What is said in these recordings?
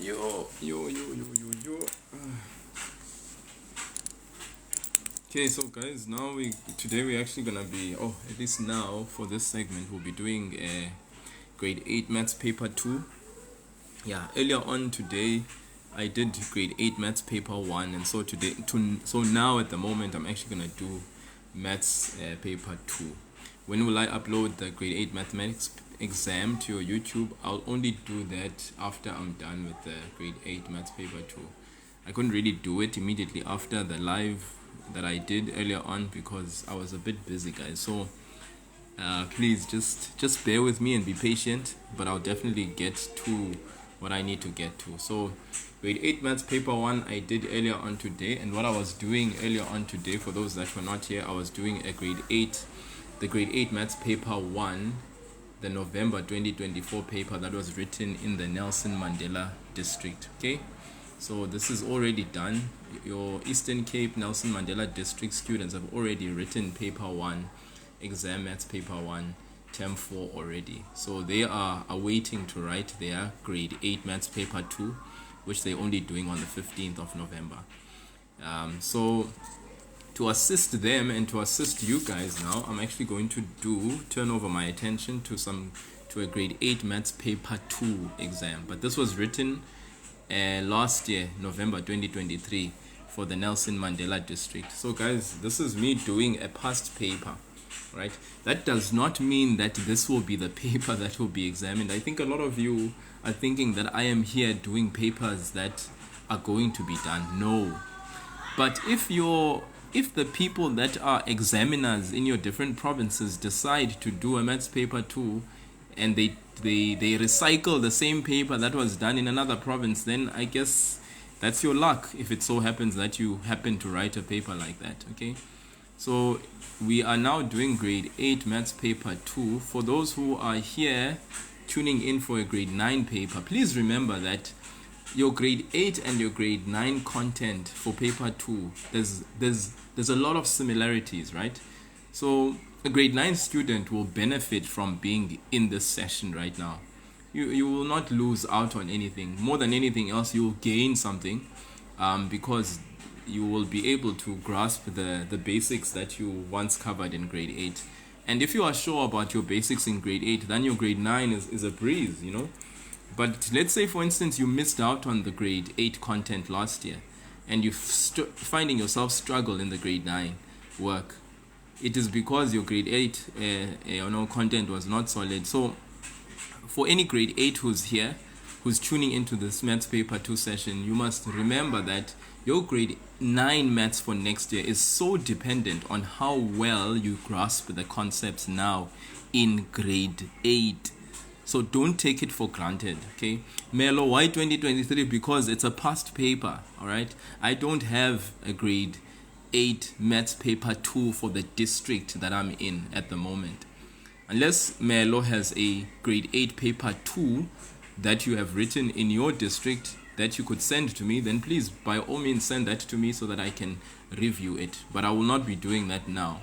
Yo. Okay, so guys, today we're actually gonna be, at least now for this segment, we'll be doing grade 8 maths paper 2. Yeah, earlier on today I did grade 8 maths paper 1, and so now at the moment I'm actually gonna do maths paper 2. When will I upload the grade 8 mathematics exam to your YouTube? I'll only do that after I'm done with the grade 8 maths paper 2. I couldn't really do it immediately after the live that I did earlier on because I was a bit busy, guys. So please just bear with me and be patient, but I'll definitely get to what I need to get to. So grade 8 maths paper 1 I did earlier on today, and what I was doing earlier on today, for those that were not here, I was doing the grade 8 maths paper 1, the November 2024 paper that was written in the Nelson Mandela district. Okay, so this is already done. Your Eastern Cape Nelson Mandela district students have already written paper 1, exam maths paper 1, term 4 already. So they are awaiting to write their grade 8 maths paper 2, which they're only doing on the 15th of November. So to assist them and to assist you guys now, I'm actually going to turn over my attention to a grade 8 maths paper 2 exam. But this was written last year, November 2023, for the Nelson Mandela district. So guys, this is me doing a past paper, right? That does not mean that this will be the paper that will be examined. I think a lot of you are thinking that I am here doing papers that are going to be done. No. But if the people that are examiners in your different provinces decide to do a maths paper 2 and they recycle the same paper that was done in another province, then I guess that's your luck if it so happens that you happen to write a paper like that. Okay, so we are now doing grade 8 maths paper 2. For those who are here tuning in for a grade 9 paper, please remember that your grade 8 and your grade 9 content for paper 2, there's a lot of similarities, right? So a grade 9 student will benefit from being in this session right now. You will not lose out on anything. More than anything else, you will gain something, because you will be able to grasp the basics that you once covered in grade 8. And if you are sure about your basics in grade 8, then your grade 9 is a breeze, you know. But let's say, for instance, you missed out on the grade 8 content last year and you're finding yourself struggle in the grade 9 work. It is because your grade 8 content was not solid. So for any grade 8 who's here, who's tuning into this maths paper 2 session, you must remember that your grade 9 maths for next year is so dependent on how well you grasp the concepts now in grade 8. So don't take it for granted, okay? Melo, why 2023? Because it's a past paper, all right? I don't have a grade 8 maths paper 2 for the district that I'm in at the moment. Unless Melo has a grade 8 paper 2 that you have written in your district that you could send to me, then please, by all means, send that to me so that I can review it. But I will not be doing that now.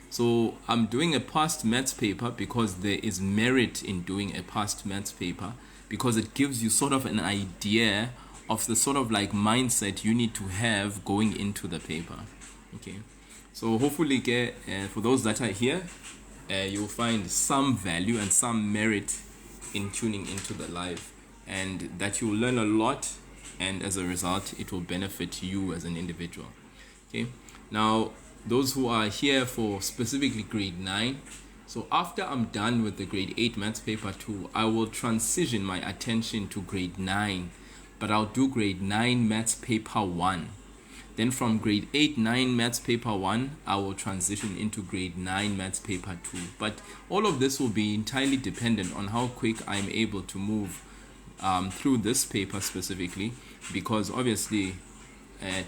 So I'm doing a past maths paper because there is merit in doing a past maths paper, because it gives you sort of an idea of the sort of like mindset you need to have going into the paper. Okay, so hopefully for those that are here, you'll find some value and some merit in tuning into the live, and that you'll learn a lot, and as a result it will benefit you as an individual. Okay, now those who are here for specifically grade 9, so after I'm done with the grade 8 maths paper 2, I will transition my attention to grade 9, but I'll do grade 9 maths paper 1. Then from grade 8 9 maths paper 1, I will transition into grade 9 maths paper 2. But all of this will be entirely dependent on how quick I'm able to move through this paper specifically, because obviously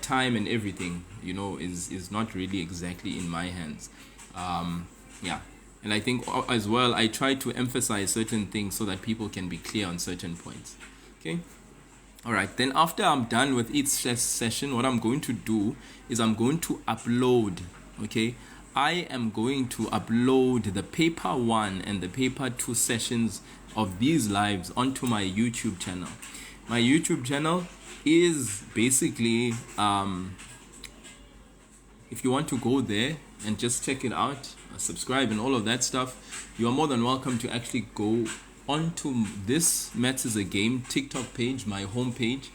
time and everything, you know, is not really exactly in my hands. Yeah, and I think as well I try to emphasize certain things so that people can be clear on certain points. Okay, all right, then after I'm done with each session, what I'm going to do is I'm going to upload. Okay, I am going to upload the paper 1 and the paper 2 sessions of these lives onto my YouTube channel. My YouTube channel is basically if you want to go there and just check it out, subscribe and all of that stuff, you are more than welcome to actually go onto this Maths is a Game TikTok page, my home page.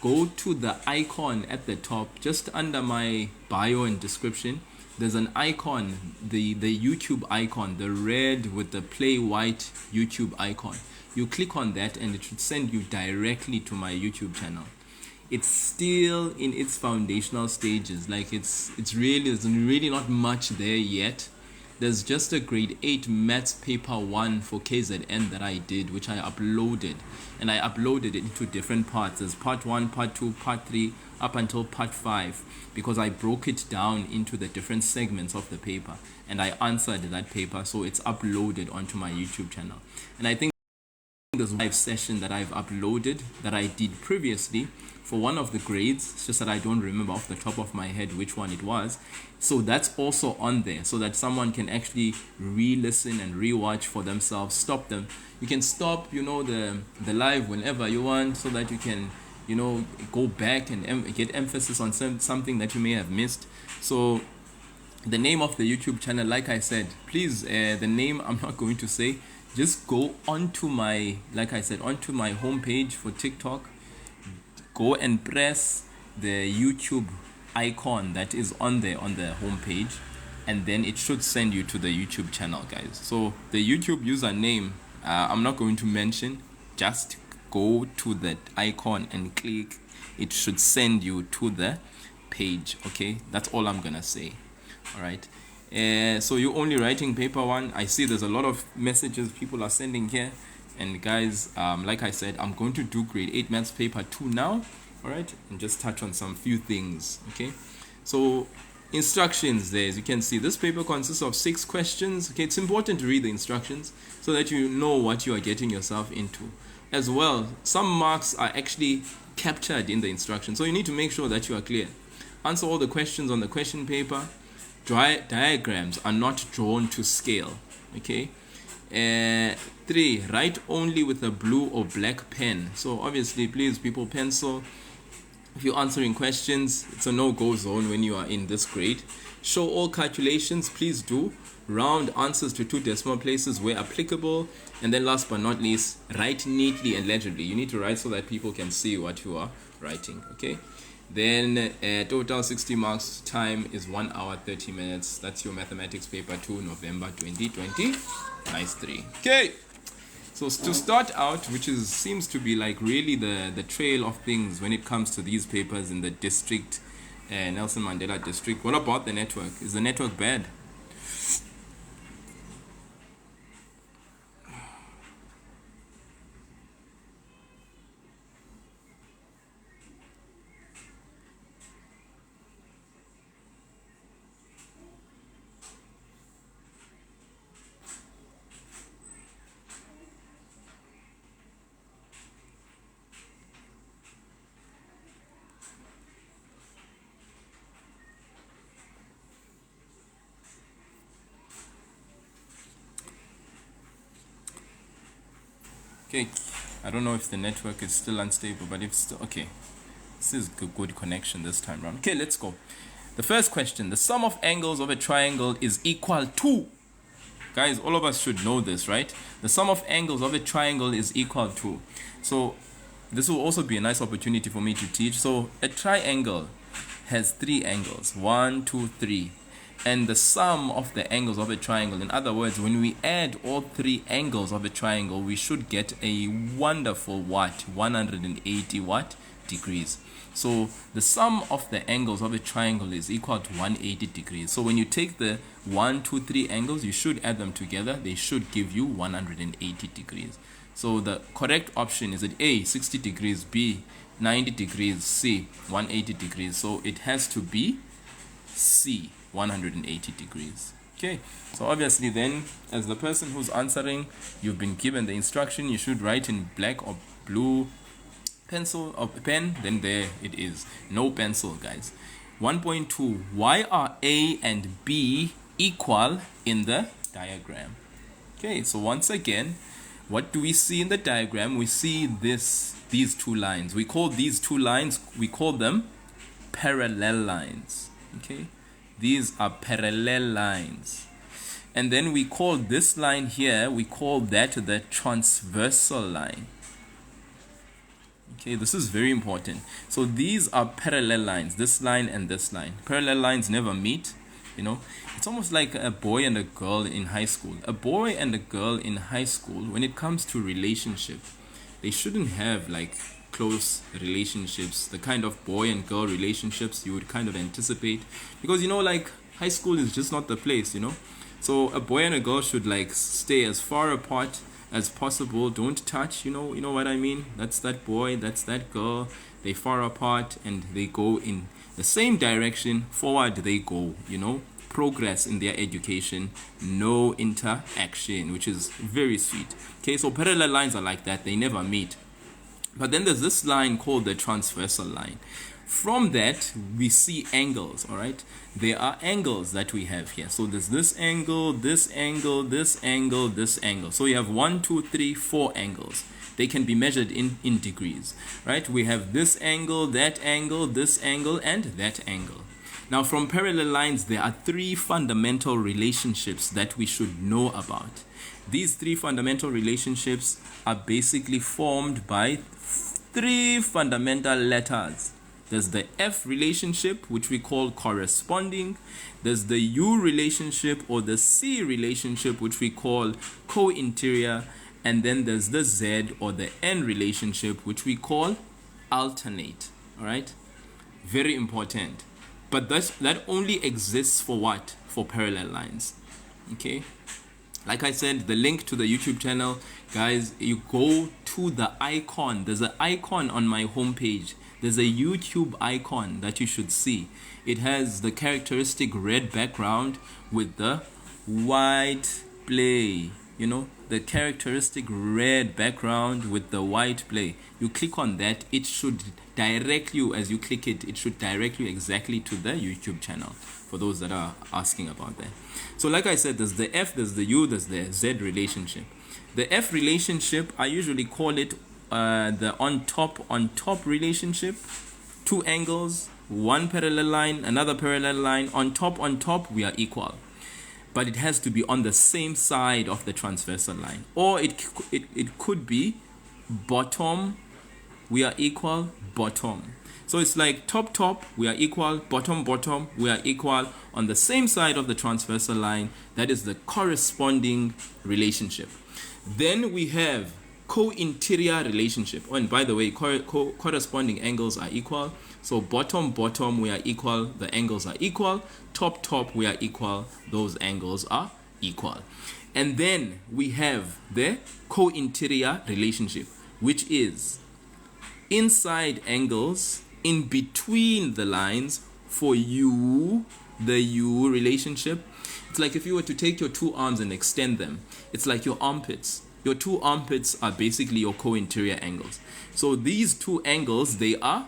Go to the icon at the top, just under my bio and description. There's an icon, the YouTube icon, the red with the play white YouTube icon. You click on that and it should send you directly to my YouTube channel. It's still in its foundational stages. Like there's really not much there yet. There's just a grade 8 maths paper 1 for KZN that I did, which I uploaded. And I uploaded it into different parts. There's part 1, part 2, part 3, up until part 5. Because I broke it down into the different segments of the paper. And I answered that paper, so it's uploaded onto my YouTube channel. And I think there's a live session that I've uploaded that I did previously for one of the grades. It's just that I don't remember off the top of my head which one it was. So that's also on there, so that someone can actually re-listen and re-watch for themselves. Stop them. You can stop, the live whenever you want, so that you can, go back and get emphasis on something that you may have missed. So the name of the YouTube channel, like I said, please, the name I'm not going to say. Just go onto my, like I said, onto my homepage for TikTok. Go and press the YouTube icon that is on there on the homepage, and then it should send you to the YouTube channel, guys. So the YouTube username, I'm not going to mention. Just go to that icon and click. It should send you to the page. Okay, that's all I'm gonna say. All right. So you're only writing paper 1. I see there's a lot of messages people are sending here, and guys, like I said, I'm going to do grade 8 maths paper 2 now. All right, and just touch on some few things. Okay, so instructions there, as you can see, this paper consists of 6 questions. Okay, it's important to read the instructions so that you know what you are getting yourself into. As well, some marks are actually captured in the instructions, so you need to make sure that you are clear. Answer all the questions on the question paper. Diagrams are not drawn to scale. Okay. 3, write only with a blue or black pen. So obviously, please, people, pencil. If you're answering questions, it's a no-go zone when you are in this grade. Show all calculations, please do. Round answers to 2 decimal places where applicable. And then last but not least, write neatly and legibly. You need to write so that people can see what you are writing. Okay. Then total 60 marks. Time is 1 hour 30 minutes. That's your mathematics paper 2, November 2020. Nice 3. Okay. So to start out, which seems to be like really the trail of things when it comes to these papers in the district, Nelson Mandela district. What about the network? Is the network bad? Okay, I don't know if the network is still unstable, but if still, okay, this is a good connection this time around. Okay, let's go. The first question, the sum of angles of a triangle is equal to, guys, all of us should know this, right? The sum of angles of a triangle is equal to. So this will also be a nice opportunity for me to teach. So a triangle has 3 angles, 1, 2, 3. And the sum of the angles of a triangle, in other words, when we add all 3 angles of a triangle, we should get a wonderful what? 180 what? Degrees. So the sum of the angles of a triangle is equal to 180 degrees. So when you take the 1, 2, 3 angles, you should add them together. They should give you 180 degrees. So the correct option is at A, 60 degrees, B, 90 degrees, C, 180 degrees. So it has to be C, 180 degrees. Okay, so obviously then, as the person who's answering, you've been given the instruction, you should write in black or blue pencil or pen, then there it is. No pencil, guys. 1.2, why are A and B equal in the diagram? Okay, so once again, what do we see in the diagram? We see these two lines. We call these two lines, we call them parallel lines. Okay, these are parallel lines. And then we call this line here, we call that the transversal line. Okay, this is very important. So these are parallel lines, this line and this line. Parallel lines never meet, you know. It's almost like a boy and a girl in high school. A boy and a girl in high school, when it comes to relationship, they shouldn't have like close relationships, the kind of boy and girl relationships you would kind of anticipate, because, you know, like high school is just not the place, you know. So a boy and a girl should like stay as far apart as possible. Don't touch, you know what I mean. That's that boy, that's that girl. They far apart and they go in the same direction. Forward they go, you know. Progress in their education, no interaction, which is very sweet. Okay, so parallel lines are like that, they never meet. But then there's this line called the transversal line. From that we see angles. All right, there are angles that we have here. So there's this angle, this angle, this angle, this angle. So you have 1, 2, 3, 4 angles. They can be measured in degrees, right? We have this angle, this angle, and that angle. Now from parallel lines, there are 3 fundamental relationships that we should know about. These 3 fundamental relationships are basically formed by 3 fundamental letters. There's the F relationship, which we call corresponding. There's the U relationship or the C relationship, which we call co-interior. And then there's the Z or the N relationship, which we call alternate. All right, very important. But that only exists for what? For parallel lines. Okay, like I said, the link to the YouTube channel, guys, you go to the icon. There's an icon on my homepage. There's a YouTube icon that you should see. It has the characteristic red background with the white play, you know, the characteristic red background with the white play. You click on that, it should direct you, as you click it, it should direct you exactly to the YouTube channel, for those that are asking about that. So like I said, there's the F, there's the U, there's the Z relationship. The F relationship, I usually call it the on top relationship. 2 angles, 1 parallel line, another parallel line, on top, we are equal. But it has to be on the same side of the transversal line. Or it could be bottom, we are equal, bottom. So it's like top, we are equal, bottom, we are equal on the same side of the transversal line. That is the corresponding relationship. Then we have co-interior relationship. Oh, and by the way, corresponding angles are equal. So bottom, we are equal, the angles are equal. Top, we are equal, those angles are equal. And then we have the co-interior relationship, which is inside angles in between the lines. For you, the U relationship, it's like if you were to take your 2 arms and extend them, it's like your armpits. Your 2 armpits are basically your co-interior angles. So these 2 angles, they are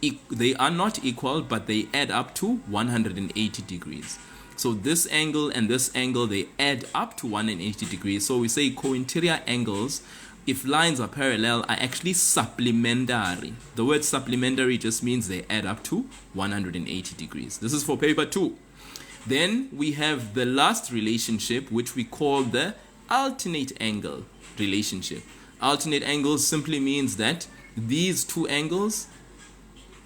not equal, but they add up to 180 degrees. So this angle and this angle, they add up to 180 degrees. So we say co-interior angles, if lines are parallel, are actually supplementary. The word supplementary just means they add up to 180 degrees. This is for paper 2. Then we have the last relationship, which we call the alternate angle relationship. Alternate angles simply means that these 2 angles,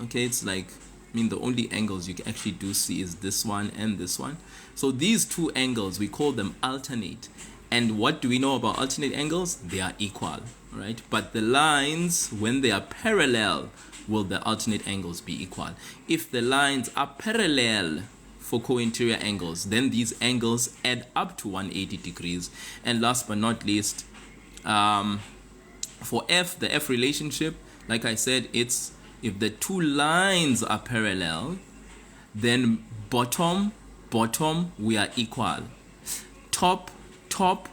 okay, it's like, I mean, the only angles you can actually do see is this one and this one. So these 2 angles, we call them alternate. And what do we know about alternate angles? They are equal, right? But the lines, when they are parallel, will the alternate angles be equal? If the lines are parallel for co-interior angles, then these angles add up to 180 degrees. And last but not least, for F, the F relationship, like I said, it's if the 2 lines are parallel, then bottom, we are equal. Top,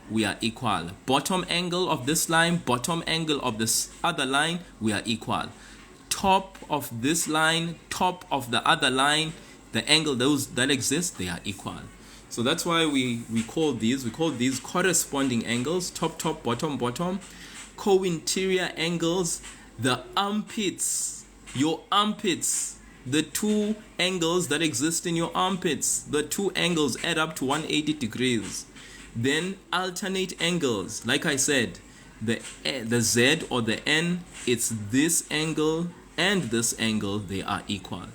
we are equal. Bottom angle of this line, bottom angle of this other line, we are equal. Top of this line, top of the other line, the angle those that exist, they are equal. So that's why we call these corresponding angles, top, bottom, bottom, co-interior angles, the armpits, your armpits, the two angles that exist in your armpits, the two angles add up to 180 degrees. Then alternate angles, like I said, the Z or the N, it's this angle and this angle, they are equal.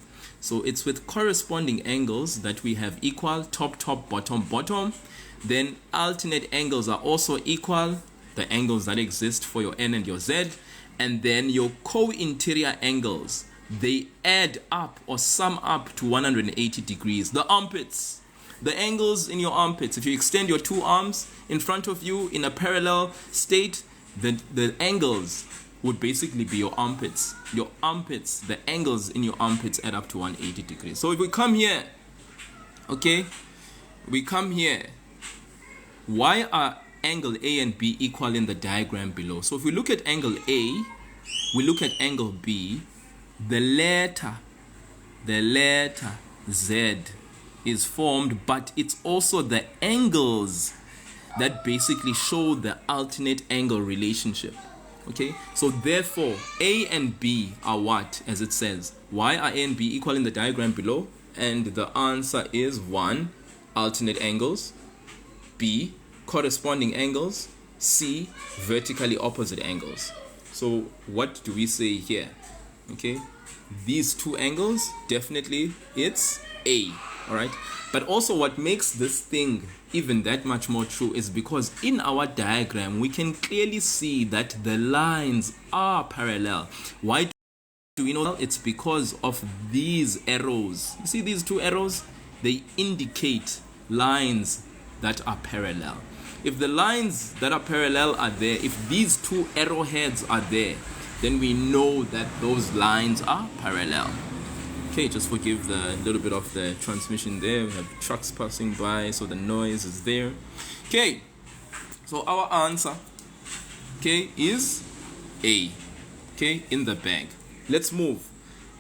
So it's with corresponding angles that we have equal, top, bottom, bottom. Then alternate angles are also equal, the angles that exist for your N and your Z. And then your co-interior angles, they add up or sum up to 180 degrees. The armpits, the angles in your armpits, if you extend your two arms in front of you in a parallel state, the angles would basically be your armpits. Your armpits, the angles in your armpits add up to 180 degrees. So if we come here, okay, we come here, why are angle A and B equal in the diagram below? So if we look at angle A, we look at angle B, the letter Z is formed, but it's also the angles that basically show the alternate angle relationship. Okay, so therefore A and B are what? As it says, why are A and B equal in the diagram below? And the answer is 1, alternate angles, B, corresponding angles, C, vertically opposite angles. So what do we say here? Okay, these two angles, definitely it's A. All right, but also what makes this thing even that much more true is because in our diagram we can clearly see that the lines are parallel. Why do we know that? It's because of these arrows. You see these two arrows? They indicate lines that are parallel. If the lines that are parallel are there, if these two arrowheads are there, then we know that those lines are parallel. Okay, just forgive the little bit of the transmission there. We have trucks passing by, so the noise is there. Okay, so our answer, okay, is A. Okay, in the bag. Let's move.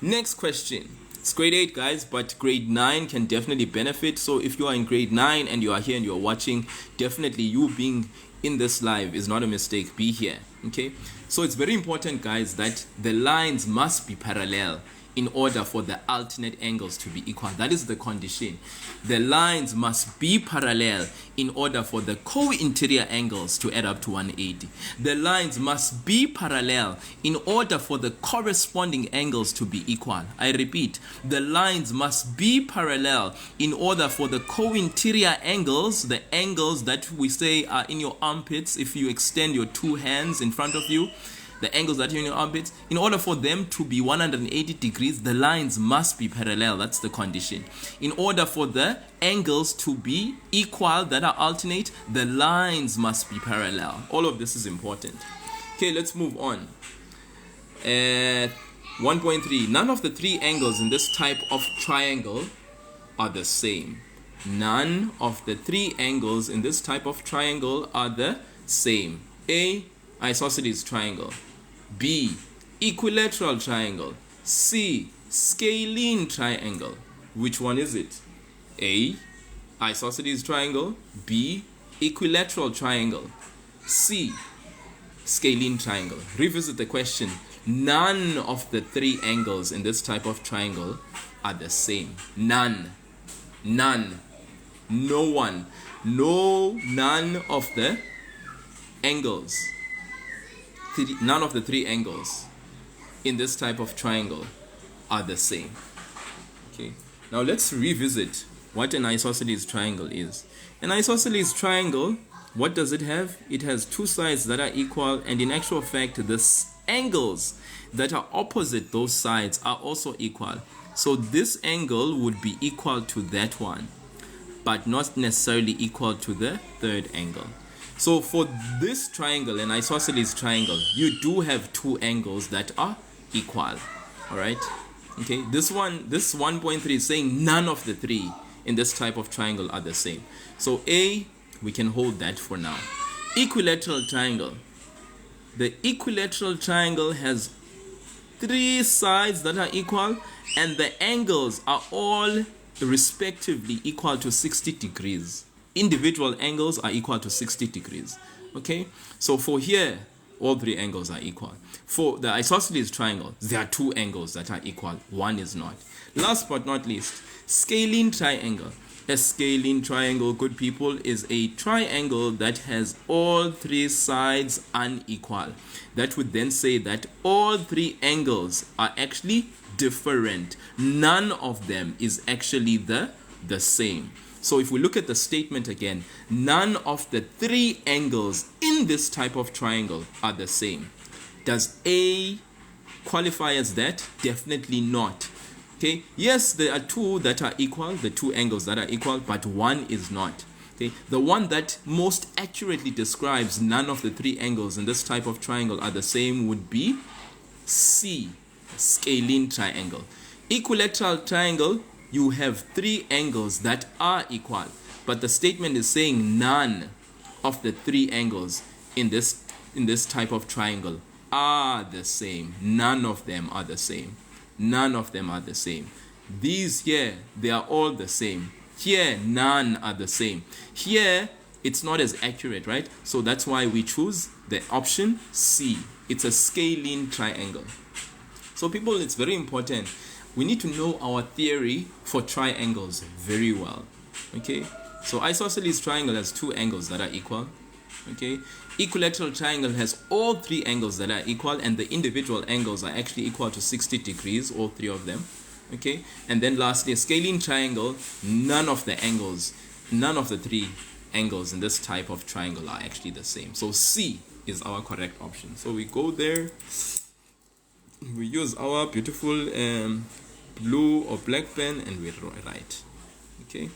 Next question. It's grade 8, guys, but grade 9 can definitely benefit. So if you are in grade 9 and you are here and you are watching, definitely you being in this live is not a mistake. Be here. Okay, so it's very important, guys, that the lines must be parallel in order for the alternate angles to be equal. That is the condition. The lines must be parallel in order for the co-interior angles to add up to 180. The lines must be parallel in order for the corresponding angles to be equal. I repeat, the lines must be parallel in order for the co-interior angles, the angles that we say are in your armpits if you extend your two hands in front of you, the angles that are in your armpits, in order for them to be 180 degrees, the lines must be parallel. That's the condition. In order for the angles to be equal that are alternate, the lines must be parallel. All of this is important. Okay, let's move on. 1.3. None of the three angles in this type of triangle are the same. None of the three angles in this type of triangle are the same. A, isosceles triangle. B, equilateral triangle. C, scalene triangle. Which one is it? A, isosceles triangle. B, equilateral triangle. C, scalene triangle. Revisit the question. None of the three angles in this type of triangle are the same. None. None. No one. No, none of the angles. None of the three angles in this type of triangle are the same. Okay, now let's revisit what an isosceles triangle is. An isosceles triangle, what does it have? It has two sides that are equal, and in actual fact the angles that are opposite those sides are also equal. So this angle would be equal to that one, but not necessarily equal to the third angle. So for this triangle, an isosceles triangle, you do have two angles that are equal. All right. Okay. This 1.3 is saying none of the three in this type of triangle are the same. So A, we can hold that for now. Equilateral triangle. The equilateral triangle has three sides that are equal, and the angles are all respectively equal to 60 degrees. Individual angles are equal to 60 degrees. Okay, so for here, all three angles are equal. For the isosceles triangle, there are two angles that are equal, one is not. Last but not least, scalene triangle. A scalene triangle, good people, is a triangle that has all three sides unequal. That would then say that all three angles are actually different. None of them is actually the same. So if we look at the statement again, none of the three angles in this type of triangle are the same. Does A qualify as that? Definitely not. Okay, yes, there are two that are equal, the two angles that are equal, but one is not. Okay, the one that most accurately describes none of the three angles in this type of triangle are the same would be C, scalene triangle. Equilateral triangle, you have three angles that are equal, but the statement is saying none of the three angles in this type of triangle are the same. None of them are the same. None of them are the same. These here, they are all the same. Here, none are the same. Here, it's not as accurate, right? So that's why we choose the option C. It's a scalene triangle. So people, it's very important. We need to know our theory for triangles very well. Okay, so isosceles triangle has two angles that are equal. Okay, equilateral triangle has all three angles that are equal, and the individual angles are actually equal to 60 degrees, all three of them. Okay, and then lastly, a scalene triangle, none of the three angles in this type of triangle are actually the same. So C is our correct option. So we go there, we use our beautiful blue or black pen, and we write. Okay,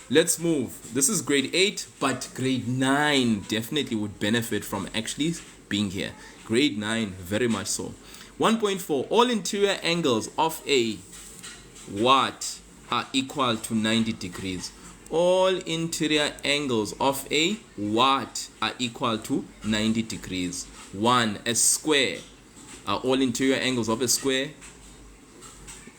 let's move. This is grade 8, but grade 9 definitely would benefit from actually being here. Grade 9, very much so. 1.4, all interior angles of a what are equal to 90 degrees. All interior angles of a what are equal to 90 degrees. 1, a square. Are all interior angles of a square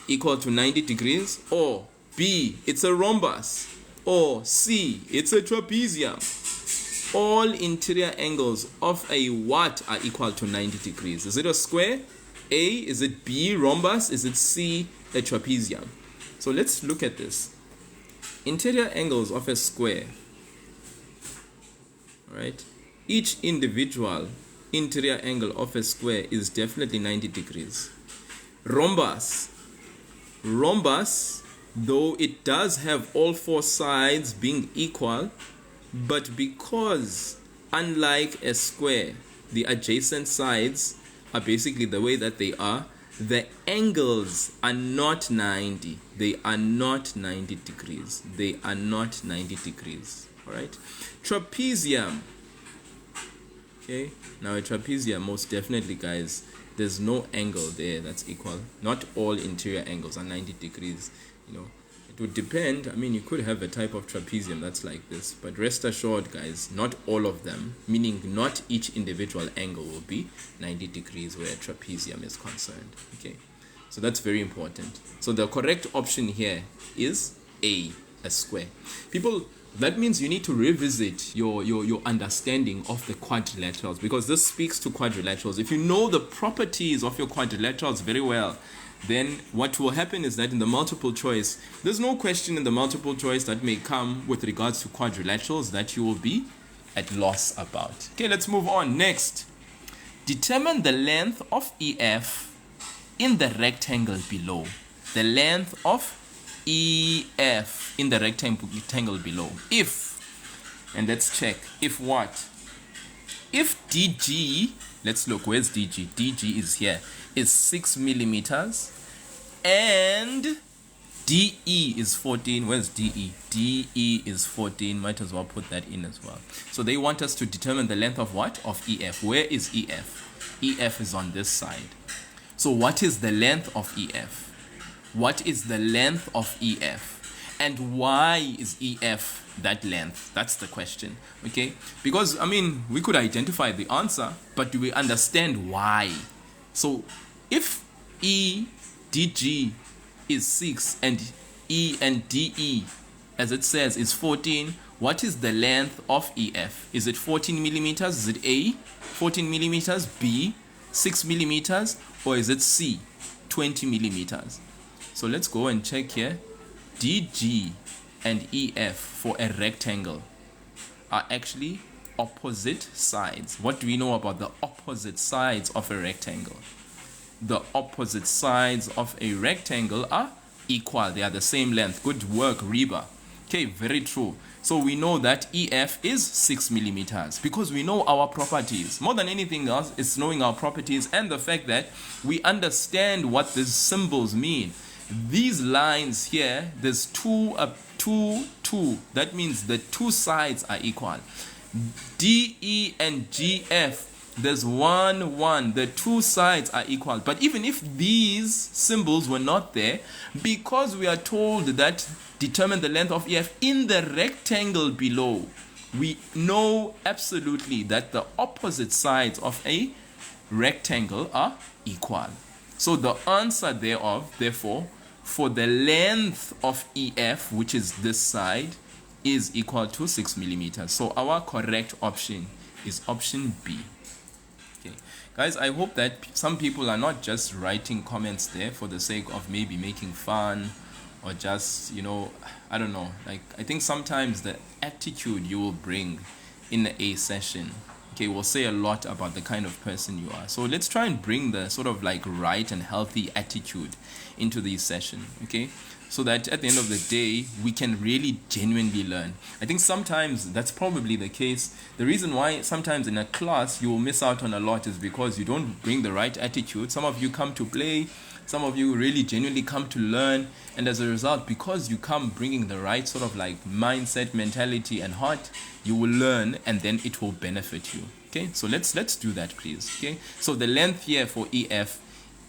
equal to 90 degrees? Or B, it's a rhombus. Or C, it's a trapezium. All interior angles of a what are equal to 90 degrees? Is it a square? A, is it B, rhombus? Is it C, a trapezium? So let's look at this. Interior angles of a square, right? Each individual interior angle of a square is definitely 90 degrees. Rhombus, though it does have all four sides being equal, but because unlike a square, the adjacent sides are basically the way that they are, the angles are not 90. They are not 90 degrees. They are not 90 degrees. All right. Trapezium. Okay. Now a trapezium, most definitely, guys, there's no angle there that's equal. Not all interior angles are 90 degrees. You know, it would depend. I mean, you could have a type of trapezium that's like this, but rest assured, guys, not all of them, meaning not each individual angle will be 90 degrees where a trapezium is concerned. Okay, so that's very important. So the correct option here is A, a square. People, that means you need to revisit your understanding of the quadrilaterals, because this speaks to quadrilaterals. If you know the properties of your quadrilaterals very well, then what will happen is that in the multiple choice, there's no question in the multiple choice that may come with regards to quadrilaterals that you will be at loss about. Okay, let's move on. Next, determine the length of EF in the rectangle below. The length of EF in the rectangle below. If, and let's check, if what? If DG, let's look, where's DG? DG is here, is 6 millimeters, and DE is 14. Where's DE? DE is 14. Might as well put that in as well. So they want us to determine the length of what? Of EF. Where is EF? EF is on this side. So what is the length of EF? What is the length of EF? And why is EF that length? That's the question. Okay, because I mean, we could identify the answer, but do we understand why? So if EDG is 6 and DE and DE, as it says, is 14. What is the length of EF? Is it 14 millimeters? Is it A, 14 millimeters, B, 6 millimeters, or is it C, 20 millimeters? So let's go and check here. DG and EF for a rectangle are actually opposite sides. What do we know about the opposite sides of a rectangle? The opposite sides of a rectangle are equal. They are the same length. Good work, Reba. Okay, very true. So we know that EF is 6 millimeters because we know our properties. More than anything else, it's knowing our properties and the fact that we understand what these symbols mean. These lines here, there's 2, 2. That means the two sides are equal. DE and GF, there's 1, 1. The two sides are equal. But even if these symbols were not there, because we are told that determine the length of EF in the rectangle below, we know absolutely that the opposite sides of a rectangle are equal. So the answer thereof, therefore, for the length of EF, which is this side, is equal to 6 millimeters. So our correct option is option B. Okay, guys, I hope that some people are not just writing comments there for the sake of maybe making fun or just, you know, I don't know. Like, I think sometimes the attitude you will bring in a session, okay, will say a lot about the kind of person you are. So let's try and bring the sort of like right and healthy attitude into this session, okay? So that at the end of the day, we can really genuinely learn. I think sometimes that's probably the case. The reason why sometimes in a class you will miss out on a lot is because you don't bring the right attitude. Some of you come to play, some of you really genuinely come to learn, and as a result, because you come bringing the right sort of like mindset, mentality, and heart, you will learn, and then it will benefit you. Okay, so let's do that, please. Okay, so the length here for EF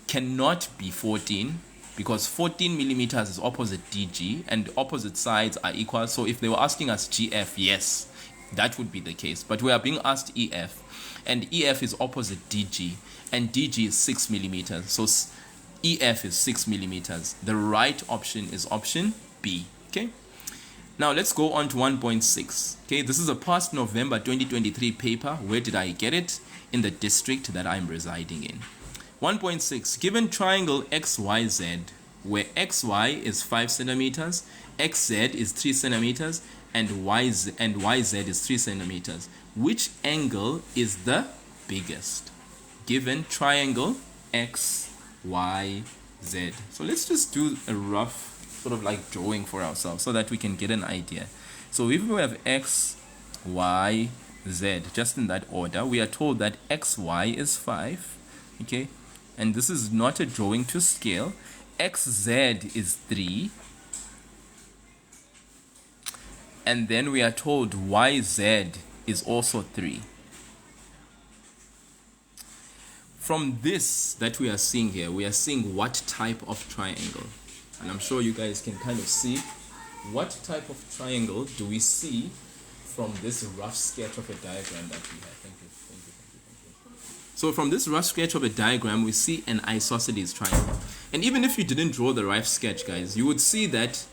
cannot be 14 because 14 millimeters is opposite DG and opposite sides are equal. So if they were asking us GF, yes, that would be the case. But we are being asked EF, and EF is opposite DG, and DG is 6 millimeters. So EF is 6 millimeters. The right option is option B. Okay. Now let's go on to 1.6. Okay, this is a past November 2023 paper. Where did I get it? In the district that I'm residing in. 1.6. Given triangle XYZ, where XY is 5 centimeters, XZ is 3 centimeters, and YZ is 3 centimeters. Which angle is the biggest? Given triangle XYZ. So let's just do a rough sort of like drawing for ourselves so that we can get an idea. So if we have X, Y, Z, just in that order, we are told that XY is 5, okay, and this is not a drawing to scale. XZ is 3, and then we are told YZ is also 3. From this that we are seeing here, we are seeing what type of triangle. And I'm sure you guys can kind of see what type of triangle do we see from this rough sketch of a diagram that we have. Thank you. So from this rough sketch of a diagram, we see an isosceles triangle. And even if you didn't draw the rough sketch, guys, you would see that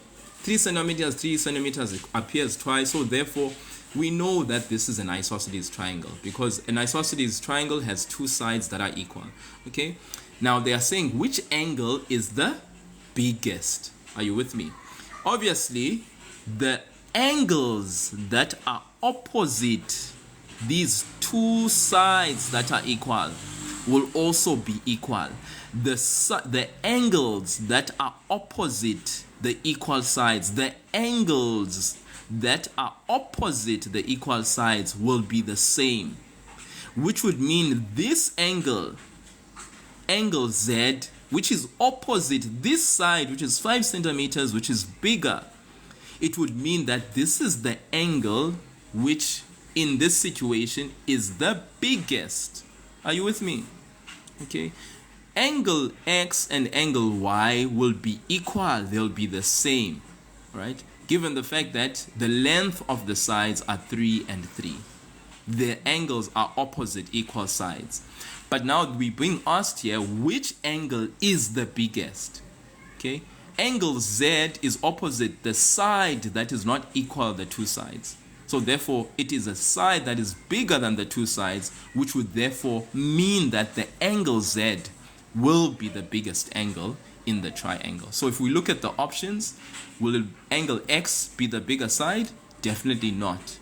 3 centimeters appears twice. So therefore, we know that this is an isosceles triangle because an isosceles triangle has two sides that are equal. Okay. Now they are saying which angle is the biggest. Are you with me? Obviously, the angles that are opposite these two sides that are equal will also be equal. The angles that are opposite the equal sides, the angles that are opposite the equal sides will be the same, which would mean this angle Z, which is opposite this side, which is 5 centimeters, which is bigger, it would mean that this is the angle which in this situation is the biggest. Are you with me? Okay. Angle X and angle Y will be equal. They'll be the same, right? Given the fact that the length of the sides are 3 and 3. The angles are opposite equal sides. But now we're being asked here, which angle is the biggest? Okay. angle Z is opposite the side that is not equal the two sides. So therefore, it is a side that is bigger than the two sides, which would therefore mean that the angle Z will be the biggest angle in the triangle. So if we look at the options, will angle X be the bigger side? Definitely not.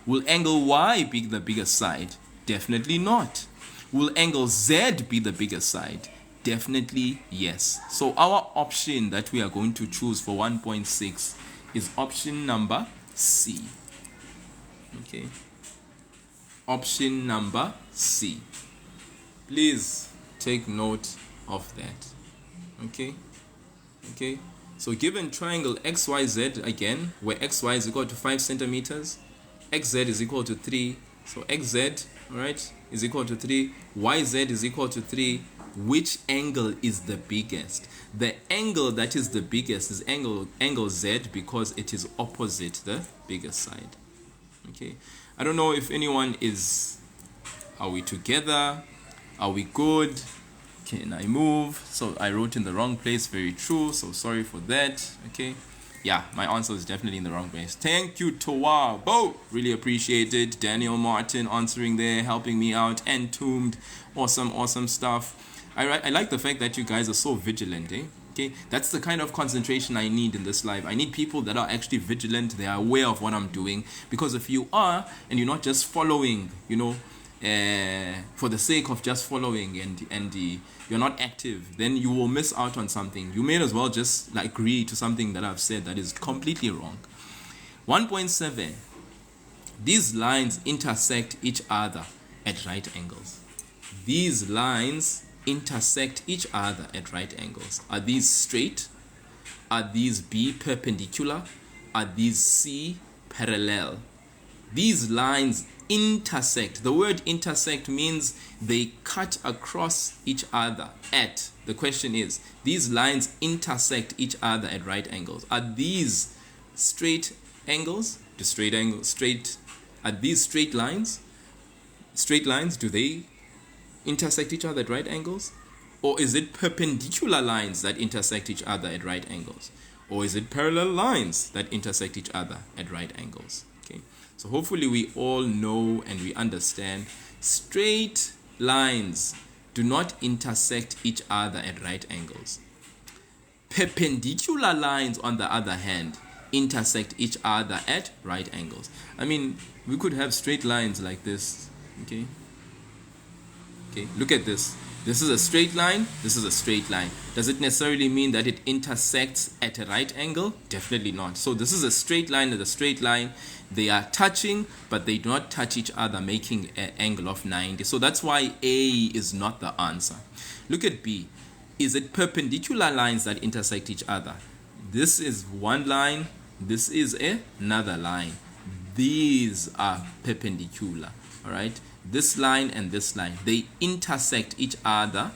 Will angle Y be the biggest side? Definitely not. Will angle Z be the biggest side? Definitely yes. So our option that we are going to choose for 1.6 is option number C. Okay. Option number C. Please take note of that. Okay. Okay. So given triangle XYZ again, where XY is equal to 5 centimeters, XZ is equal to 3. So XZ, right, is equal to 3. YZ is equal to 3. Which angle is the biggest? The angle that is the biggest is angle Z, because it is opposite the biggest side. Okay. I don't know if anyone is, are we together? Are we good? Can I move? So I wrote in the wrong place. Very true. So sorry for that. Okay. Yeah, my answer is definitely in the wrong place. Thank you, Towa. Bo, really appreciate it. Daniel Martin answering there, helping me out. Entombed. Awesome stuff. I like the fact that you guys are so vigilant, eh? Okay, that's the kind of concentration I need in this life. I need people that are actually vigilant. They are aware of what I'm doing. Because if you are, and you're not just following, you know, for the sake of just following, and you're not active, then you will miss out on something. You may as well just like agree to something that I've said that is completely wrong. 1.7. These lines intersect each other at right angles. These lines intersect each other at right angles. Are these straight? Are these B perpendicular? Are these C parallel? These lines intersect. The word intersect means they cut across each other at. The question is, these lines intersect each other at right angles. Are these straight angles? The straight angle, straight. Are these straight lines? Straight lines, do they intersect each other at right angles? Or is it perpendicular lines that intersect each other at right angles? Or is it parallel lines that intersect each other at right angles? Okay, so hopefully we all know and we understand straight lines do not intersect each other at right angles. Perpendicular lines, on the other hand, intersect each other at right angles. I mean, we could have straight lines like this. Okay, look at this. This is a straight line. This is a straight line. Does it necessarily mean that it intersects at a right angle? Definitely not. So this is a straight line and a straight line. They are touching, but they do not touch each other, making an angle of 90. So that's why A is not the answer. Look at B. Is it perpendicular lines that intersect each other? This is one line. This is another line. These are perpendicular. All right. This line and this line, they intersect each other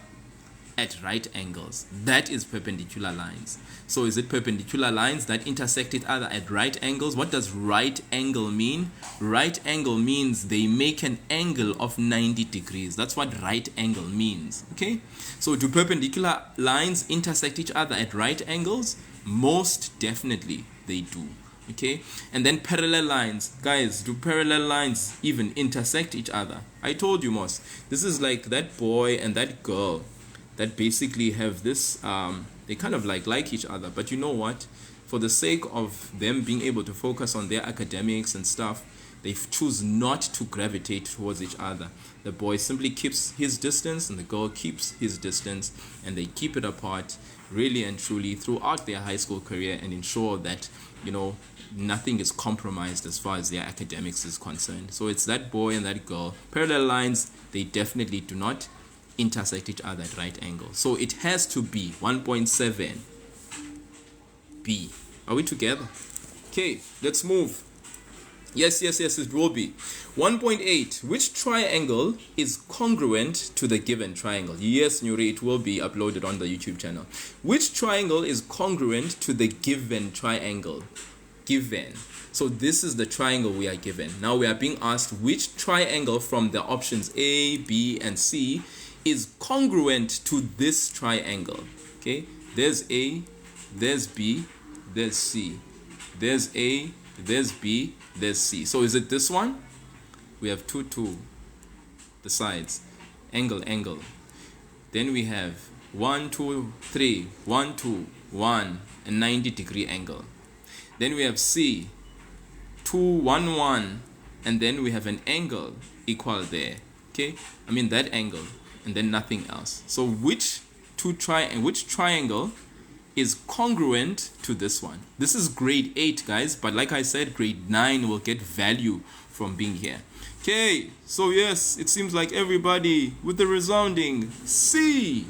at right angles. That is perpendicular lines. So is it perpendicular lines that intersect each other at right angles? What does right angle mean? Right angle means they make an angle of 90 degrees. That's what right angle means. Okay? So do perpendicular lines intersect each other at right angles? Most definitely they do. Okay, and then parallel lines. Guys, do parallel lines even intersect each other? I told you, most. This is like that boy and that girl that basically have this, they kind of like each other. But you know what? For the sake of them being able to focus on their academics and stuff, they choose not to gravitate towards each other. The boy simply keeps his distance and the girl keeps his distance, and they keep it apart really and truly throughout their high school career, and ensure that, you know, nothing is compromised as far as their academics is concerned. So it's that boy and that girl. Parallel lines, they definitely do not intersect each other at right angles. So it has to be 1.7 B. Are we together? Okay, let's move. Yes, it will be. 1.8. Which triangle is congruent to the given triangle? Yes, Nuri, it will be uploaded on the YouTube channel. Which triangle is congruent to the given triangle? Given. So this is the triangle we are given. Now we are being asked which triangle from the options A, B, and C is congruent to this triangle. Okay, there's A, there's B, there's C, there's A, there's B, there's C. So is it this one? We have 2, 2, the sides, angle, angle. Then we have 1, 2, 3, 1, 2, 1, a 90-degree angle. Then we have C, 2, 1, 1, and then we have an angle equal there. Okay, I mean that angle, and then nothing else. So which triangle is congruent to this one? This is grade 8, guys, but like I said, grade 9 will get value from being here. Okay, so yes, it seems like everybody with the resounding C.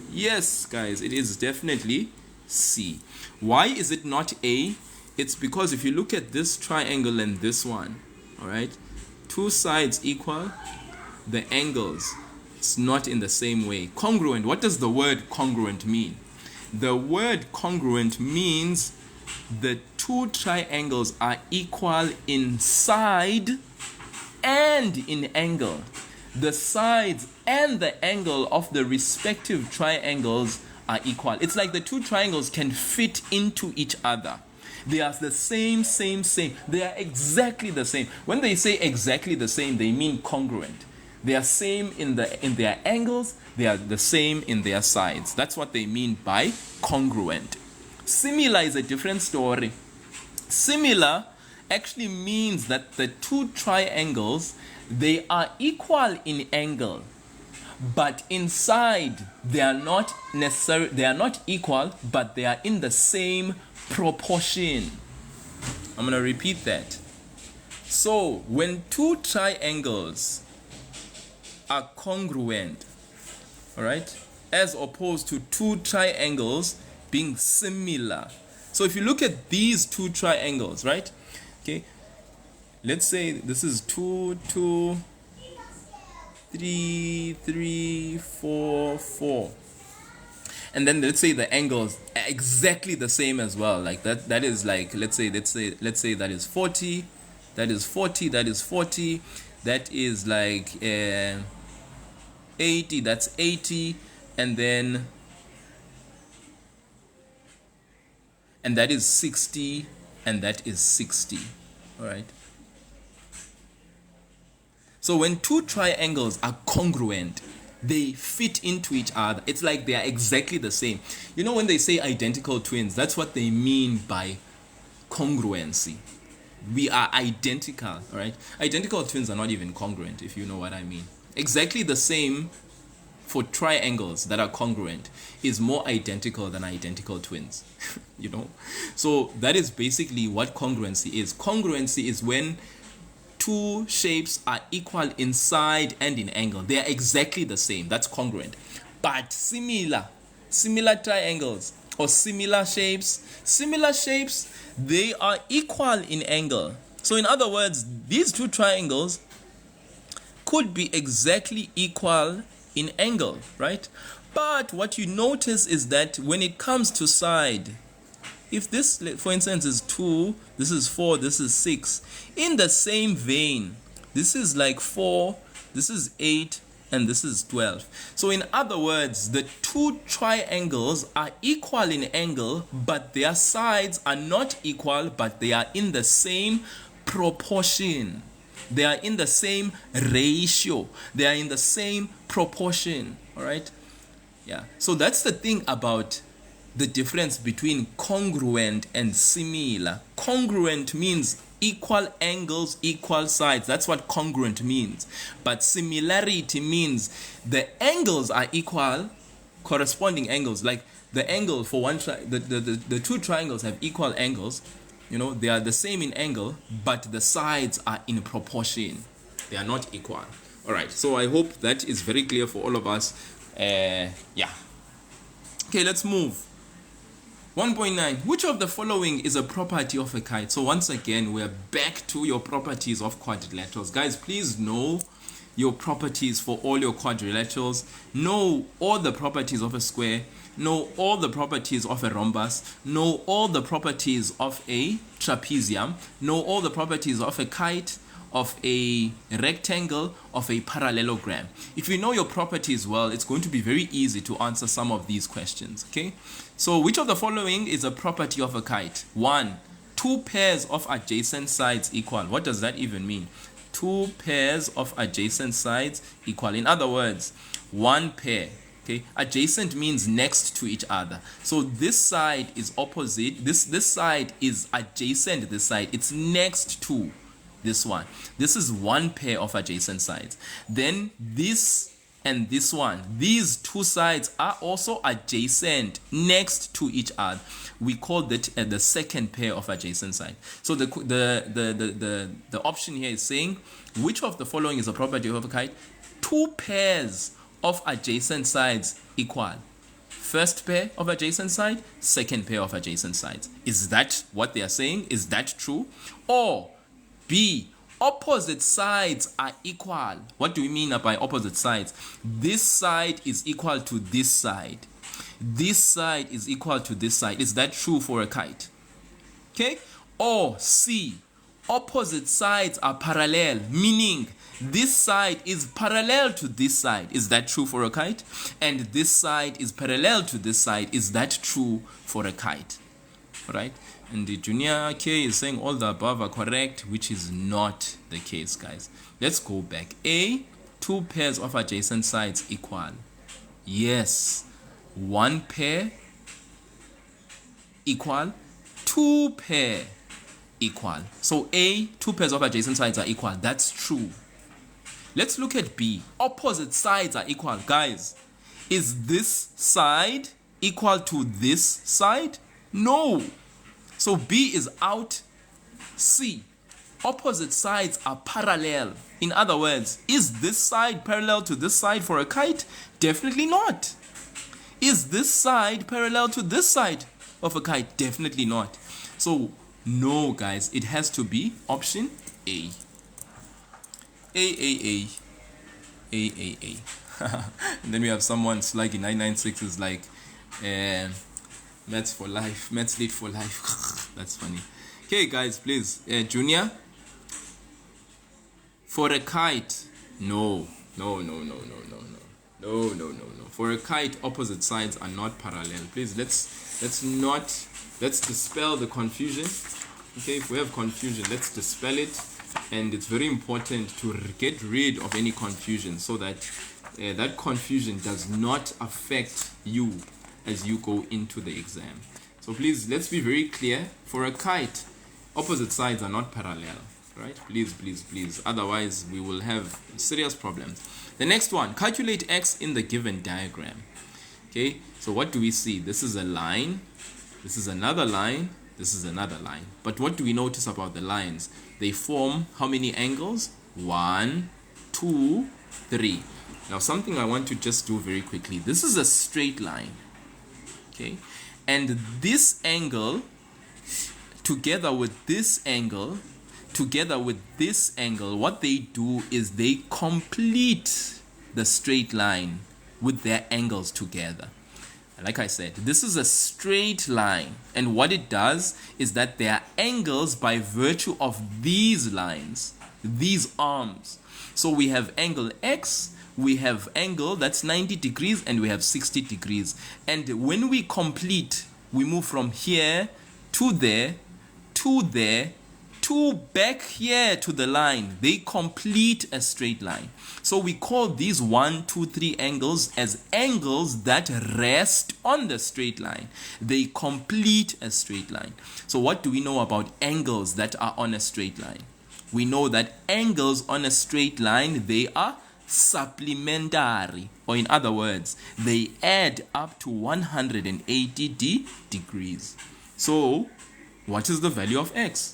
Yes, guys, it is definitely C. Why is it not A? It's because if you look at this triangle and this one, all right, two sides equal, the angles, it's not in the same way. Congruent, what does the word congruent mean? The word congruent means the two triangles are equal in side and in angle. The sides and the angle of the respective triangles are equal. It's like the two triangles can fit into each other. They are the same. They are exactly the same. When they say exactly the same, they mean congruent. They are same in their angles. They are the same in their sides. That's what they mean by congruent. Similar is a different story. Similar actually means that the two triangles, they are equal in angle, but inside they are not equal, but they are in the same proportion. I'm gonna repeat that. So when two triangles are congruent, all right, as opposed to two triangles being similar. So if you look at these two triangles, right, okay, let's say this is 2, 2, 3, 3, 4, 4, and then let's say the angles are exactly the same as well. Like that is like, let's say that is 40, that is 40, that is 40, that is like 80, that's 80, and that is 60, and that is 60. All right. So when two triangles are congruent, they fit into each other. It's like they are exactly the same. You know, when they say identical twins, that's what they mean by congruency. We are identical, all right? Identical twins are not even congruent, if you know what I mean. Exactly the same for triangles that are congruent is more identical than identical twins. You know, so that is basically what congruency is. Congruency is when two shapes are equal in side and in angle. They are exactly the same. That's congruent. But similar triangles or similar shapes, they are equal in angle. So in other words, these two triangles could be exactly equal in angle, right? But what you notice is that when it comes to side, if this, for instance, is 2, this is 4, this is 6, in the same vein, this is like 4, this is 8, and this is 12. So in other words, the two triangles are equal in angle, but their sides are not equal, but they are in the same proportion. They are in the same ratio. They are in the same proportion. All right? Yeah. So that's the thing about the difference between congruent and similar. Congruent means equal angles, equal sides. That's what congruent means. But similarity means the angles are equal, corresponding angles. Like the angle for one the two triangles have equal angles. You know, they are the same in angle, but the sides are in proportion. They are not equal. All right. So I hope that is very clear for all of us. Yeah. Okay, let's move. 1.9. Which of the following is a property of a kite? So once again, we're back to your properties of quadrilaterals. Guys, please know your properties for all your quadrilaterals. Know all the properties of a square. Know all the properties of a rhombus. Know all the properties of a trapezium. Know all the properties of a kite, of a rectangle of a parallelogram. If you know your properties well, it's going to be very easy to answer some of these questions. Okay, so which of the following is a property of a kite? 1, 2 pairs of adjacent sides equal. What does that even mean? 2 pairs of adjacent sides equal. In other words, 1 pair. Okay, adjacent means next to each other. So this side is opposite. This side is adjacent. This side, it's next to this one. This is 1 pair of adjacent sides. Then this and this one, these 2 sides are also adjacent next to each other. We call that the second pair of adjacent sides. So the option here is saying, which of the following is a property of a kite? 2 pairs of adjacent sides equal. First pair of adjacent side, second pair of adjacent sides. Is that what they are saying? Is that true? Or B, opposite sides are equal. What do we mean by opposite sides? This side is equal to this side. This side is equal to this side. Is that true for a kite? Okay? Or C, opposite sides are parallel, meaning this side is parallel to this side. Is that true for a kite? And this side is parallel to this side. Is that true for a kite? Right? And the junior K is saying all the above are correct, which is not the case, guys. Let's go back. A, 2 pairs of adjacent sides equal. Yes. 1 pair equal. 2 pair equal. So A, 2 pairs of adjacent sides are equal. That's true. Let's look at B. Opposite sides are equal. Guys, is this side equal to this side? No. So B is out. C, opposite sides are parallel. In other words, is this side parallel to this side for a kite? Definitely not. Is this side parallel to this side of a kite? Definitely not. So no, guys, it has to be option A. A. And then we have someone slugging 996 is like maths for life, maths lit for life. That's funny. Okay, guys, please, junior, for a kite, no. For a kite, opposite sides are not parallel. Please, let's dispel the confusion. Okay, if we have confusion, let's dispel it. And it's very important to get rid of any confusion so that that confusion does not affect you as you go into the exam. So please, let's be very clear. For a kite, opposite sides are not parallel, right? Please. Otherwise, we will have serious problems. The next one, calculate x in the given diagram. Okay, so what do we see? This is a line. This is another line. This is another line. But what do we notice about the lines? They form how many angles? 1, 2, 3. Now something I want to just do very quickly. This is a straight line. Okay, and this angle together with this angle, what they do is they complete the straight line with their angles together. Like I said, this is a straight line, and what it does is that there are angles by virtue of these lines, these arms. So we have angle x, we have angle that's 90 degrees, and we have 60 degrees. And when we complete, we move from here to there, to back here to the line. They complete a straight line. So we call these 1, 2, 3 angles as angles that rest on the straight line. They complete a straight line. So what do we know about angles that are on a straight line? We know that angles on a straight line, they are supplementary, or in other words, they add up to 180 degrees. So what is the value of x?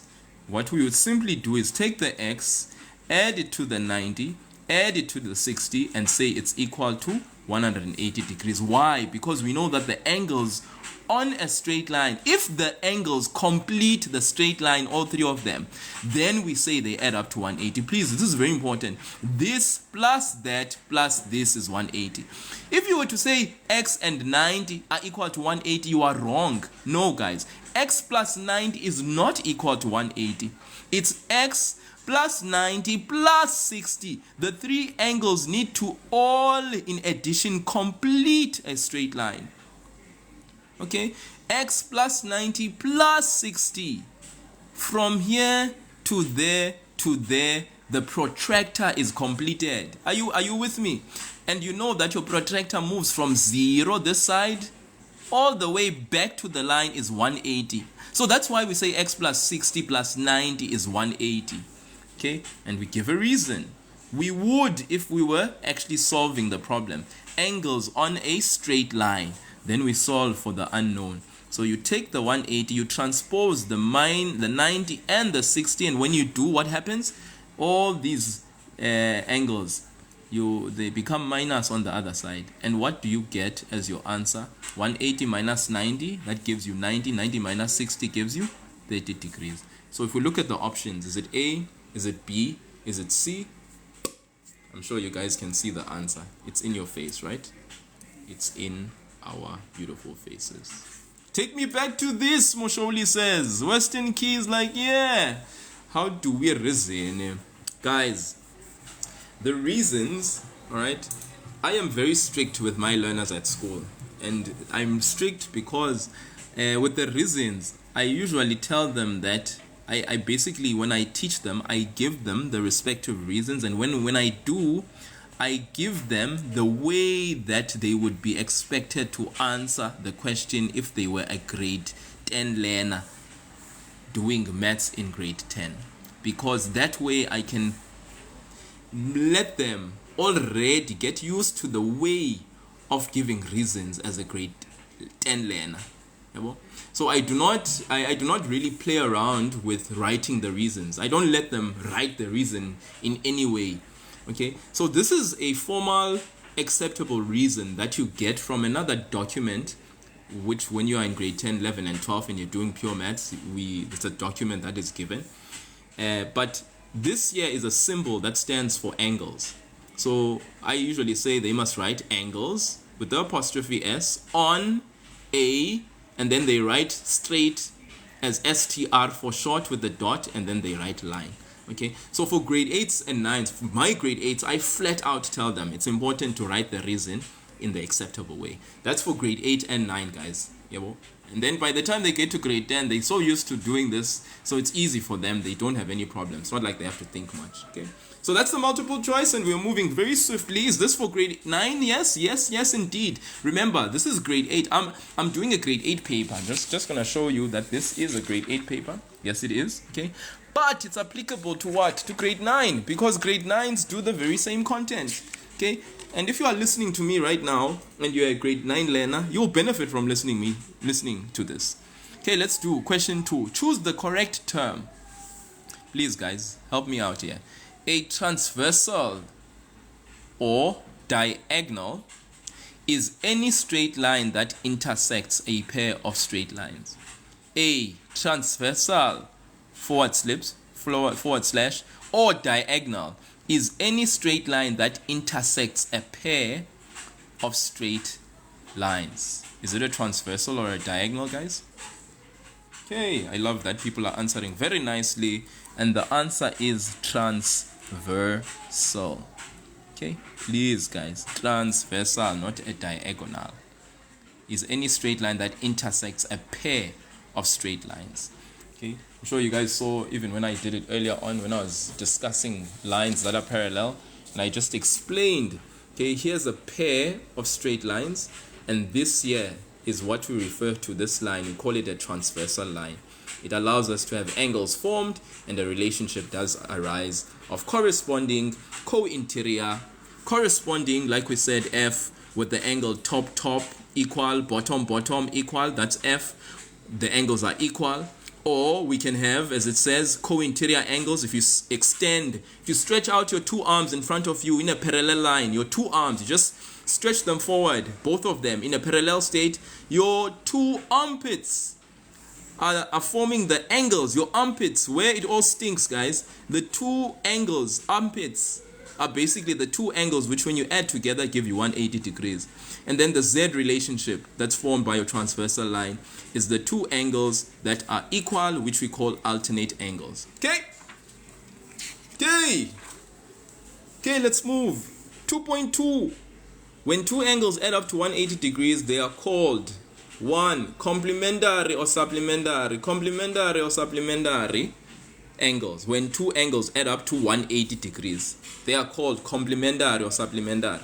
What we would simply do is take the x, add it to the 90, add it to the 60, and say it's equal to 180 degrees. Why? Because we know that the angles on a straight line, if the angles complete the straight line, all 3 of them, then we say they add up to 180. Please, this is very important. This plus that plus this is 180. If you were to say x and 90 are equal to 180, you are wrong. No, guys. X plus 90 is not equal to 180. It's x plus 90 plus 60. The three angles need to all in addition complete a straight line. Okay, x plus 90 plus 60. From here to there to there, the protractor is completed. Are you with me? And you know that your protractor moves from 0 this side all the way back to the line is 180. So that's why we say x plus 60 plus 90 is 180. Okay, and we give a reason. We would if we were actually solving the problem. Angles on a straight line. Then we solve for the unknown. So you take the 180, you transpose the 90 and the 60, and when you do, what happens? All these angles, they become minus on the other side. And what do you get as your answer? 180 minus 90, that gives you 90. 90 minus 60 gives you 30 degrees. So if we look at the options, is it A? Is it B? Is it C? I'm sure you guys can see the answer. It's in your face, right? It's in our beautiful faces. Take me back to this, Mosholi says. Western Key is like, yeah. How do we reason? Guys, the reasons, all right, I am very strict with my learners at school. And I'm strict because with the reasons, I usually tell them that I basically, when I teach them, I give them the respective reasons. And when I do, I give them the way that they would be expected to answer the question if they were a grade 10 learner doing maths in grade 10. Because that way I can let them already get used to the way of giving reasons as a grade 10 learner. So I do not really play around with writing the reasons. I don't let them write the reason in any way. Okay, so this is a formal acceptable reason that you get from another document, which when you are in grade 10, 11 and 12 and you're doing pure maths, it's a document that is given. But this here is a symbol that stands for angles. So I usually say they must write angles with the apostrophe S on A, and then they write straight as STR for short with the dot, and then they write line. Okay, so for grade 8s and 9s, for my grade 8s, I flat out tell them it's important to write the reason in the acceptable way. That's for grade 8 and 9, guys. And then by the time they get to grade 10, they're so used to doing this, so it's easy for them. They don't have any problems. It's not like they have to think much. Okay, so that's the multiple choice, and we're moving very swiftly. Is this for grade 9? Yes, yes, yes, indeed. Remember, this is grade 8. I'm doing a grade 8 paper. Just gonna show you that this is a grade 8 paper. Yes, it is. Okay, but it's applicable to what? To grade 9, because grade 9s do the very same content. Okay, and if you are listening to me right now and you're a grade 9 learner, you'll benefit from listening to this. Okay, let's do question 2. Choose the correct term. Please, guys, help me out here. A transversal or diagonal is any straight line that intersects a pair of straight lines. A transversal forward slash or diagonal is any straight line that intersects a pair of straight lines. Is it a transversal or a diagonal, guys? Okay, I love that people are answering very nicely, and the answer is transversal. Okay, please, guys, transversal, not a diagonal, is any straight line that intersects a pair of straight lines. Okay, I'm sure you guys saw even when I did it earlier on when I was discussing lines that are parallel, and I just explained, okay, here's a pair of straight lines, and this here is what we refer to this line. We call it a transversal line. It allows us to have angles formed, and a relationship does arise of corresponding co-interior, corresponding, like we said, F with the angle top equal, bottom equal, that's F. The angles are equal. Or we can have, as it says, co-interior angles. If you if you stretch out your two arms in front of you in a parallel line, your two arms, you just stretch them forward, both of them in a parallel state, your two armpits are forming the angles, your armpits, where it all stinks, guys. The two angles, armpits, are basically the two angles which when you add together give you 180 degrees. And then the Z relationship that's formed by your transversal line is the two angles that are equal, which we call alternate angles. Okay? Okay, let's move. 2.2. When two angles add up to 180 degrees, they are called 1. Complementary or supplementary. Complementary or supplementary angles. When two angles add up to 180 degrees, they are called complementary or supplementary.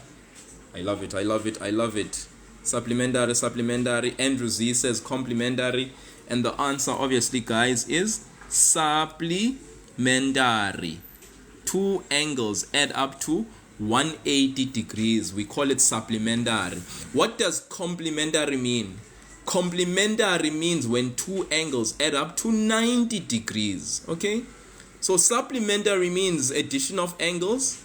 I love it, I love it, I love it. Supplementary, supplementary. Andrew Z says complementary. And the answer, obviously, guys, is supplementary. Two angles add up to 180 degrees. We call it supplementary. What does complementary mean? Complementary means when two angles add up to 90 degrees. Okay? So supplementary means addition of angles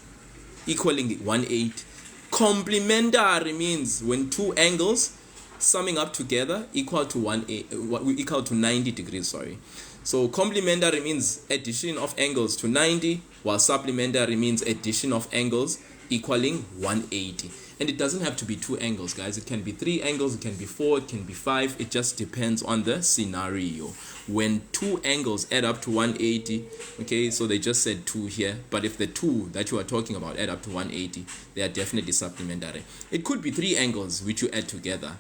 equaling 180. Complementary means when two angles summing up together equal to 90 degrees, sorry. So complementary means addition of angles to 90, while supplementary means addition of angles equaling 180. And it doesn't have to be two angles, guys. It can be three angles, it can be four, it can be five. It just depends on the scenario. When two angles add up to 180, okay, so they just said two here, but if the two that you are talking about add up to 180, they are definitely supplementary. It could be three angles which you add together.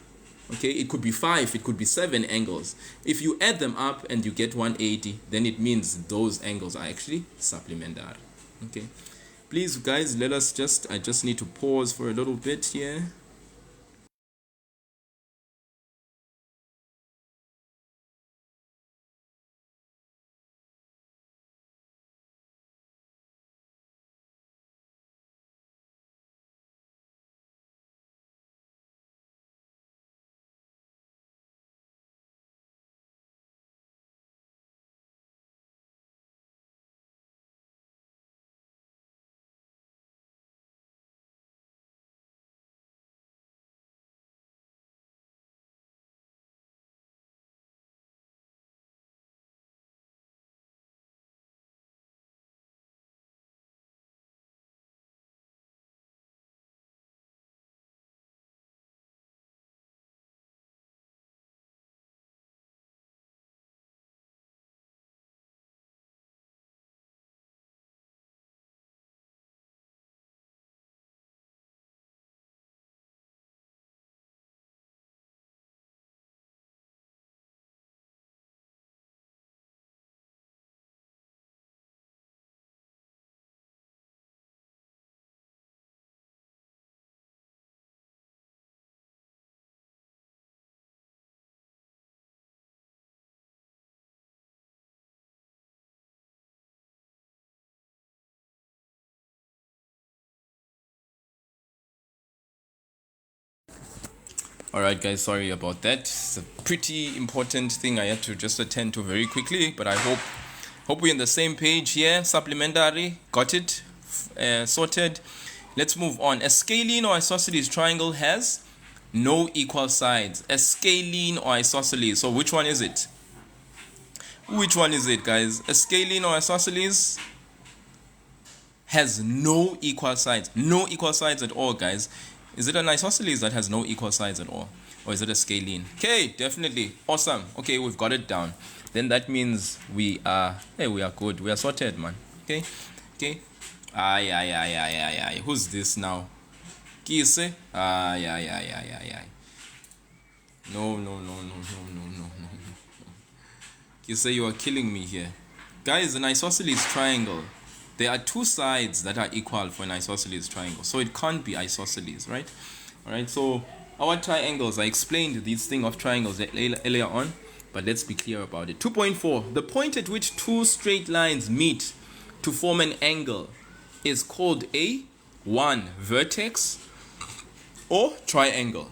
Okay, it could be 5, it could be 7 angles. If you add them up and you get 180, then it means those angles are actually supplementary. Okay, please guys, I just need to pause for a little bit here. Alright guys, sorry about that. It's a pretty important thing I had to just attend to very quickly, but I hope we're on the same page here. Supplementary, got it, sorted. Let's move on. A scalene or isosceles triangle has no equal sides. A scalene or isosceles, so which one is it? Which one is it, guys? A scalene or isosceles has no equal sides. No equal sides at all, guys. Is it an isosceles that has no equal sides at all? Or is it a scalene? Okay, definitely. Awesome. Okay, we've got it down. Then that means we are good. We are sorted, man. Okay? Okay. Aye. Who's this now? Kise? Aye. No. Kise, you are killing me here. Guys, an isosceles triangle. There are two sides that are equal for an isosceles triangle, so it can't be isosceles, right? All right, so our triangles, I explained this thing of triangles earlier on, but let's be clear about it. 2.4, the point at which two straight lines meet to form an angle is called a 1 vertex or triangle.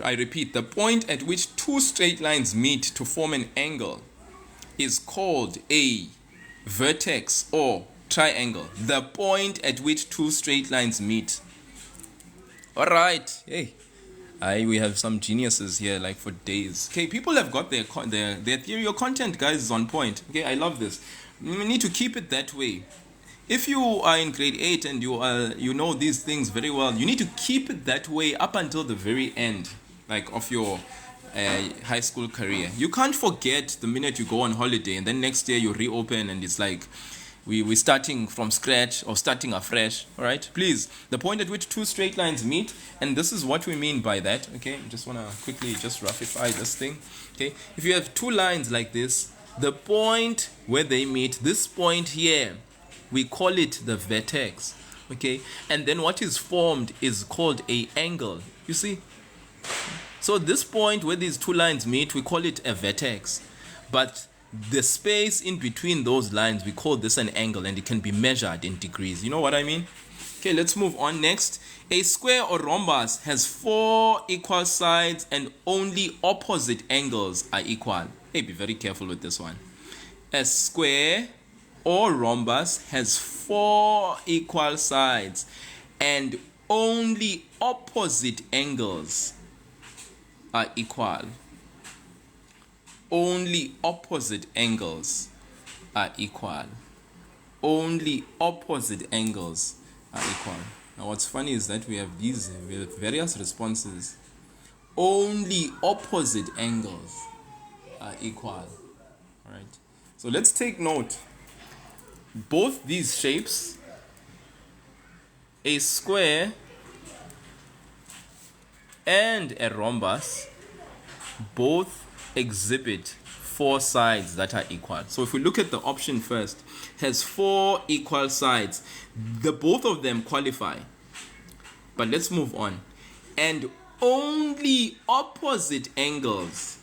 I repeat, the point at which two straight lines meet to form an angle is called a vertex or triangle. The point at which two straight lines meet. All right. Hey, we have some geniuses here, like for days. Okay, people have got their theory or content, guys, is on point. Okay, I love this. We need to keep it that way. If you are in grade 8 and you know these things very well, you need to keep it that way up until the very end, like of your high school career. You can't forget the minute you go on holiday and then next year you reopen and it's like we're starting from scratch or starting afresh. All right, please, the point at which two straight lines meet, and this is what we mean by that. Okay, just want to quickly just roughify this thing. Okay, if you have two lines like this, the point where they meet, this point here, we call it the vertex. Okay, and then what is formed is called a angle. You see, so this point where these two lines meet, we call it a vertex, but the space in between those lines, we call this an angle, and it can be measured in degrees. You know what I mean? Okay, let's move on next. A square or rhombus has 4 equal sides and only opposite angles are equal. Hey, be very careful with this one. A square or rhombus has 4 equal sides and only opposite angles are equal. Only opposite angles are equal. Only opposite angles are equal. Now what's funny is that we have various responses. Only opposite angles are equal. All right. So let's take note. Both these shapes, a square and a rhombus, both exhibit 4 sides that are equal. So if we look at the option first, has 4 equal sides. Both of them qualify. But let's move on. And only opposite angles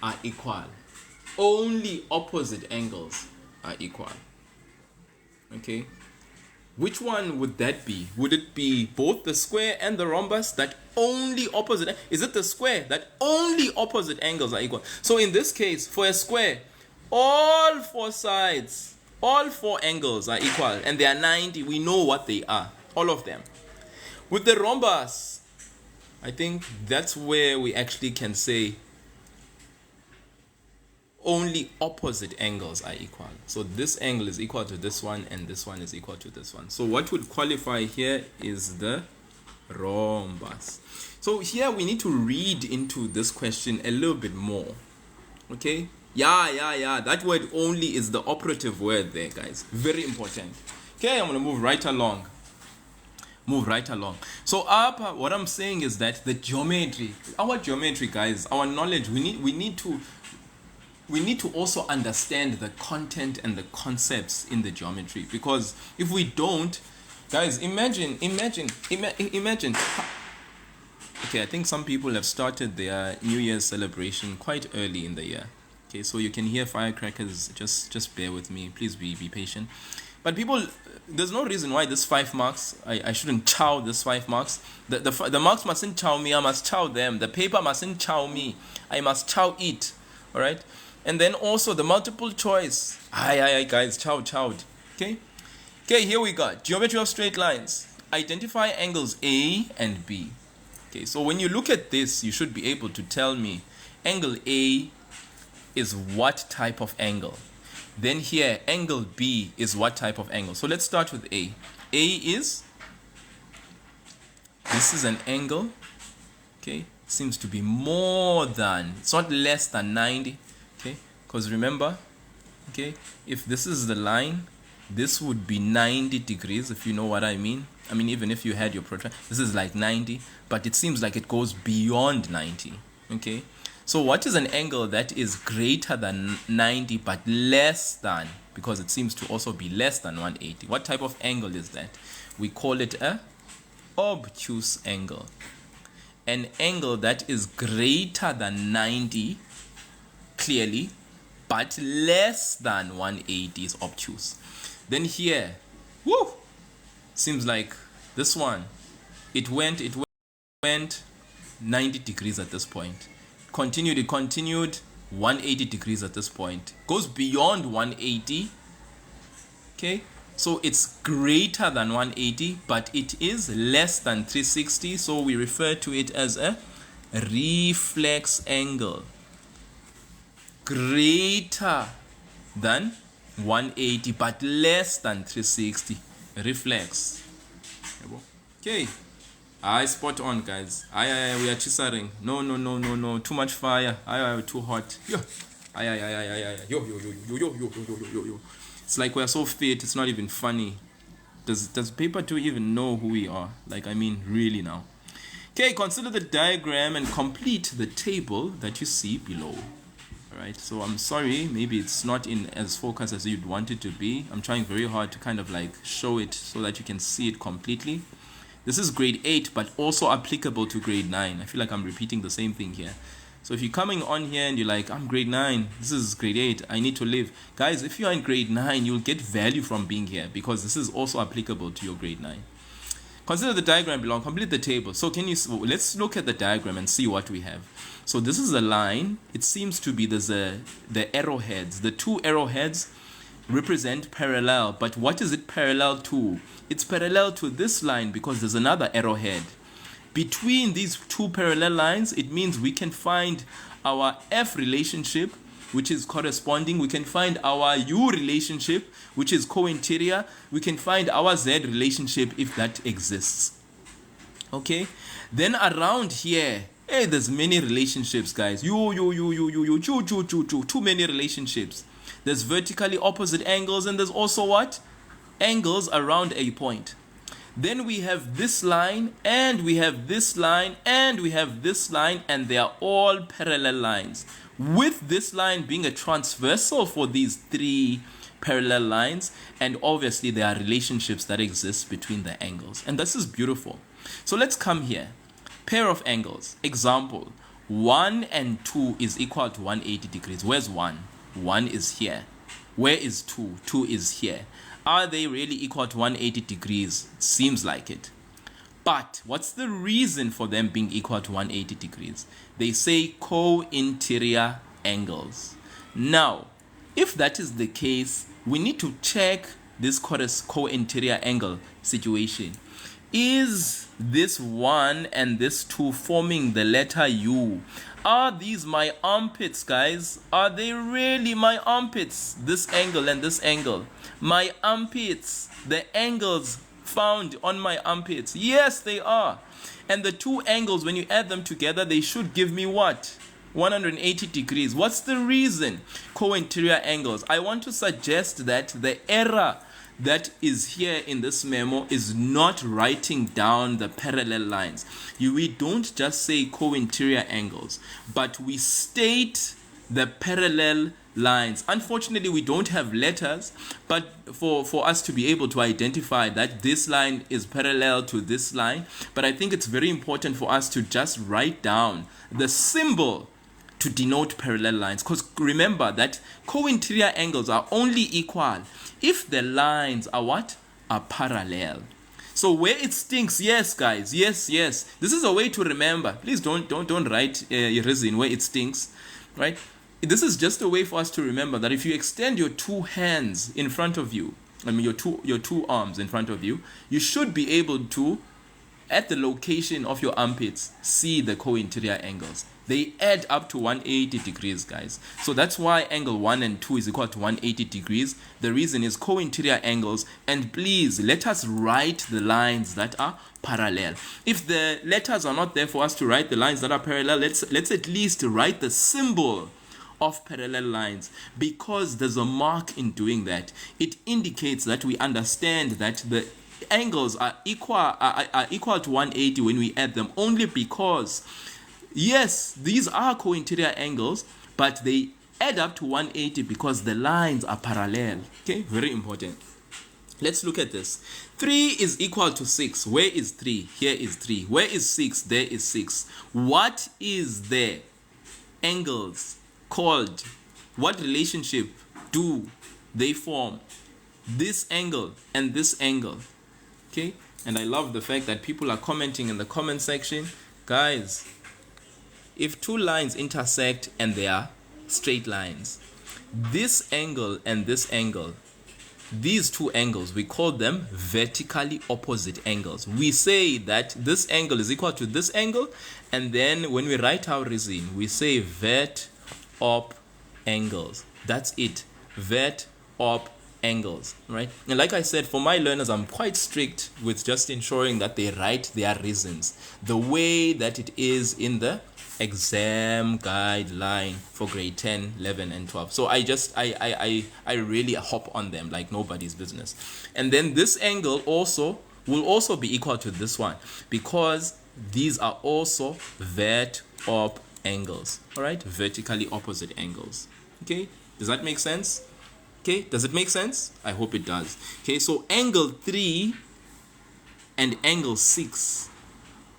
are equal. Only opposite angles are equal. Okay. Which one would that be? Would it be both the square and the rhombus that only opposite? Is it the square that only opposite angles are equal? So in this case, for a square, all 4 sides, all 4 angles are equal, and they are 90. We know what they are, all of them. With the rhombus, I think that's where we actually can say only opposite angles are equal. So this angle is equal to this one, and this one is equal to this one. So what would qualify here is the rhombus. So here we need to read into this question a little bit more. Okay? Yeah. That word only is the operative word there, guys. Very important. Okay, I'm going to move right along. So up, what I'm saying is that the geometry, our geometry, guys, our knowledge, we need to also understand the content and the concepts in the geometry, because if we don't, guys, imagine. Okay, I think some people have started their New Year's celebration quite early in the year. Okay, so you can hear firecrackers. Just bear with me, please be patient. But people, there's no reason why this 5 marks, I shouldn't chow this 5 marks. The marks mustn't chow me, I must chow them. The paper mustn't chow me, I must chow it. All right. And then also the multiple choice. Aye, guys, chowed. Okay, here we go. Geometry of straight lines. Identify angles A and B. Okay, so when you look at this, you should be able to tell me angle A is what type of angle. Then here, angle B is what type of angle. So let's start with A. This is an angle. Okay, seems to be more than, it's not less than 90. Okay, because remember, okay, if this is the line, this would be 90 degrees, if you know what I mean. I mean, even if you had your protractor, this is like 90, but it seems like it goes beyond 90. Okay, so what is an angle that is greater than 90 but less than, because it seems to also be less than 180? What type of angle is that? We call it a obtuse angle. An angle that is greater than 90 clearly, but less than 180 is obtuse. Then here, seems like this one, it went 90 degrees at this point. It continued 180 degrees at this point. Goes beyond 180. Okay, so it's greater than 180, but it is less than 360. So we refer to it as a reflex angle. Greater than 180 but less than 360. Reflex. Okay, spot on, guys. We are chisering. No, too much fire. Too hot. Yo. Yo. It's like we're so fit, it's not even funny. Does paper 2 even know who we are? Like, I mean, really now. Okay, consider the diagram and complete the table that you see below. Alright, so I'm sorry, maybe it's not in as focused as you'd want it to be. I'm trying very hard to kind of like show it so that you can see it completely. This is grade 8, but also applicable to grade 9. I feel like I'm repeating the same thing here. So if you're coming on here and you're like, I'm grade 9, this is grade 8, I need to live. Guys, if you are in grade 9, you'll get value from being here because this is also applicable to your grade 9. Consider the diagram below, complete the table. So let's look at the diagram and see what we have. So this is a line. It seems to be there's the arrowheads. The two arrowheads represent parallel, but what is it parallel to? It's parallel to this line because there's another arrowhead. Between these two parallel lines, it means we can find our F relationship, which is corresponding. We can find our U relationship, which is co-interior. We can find our Z relationship if that exists. Okay? Then around here, hey, there's many relationships, guys. Too many relationships. There's vertically opposite angles, and there's also what? Angles around a point. Then we have this line, and we have this line, and we have this line, and they are all parallel lines. With this line being a transversal for these three parallel lines, and obviously there are relationships that exist between the angles. And this is beautiful. So let's come here. Pair of angles. Example, 1 and 2 is equal to 180 degrees. Where's 1? 1 is here. Where is 2? 2 is here. Are they really equal to 180 degrees? It seems like it. But what's the reason for them being equal to 180 degrees? They say co-interior angles. Now, if that is the case, we need to check this co-interior angle situation. Is this 1 and this 2 forming the letter U? Are these my armpits, guys? Are they really my armpits? This angle and this angle. My armpits, the angles found on my armpits. Yes, they are. And the two angles, when you add them together, they should give me what? 180 degrees. What's the reason? Co-interior angles. I want to suggest that the error that is here in this memo is not writing down the parallel lines. We don't just say co-interior angles, but we state the parallel lines. Unfortunately, we don't have letters, but for us to be able to identify that this line is parallel to this line, but I think it's very important for us to just write down the symbol to denote parallel lines, because remember that co-interior angles are only equal if the lines are what? Are parallel. So where it stinks, yes guys, yes, this is a way to remember. Please don't write resin where it stinks, right? This is just a way for us to remember that if you extend your two hands in front of you, I mean your two arms in front of you, you should be able to, at the location of your armpits, see the co-interior angles. They add up to 180 degrees, guys. So that's why angle 1 and 2 is equal to 180 degrees. The reason is co-interior angles. And please, let us write the lines that are parallel. If the letters are not there for us to write the lines that are parallel, let's at least write the symbol of parallel lines, because there's a mark in doing that. It indicates that we understand that the angles are equal to 180 when we add them, only because yes, these are co-interior angles, but they add up to 180 because the lines are parallel. Okay, very important. Let's look at this. 3 is equal to 6. Where is 3? Here is 3. Where is 6? There is 6. What is the angles called? What relationship do they form? This angle and this angle. Okay, and I love the fact that people are commenting in the comment section. Guys, if two lines intersect and they are straight lines, this angle and this angle, these two angles, we call them vertically opposite angles. We say that this angle is equal to this angle, and then when we write our reason, we say vert op angles. That's it, vert op angles, right? And like I said, for my learners, I'm quite strict with just ensuring that they write their reasons the way that it is in the exam guideline for grade 10, 11 and 12. So I really hop on them like nobody's business. And then this angle also will also be equal to this one, because these are also vert-op angles. All right, vertically opposite angles. Okay, does that make sense? Okay, does it make sense? I hope it does. Okay, so angle 3 and angle 6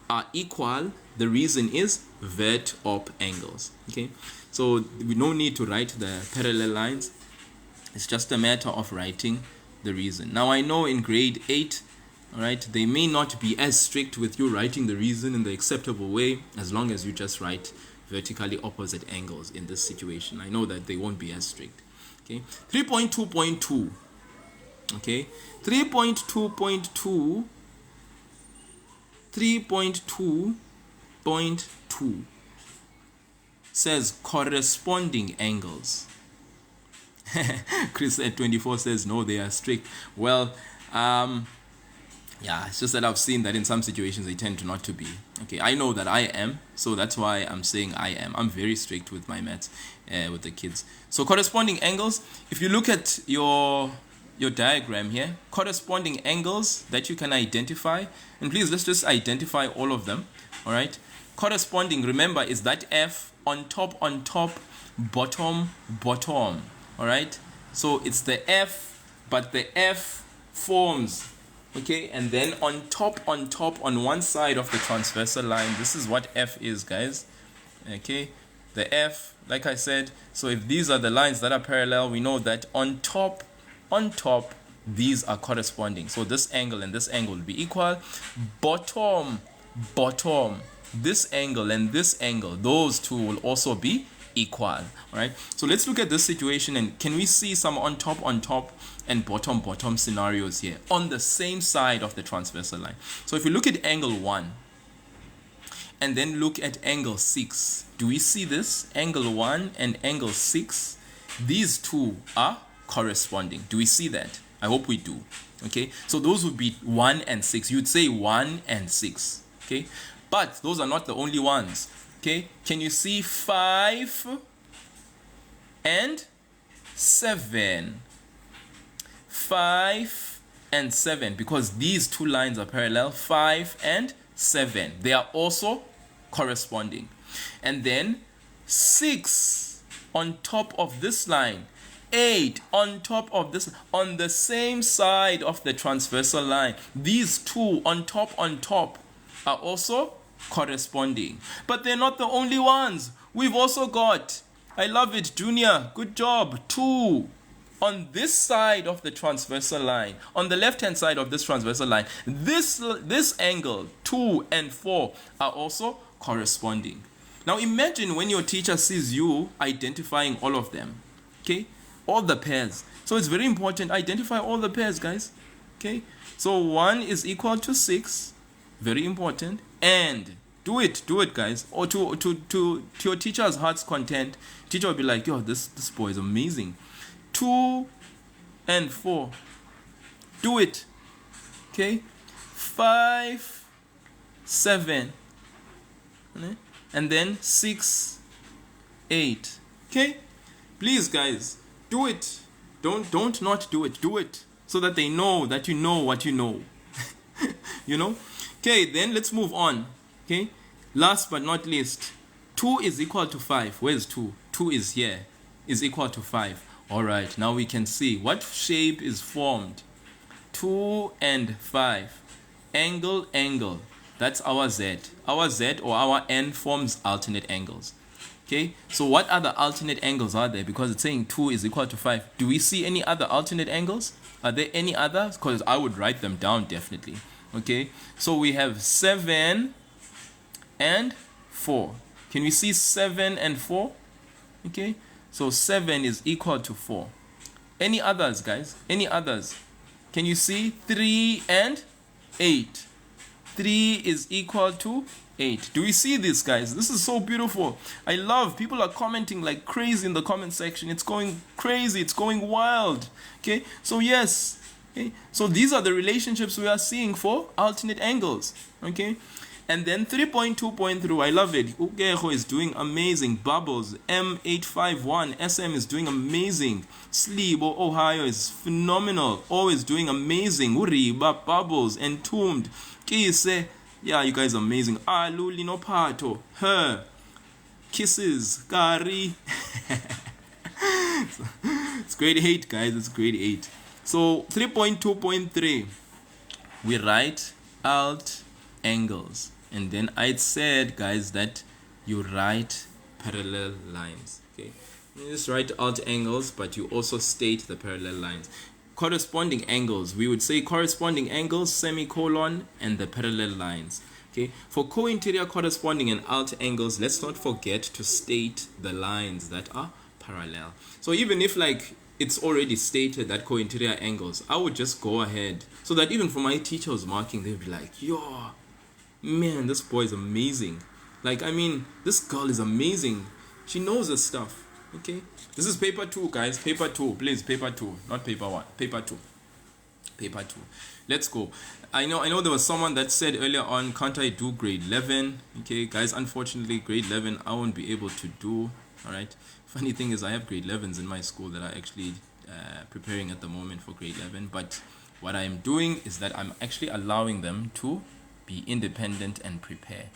are equal. The reason is vert-op angles. Okay, so we no need to write the parallel lines. It's just a matter of writing the reason. Now I know in grade 8, all right, they may not be as strict with you writing the reason in the acceptable way, as long as you just write vertically opposite angles in this situation. I know that they won't be as strict. Okay, 3.2.2. okay, 3.2.2 3.2.2 says corresponding angles. Chris at 24 says no, they are strict. Well, yeah, it's just that I've seen that in some situations they tend to not to be. Okay, I know that I am, so that's why I'm saying I am. I'm very strict with my maths with the kids. So corresponding angles, if you look at your diagram here, corresponding angles that you can identify, and please let's just identify all of them. All right, corresponding, remember, is that F on top, bottom. All right, so it's the F, but the F forms, okay, and then on top on one side of the transversal line, this is what F is, guys. Okay, the F, like I said, so if these are the lines that are parallel, we know that on top these are corresponding. So this angle and this angle will be equal. Bottom, this angle and this angle, those two will also be equal. All right, so let's look at this situation, and can we see some on top and bottom scenarios here on the same side of the transversal line? So if we look at angle 1 and then look at angle 6, do we see this? Angle 1 and angle 6, these two are corresponding. Do we see that? I hope we do. Okay, so those would be 1 and 6. You'd say 1 and 6. Okay, but those are not the only ones. Okay, can you see 5 and 7? 5 and 7, because these two lines are parallel. 5 and 7, they are also corresponding. And then 6 on top of this line, 8 on top of this, on the same side of the transversal line. These two on top are also corresponding, but they're not the only ones. We've also got, I love it, Junior, good job, 2 on this side of the transversal line, on the left hand side of this transversal line. This angle 2 and 4 are also corresponding. Now imagine when your teacher sees you identifying all of them. Okay, all the pairs. So it's very important, identify all the pairs, guys. Okay, so 1 is equal to 6, very important. And do it guys, or to your teacher's heart's content. Teacher will be like, yo, this boy is amazing. 2 and 4, do it. Okay, 5, 7, and then 6, 8. Okay, please guys, do it. Don't not do it. Do it so that they know that you know what you know. You know. Okay, then let's move on. Okay, last but not least, 2 is equal to 5. Where's 2? 2 is here, is equal to 5. All right, now we can see what shape is formed. 2 and 5, angle, that's our Z. Our Z or our N forms alternate angles. Okay, so what other alternate angles are there? Because it's saying 2 is equal to 5. Do we see any other alternate angles? Are there any others? Because I would write them down definitely. Okay, so we have 7 and 4. Can we see 7 and 4? Okay, so 7 is equal to 4. Any others, guys? Any others? Can you see 3 and 8? 3 is equal to 8. Do we see this, guys? This is so beautiful. I love, people are commenting like crazy in the comment section. It's going crazy, it's going wild. Okay, so yes. Okay, so these are the relationships we are seeing for alternate angles. Okay, And then 3.2.3, I love it. Ugeho is doing amazing. Bubbles, M851, SM is doing amazing. Slibo, Ohio is phenomenal. Always doing amazing. Uriba, Bubbles, Entombed. Kise, yeah, you guys are amazing. Alu, Linopato, Her, Kisses, Kari. It's grade 8, guys. It's grade 8. So 3.2.3, we write alt angles. And then I said, guys, that you write parallel lines. Okay, you just write alt angles, but you also state the parallel lines. Corresponding angles, we would say corresponding angles, semicolon, and the parallel lines. Okay, for co-interior corresponding and alt angles, let's not forget to state the lines that are parallel. So even if like it's already stated that co-interior angles, I would just go ahead so that even for my teachers marking, they'd be like, yo, man, this boy is amazing. Like, I mean, this girl is amazing. She knows her stuff. Okay, this is paper 2, guys. Paper 2, please. Paper 2, not paper 1. Paper 2. Paper 2. Let's go. I know there was someone that said earlier on, can't I do grade 11? Okay, guys, unfortunately, grade 11 I won't be able to do. All right. Funny thing is, I have grade 11s in my school that are actually preparing at the moment for grade 11. But what I am doing is that I'm actually allowing them to be independent and prepare.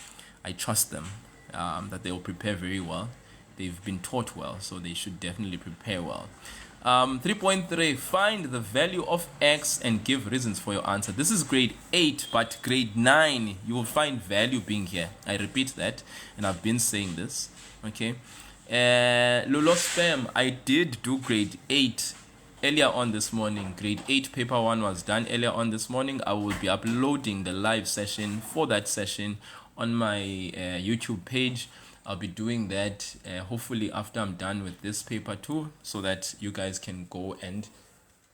I trust them that they will prepare very well. They've been taught well, so they should definitely prepare well. 3.3, find the value of x and give reasons for your answer. This is grade 8, but grade 9 you will find value being here. I repeat that, and I've been saying this. Okay, Lolo Spam, I did do grade 8 earlier on this morning. Grade 8 paper 1 was done earlier on this morning. I will be uploading the live session for that session on my YouTube page. I'll be doing that hopefully after I'm done with this paper 2, so that you guys can go and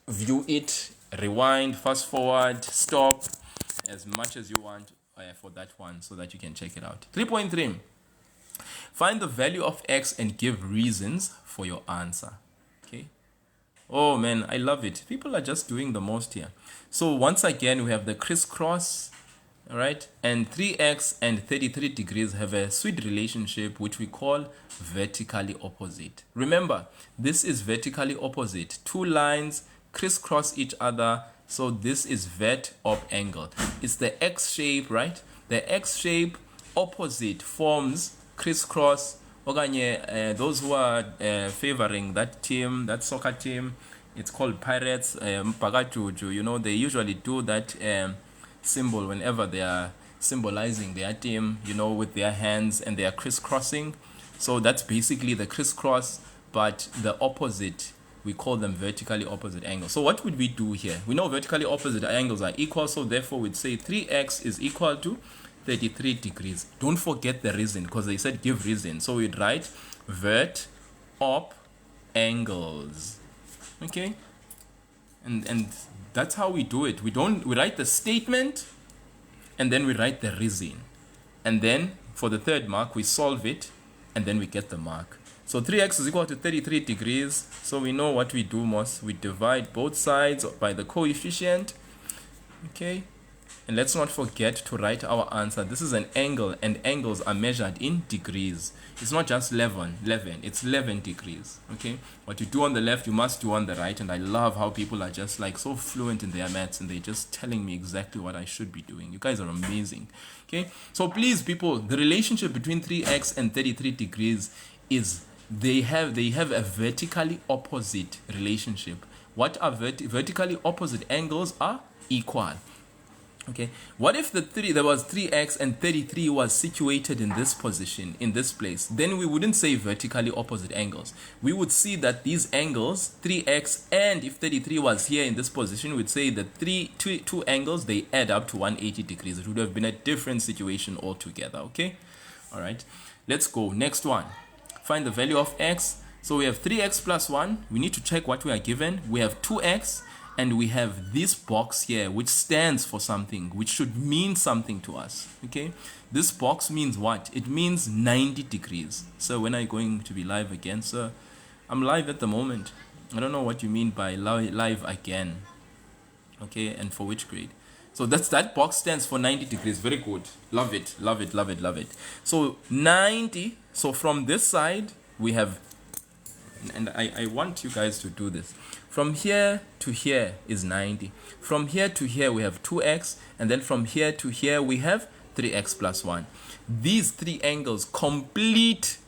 view it, rewind, fast forward, stop as much as you want for that one, so that you can check it out. 3.3, find the value of x and give reasons for your answer. Okay. Oh man, I love it. People are just doing the most here. So once again, we have the crisscross. All right, and 3x and 33 degrees have a sweet relationship which we call vertically opposite. Remember, this is vertically opposite. Two lines crisscross each other, so this is vert op angle. It's the x shape, right? The x shape opposite forms crisscross. Those who are favoring that team, that soccer team, it's called Pirates. You know, they usually do that symbol whenever they are symbolizing their team, you know, with their hands, and they are crisscrossing. So that's basically the crisscross, but the opposite, we call them vertically opposite angles. So what would we do here? We know vertically opposite angles are equal, so therefore we'd say 3x is equal to 33 degrees. Don't forget the reason, because they said give reason. So we'd write vert op angles. Okay, and that's how we do it. We write the statement, and then we write the reason, and then for the third mark we solve it, and then we get the mark. So 3x is equal to 33 degrees. So we know what we do most. We divide both sides by the coefficient. Okay, and let's not forget to write our answer. This is an angle, and angles are measured in degrees. It's not just 11, it's 11 degrees. Okay, what you do on the left, you must do on the right. And I love how people are just like so fluent in their maths, and they're just telling me exactly what I should be doing. You guys are amazing. Okay, so please, people, the relationship between 3x and 33 degrees is they have a vertically opposite relationship. What are vertically opposite angles are equal. Okay, what if there was 3x and 33 was situated in this position, in this place? Then we wouldn't say vertically opposite angles. We would see that these angles, 3x, and if 33 was here in this position, we'd say that two angles, they add up to 180 degrees. It would have been a different situation altogether. Okay, all right, let's go. Next one, find the value of x. So we have 3x plus 1. We need to check what we are given. We have 2x. And we have this box here, which stands for something, which should mean something to us. Okay, this box means what? It means 90 degrees. So when are you going to be live again, sir? I'm live at the moment. I don't know what you mean by live again. Okay, and for which grade? So that box stands for 90 degrees. Very good. Love it, love it, love it, love it. So 90. So from this side we have, and I want you guys to do this. From here to here is 90. From here to here we have 2x, and then from here to here we have 3x plus 1. These three angles complete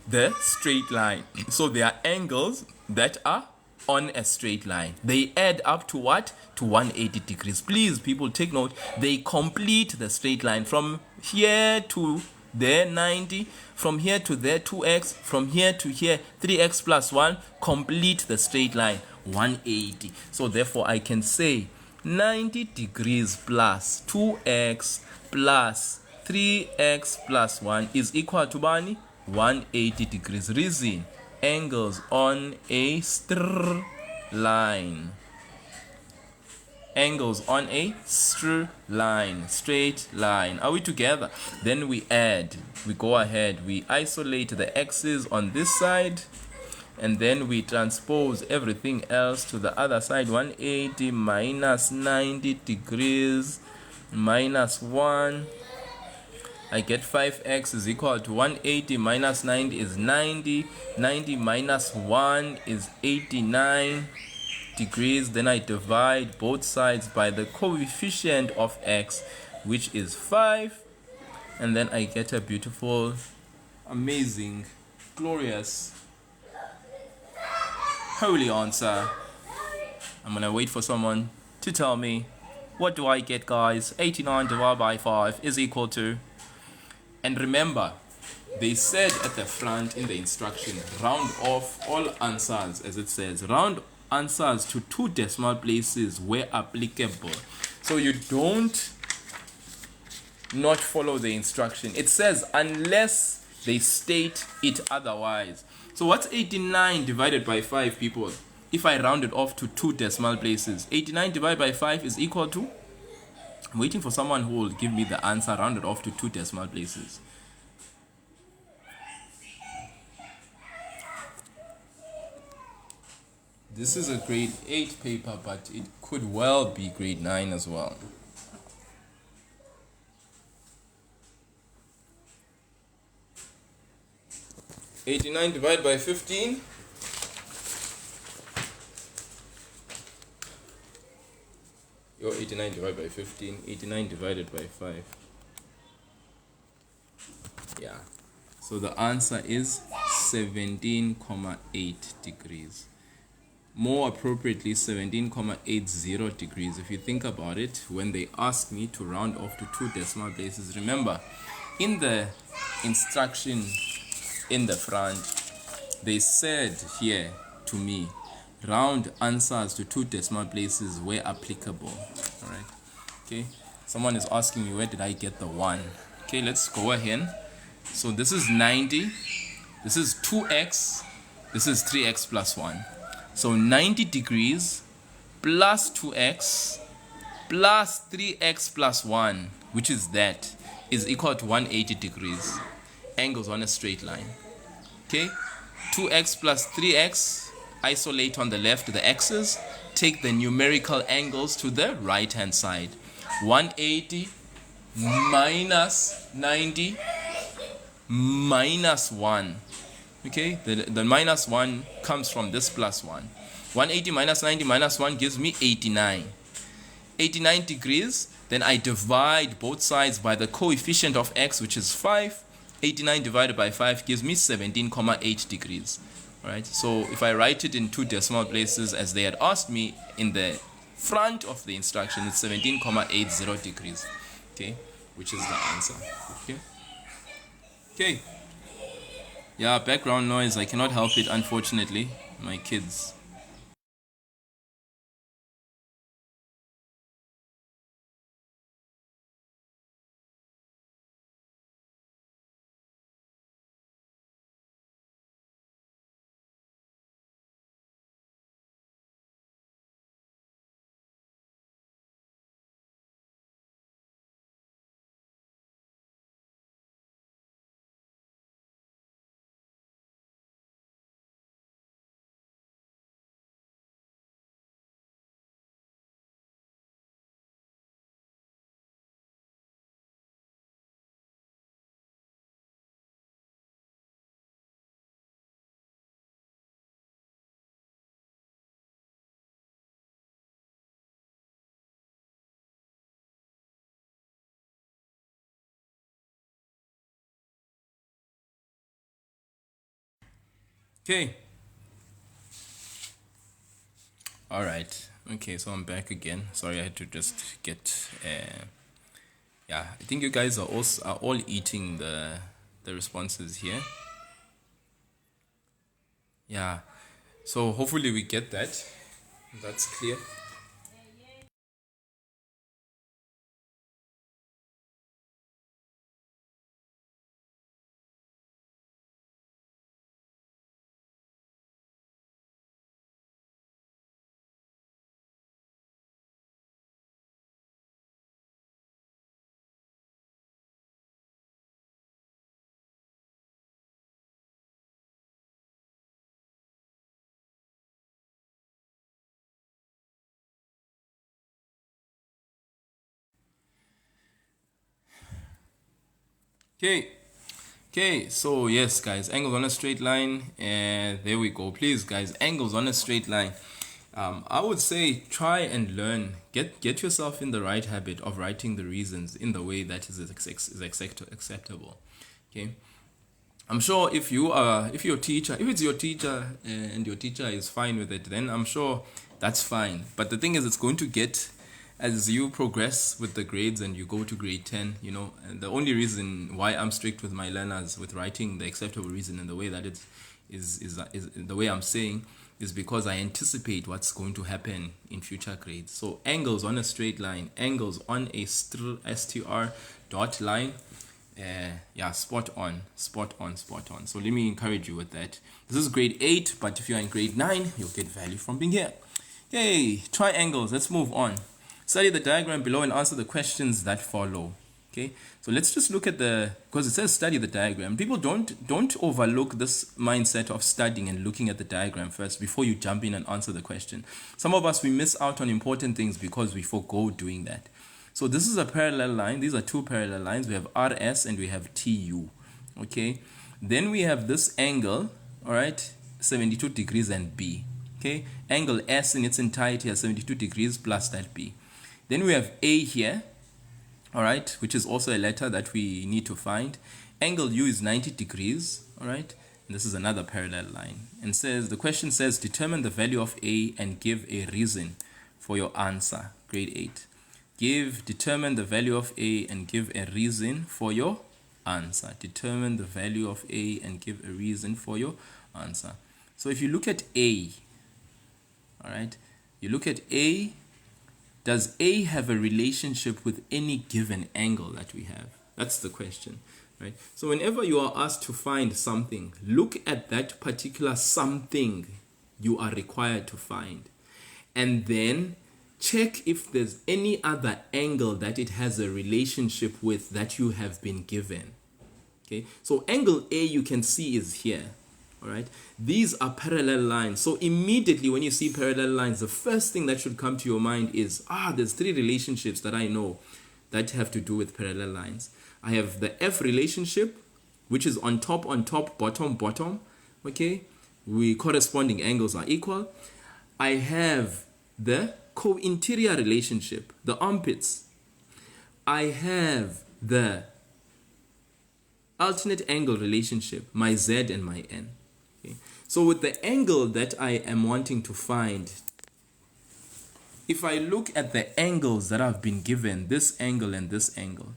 the straight line. So they are angles that are on a straight line. They add up to what? To 180 degrees. Please, people, take note. They complete the straight line. From here to there, 90. From here to there, 2x. From here to here, 3x plus 1. Complete the straight line, 180. So therefore, I can say 90 degrees plus 2x plus 3x plus 1 is equal to bani 180 degrees. Reason: angles on a straight line. Angles on a straight line. Are we together? Then we add. We go ahead. We isolate the x's on this side, and then we transpose everything else to the other side. 180 minus 90 degrees minus 1. I get 5x is equal to 180 minus 90 is 90. 90 minus 1 is 89 degrees. Then I divide both sides by the coefficient of x, which is 5. And then I get a beautiful, amazing, glorious, holy answer. I'm gonna wait for someone to tell me, what do I get, guys? 89 divided by 5 is equal to... And remember, they said at the front in the instruction, round off all answers, as it says, round answers to 2 decimal places where applicable. So you don't not follow the instruction. It says unless they state it otherwise. So what's 89 divided by 5, people? If I round it off to 2 decimal places, 89 divided by 5 is equal to... I'm waiting for someone who will give me the answer rounded off to 2 decimal places. This is a grade 8 paper, but it could well be grade 9 as well. $89 divided by 15. Your 89 divided by 15, 89 divided by 5. Yeah. So the answer is 17,8 degrees. More appropriately, 17,80 degrees. If you think about it, when they ask me to round off to 2 decimal places, remember, in the instruction in the front, they said here to me, round answers to 2 decimal places where applicable. All right. Okay. Someone is asking me, where did I get the 1? Okay, let's go ahead. So this is 90. This is 2x. This is 3x plus 1. So 90 degrees plus 2x plus 3x plus 1, which is that, is equal to 180 degrees. Angles on a straight line. Okay. 2x plus 3x. Isolate on the left the x's, take the numerical angles to the right hand side. 180 minus 90 minus 1. Okay, the minus 1 comes from this plus 1. 180 minus 90 minus 1 gives me 89. 89 degrees, then I divide both sides by the coefficient of x, which is 5. 89 divided by 5 gives me 17,8 degrees. Right, so if I write it in 2 decimal places as they had asked me in the front of the instruction, it's 17,80 degrees. Okay, which is the answer. Okay. Yeah, background noise, I cannot help it, unfortunately. My kids. Okay. All right. Okay, so I'm back again. Sorry, I had to just get. Yeah, I think you guys are all eating the responses here. Yeah. So hopefully we get that. That's clear. Okay. Okay, so yes, guys, angles on a straight line, and there we go. Please, guys, angles on a straight line. I would say try and learn. Get yourself in the right habit of writing the reasons in the way that is acceptable. Okay. I'm sure if your teacher, if it's your teacher and your teacher is fine with it, then I'm sure that's fine. But the thing is, it's going to get, as you progress with the grades and you go to grade 10, and the only reason why I'm strict with my learners with writing the acceptable reason in the way that it is the way I'm saying is because I anticipate what's going to happen in future grades. So angles on a straight line, angles on a str dot line. Yeah, spot on. So let me encourage you with that. This is grade 8, but if you're in grade 9, you'll get value from being here. Okay, triangles. Let's move on. Study the diagram below and answer the questions that follow. Okay, so let's just look at because it says study the diagram. People don't overlook this mindset of studying and looking at the diagram first before you jump in and answer the question. Some of us, we miss out on important things because we forgo doing that. So this is a parallel line. These are two parallel lines. We have RS and we have TU. Okay. Then we have this angle, all right, 72 degrees and B. Okay. Angle S in its entirety has 72 degrees plus that B. Then we have A here, all right, which is also a letter that we need to find. Angle U is 90 degrees, all right. And this is another parallel line. And the question says, determine the value of A and give a reason for your answer. Grade 8. Determine the value of A and give a reason for your answer. Determine the value of A and give a reason for your answer. So if you look at A, all right, you look at A, does A have a relationship with any given angle that we have? That's the question, right? So whenever you are asked to find something, look at that particular something you are required to find. And then check if there's any other angle that it has a relationship with that you have been given. Okay, so angle A you can see is here. All right, these are parallel lines. So immediately when you see parallel lines, the first thing that should come to your mind is, there's three relationships that I know that have to do with parallel lines. I have the F relationship, which is on top, bottom. Okay, corresponding angles are equal. I have the co-interior relationship, the armpits. I have the alternate angle relationship, my Z and my N. Okay. So with the angle that I am wanting to find, if I look at the angles that I've been given, this angle and this angle,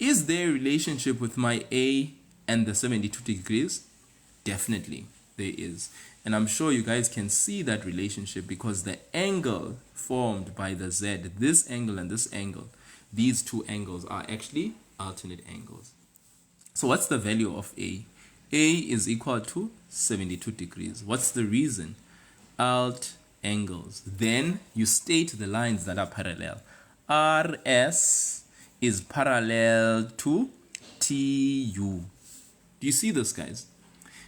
is there a relationship with my A and the 72 degrees? Definitely there is. And I'm sure you guys can see that relationship because the angle formed by the Z, this angle and this angle, these two angles are actually alternate angles. So what's the value of A? A is equal to 72 degrees. What's the reason? Alt angles. Then you state the lines that are parallel. RS is parallel to TU. Do you see this, guys?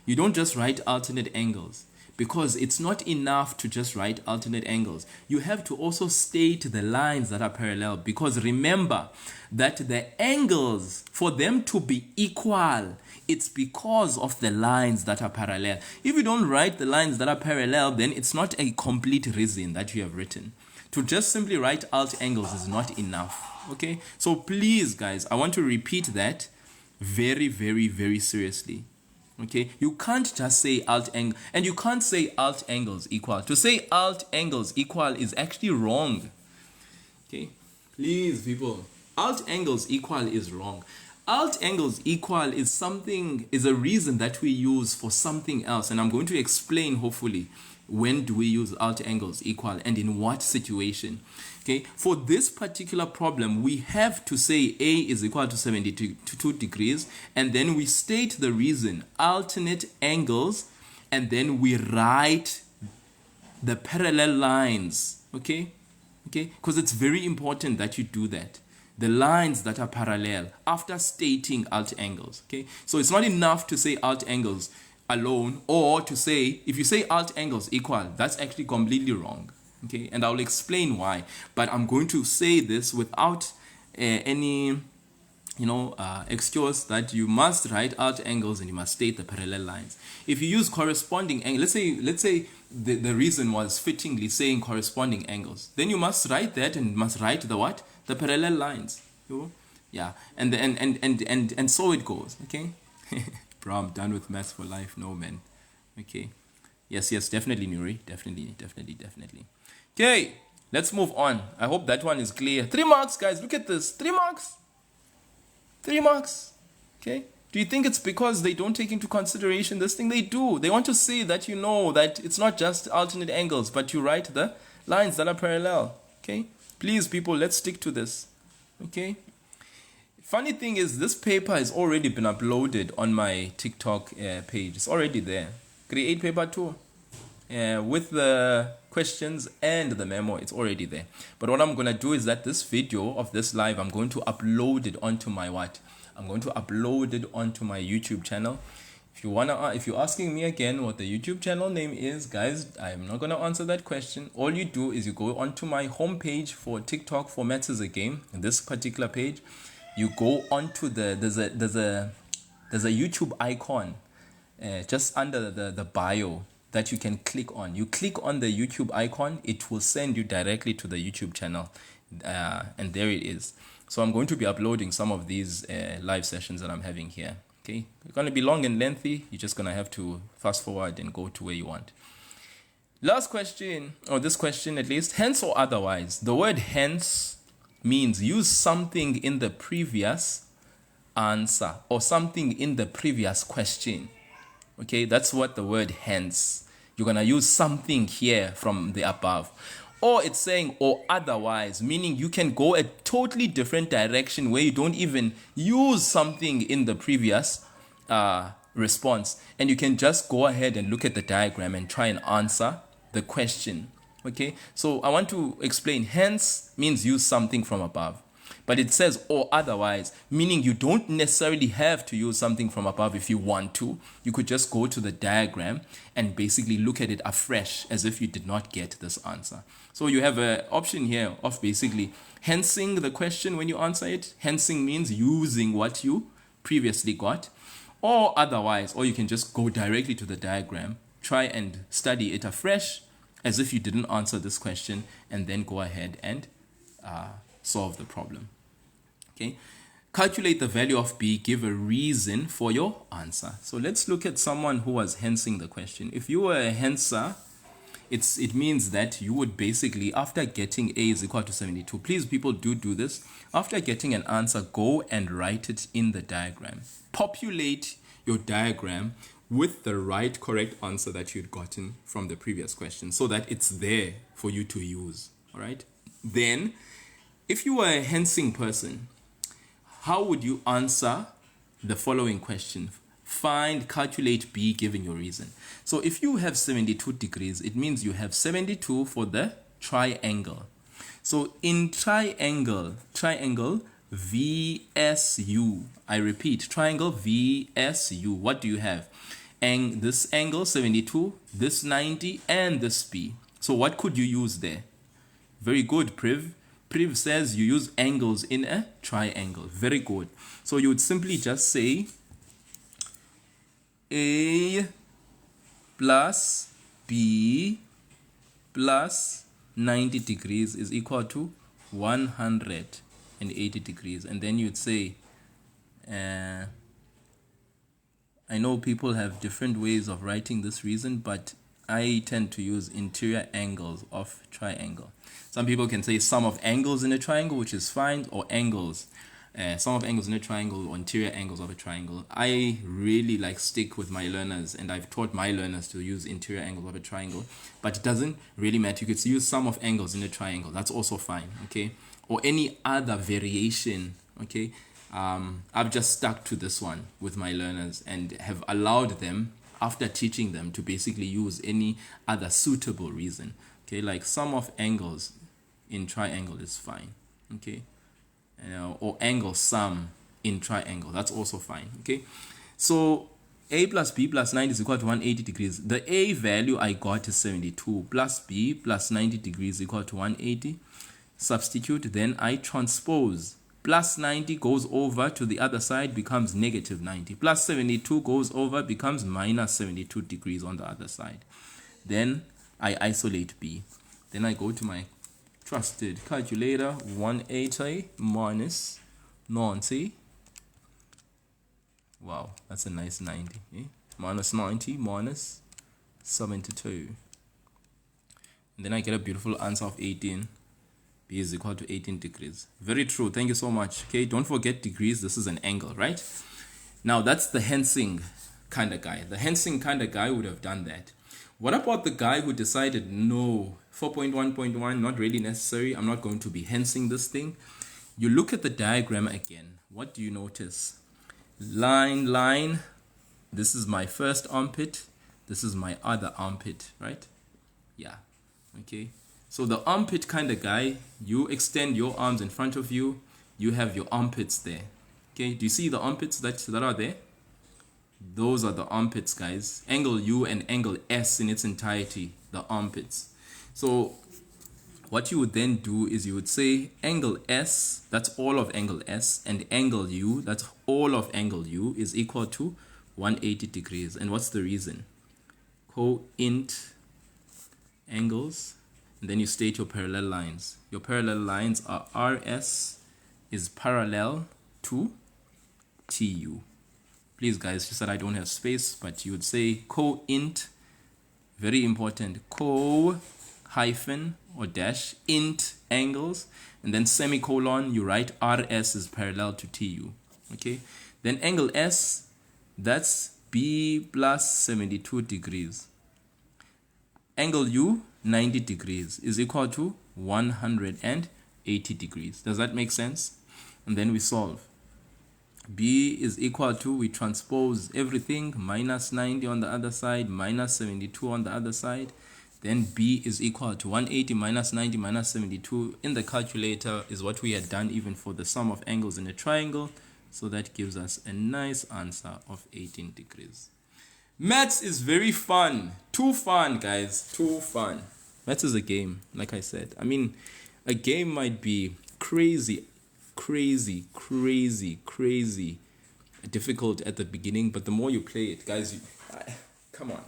You don't just write alternate angles because it's not enough to just write alternate angles. You have to also state the lines that are parallel because remember that the angles, for them to be equal, it's because of the lines that are parallel. If you don't write the lines that are parallel, then it's not a complete reason that you have written. To just simply write alt angles is not enough. Okay, so please guys, I want to repeat that very, very, very seriously. Okay, you can't just say alt angle, and you can't say alt angles equal. To say alt angles equal is actually wrong. Okay, please people, alt angles equal is wrong. Alt angles equal is something, is a reason that we use for something else, and I'm going to explain hopefully when do we use alt angles equal and in what situation. Okay, for this particular problem, we have to say A is equal to 72 degrees, and then we state the reason, alternate angles, and then we write the parallel lines. Okay, because it's very important that you do that. The lines that are parallel after stating alt angles. Okay, so it's not enough to say alt angles alone, or to say, if you say alt angles equal, that's actually completely wrong. Okay, and I'll explain why, but I'm going to say this without any excuse that you must write alt angles and you must state the parallel lines. If you use corresponding angles, let's say the reason was fittingly saying corresponding angles, then you must write that and must write the what? The parallel lines. Yeah, and so it goes. Okay. Bro, I'm done with maths for life. No, man. Okay. Yes, definitely, Nuri. Definitely. Okay, let's move on. I hope that one is clear. 3 marks, guys. Look at this. 3 marks. 3 marks. Okay. Do you think it's because they don't take into consideration this thing? They do. They want to say that you know that it's not just alternate angles, but you write the lines that are parallel. Okay. Please, people, let's stick to this. Okay. Funny thing is, this paper has already been uploaded on my TikTok page. It's already there. Create paper 2 with the questions and the memo. It's already there. But what I'm going to do is that this video of this live, I'm going to upload it onto my what? I'm going to upload it onto my YouTube channel. If you're asking me again what the YouTube channel name is, guys, I'm not going to answer that question. All you do is you go onto my homepage for TikTok for MathsIsAGame, in this particular page. You go onto there's a YouTube icon just under the bio that you can click on. You click on the YouTube icon, it will send you directly to the YouTube channel, and there it is. So I'm going to be uploading some of these live sessions that I'm having here. Okay, it's going to be long and lengthy. You're just going to have to fast forward and go to where you want. Last question, or this question at least, hence or otherwise. The word hence means use something in the previous answer or something in the previous question. Okay, that's what the word hence. You're going to use something here from the above. Or it's saying or otherwise, meaning you can go a totally different direction where you don't even use something in the previous response. And you can just go ahead and look at the diagram and try and answer the question. Okay, so I want to explain. Hence means use something from above. But it says or otherwise, meaning you don't necessarily have to use something from above if you want to. You could just go to the diagram and basically look at it afresh as if you did not get this answer. So you have an option here of basically hensing the question when you answer it. Hensing means using what you previously got, or otherwise, or you can just go directly to the diagram, try and study it afresh as if you didn't answer this question, and then go ahead and solve the problem. Okay, calculate the value of B, give a reason for your answer. So let's look at someone who was hensing the question. If you were a henser, it means that you would basically, after getting A is equal to 72, please people do this. After getting an answer, go and write it in the diagram. Populate your diagram with the right correct answer that you'd gotten from the previous question so that it's there for you to use. All right. Then, if you were a hensing person, how would you answer the following question? Find, calculate B, given your reason. So if you have 72 degrees, it means you have 72 for the triangle. So in triangle VSU, I repeat, triangle VSU, what do you have? And this angle 72, this 90, and this B. So what could you use there? Very good, Priv. Priv says you use angles in a triangle. Very good. So you would simply just say A plus B plus 90 degrees is equal to 180 degrees. And then you'd say I know people have different ways of writing this reason, but I tend to use interior angles of triangle. Some people can say sum of angles in a triangle, which is fine, or angles. Sum of angles in a triangle or interior angles of a triangle. I really like stick with my learners, and I've taught my learners to use interior angles of a triangle, but it doesn't really matter. You could use sum of angles in a triangle. That's also fine, okay? Or any other variation, okay? I've just stuck to this one with my learners and have allowed them, after teaching them, to basically use any other suitable reason. Okay, like sum of angles in triangle is fine. Okay, or angle sum in triangle, that's also fine. Okay, so a plus b plus 90 is equal to 180 degrees. The a value I got is 72, plus b plus 90 degrees is equal to 180. Substitute, then I transpose. Plus 90 goes over to the other side, becomes negative 90. Plus 72 goes over, becomes minus 72 degrees on the other side. Then I isolate b. Then I go to my trusted calculator. 180 minus 90. Wow, that's a nice 90. Eh? Minus 90 minus 72. And then I get a beautiful answer of 18. B is equal to 18 degrees. Very true. Thank you so much. Okay, don't forget degrees. This is an angle, right? Now, that's the Hensing kind of guy. The Hensing kind of guy would have done that. What about the guy who decided, no, 4.1.1, not really necessary. I'm not going to be Hensing this thing. You look at the diagram again. What do you notice? Line, line. This is my first armpit. This is my other armpit, right? Yeah. Okay. So the armpit kind of guy, you extend your arms in front of you, you have your armpits there. Okay, do you see the armpits that are there? Those are the armpits, guys. Angle U and angle S in its entirety, the armpits. So what you would then do is you would say angle S, that's all of angle S, and angle U, that's all of angle U, is equal to 180 degrees. And what's the reason? Co-int angles. And then you state your parallel lines. Your parallel lines are RS is parallel to TU. Please, guys, just that I don't have space, but you would say co-int, very important, co-hyphen or dash int angles, and then semicolon, you write RS is parallel to TU. Okay, then angle S, that's B plus 72 degrees. Angle U, 90 degrees, is equal to 180 degrees. Does that make sense? And then we solve. B is equal to, we transpose everything, minus 90 on the other side, minus 72 on the other side. Then B is equal to 180 minus 90 minus 72 in the calculator is what we had done even for the sum of angles in a triangle. So that gives us a nice answer of 18 degrees. Maths is very fun. Too fun, guys. Too fun. Maths is a game, like I said. I mean, a game might be crazy difficult at the beginning, but the more you play it, guys, come on.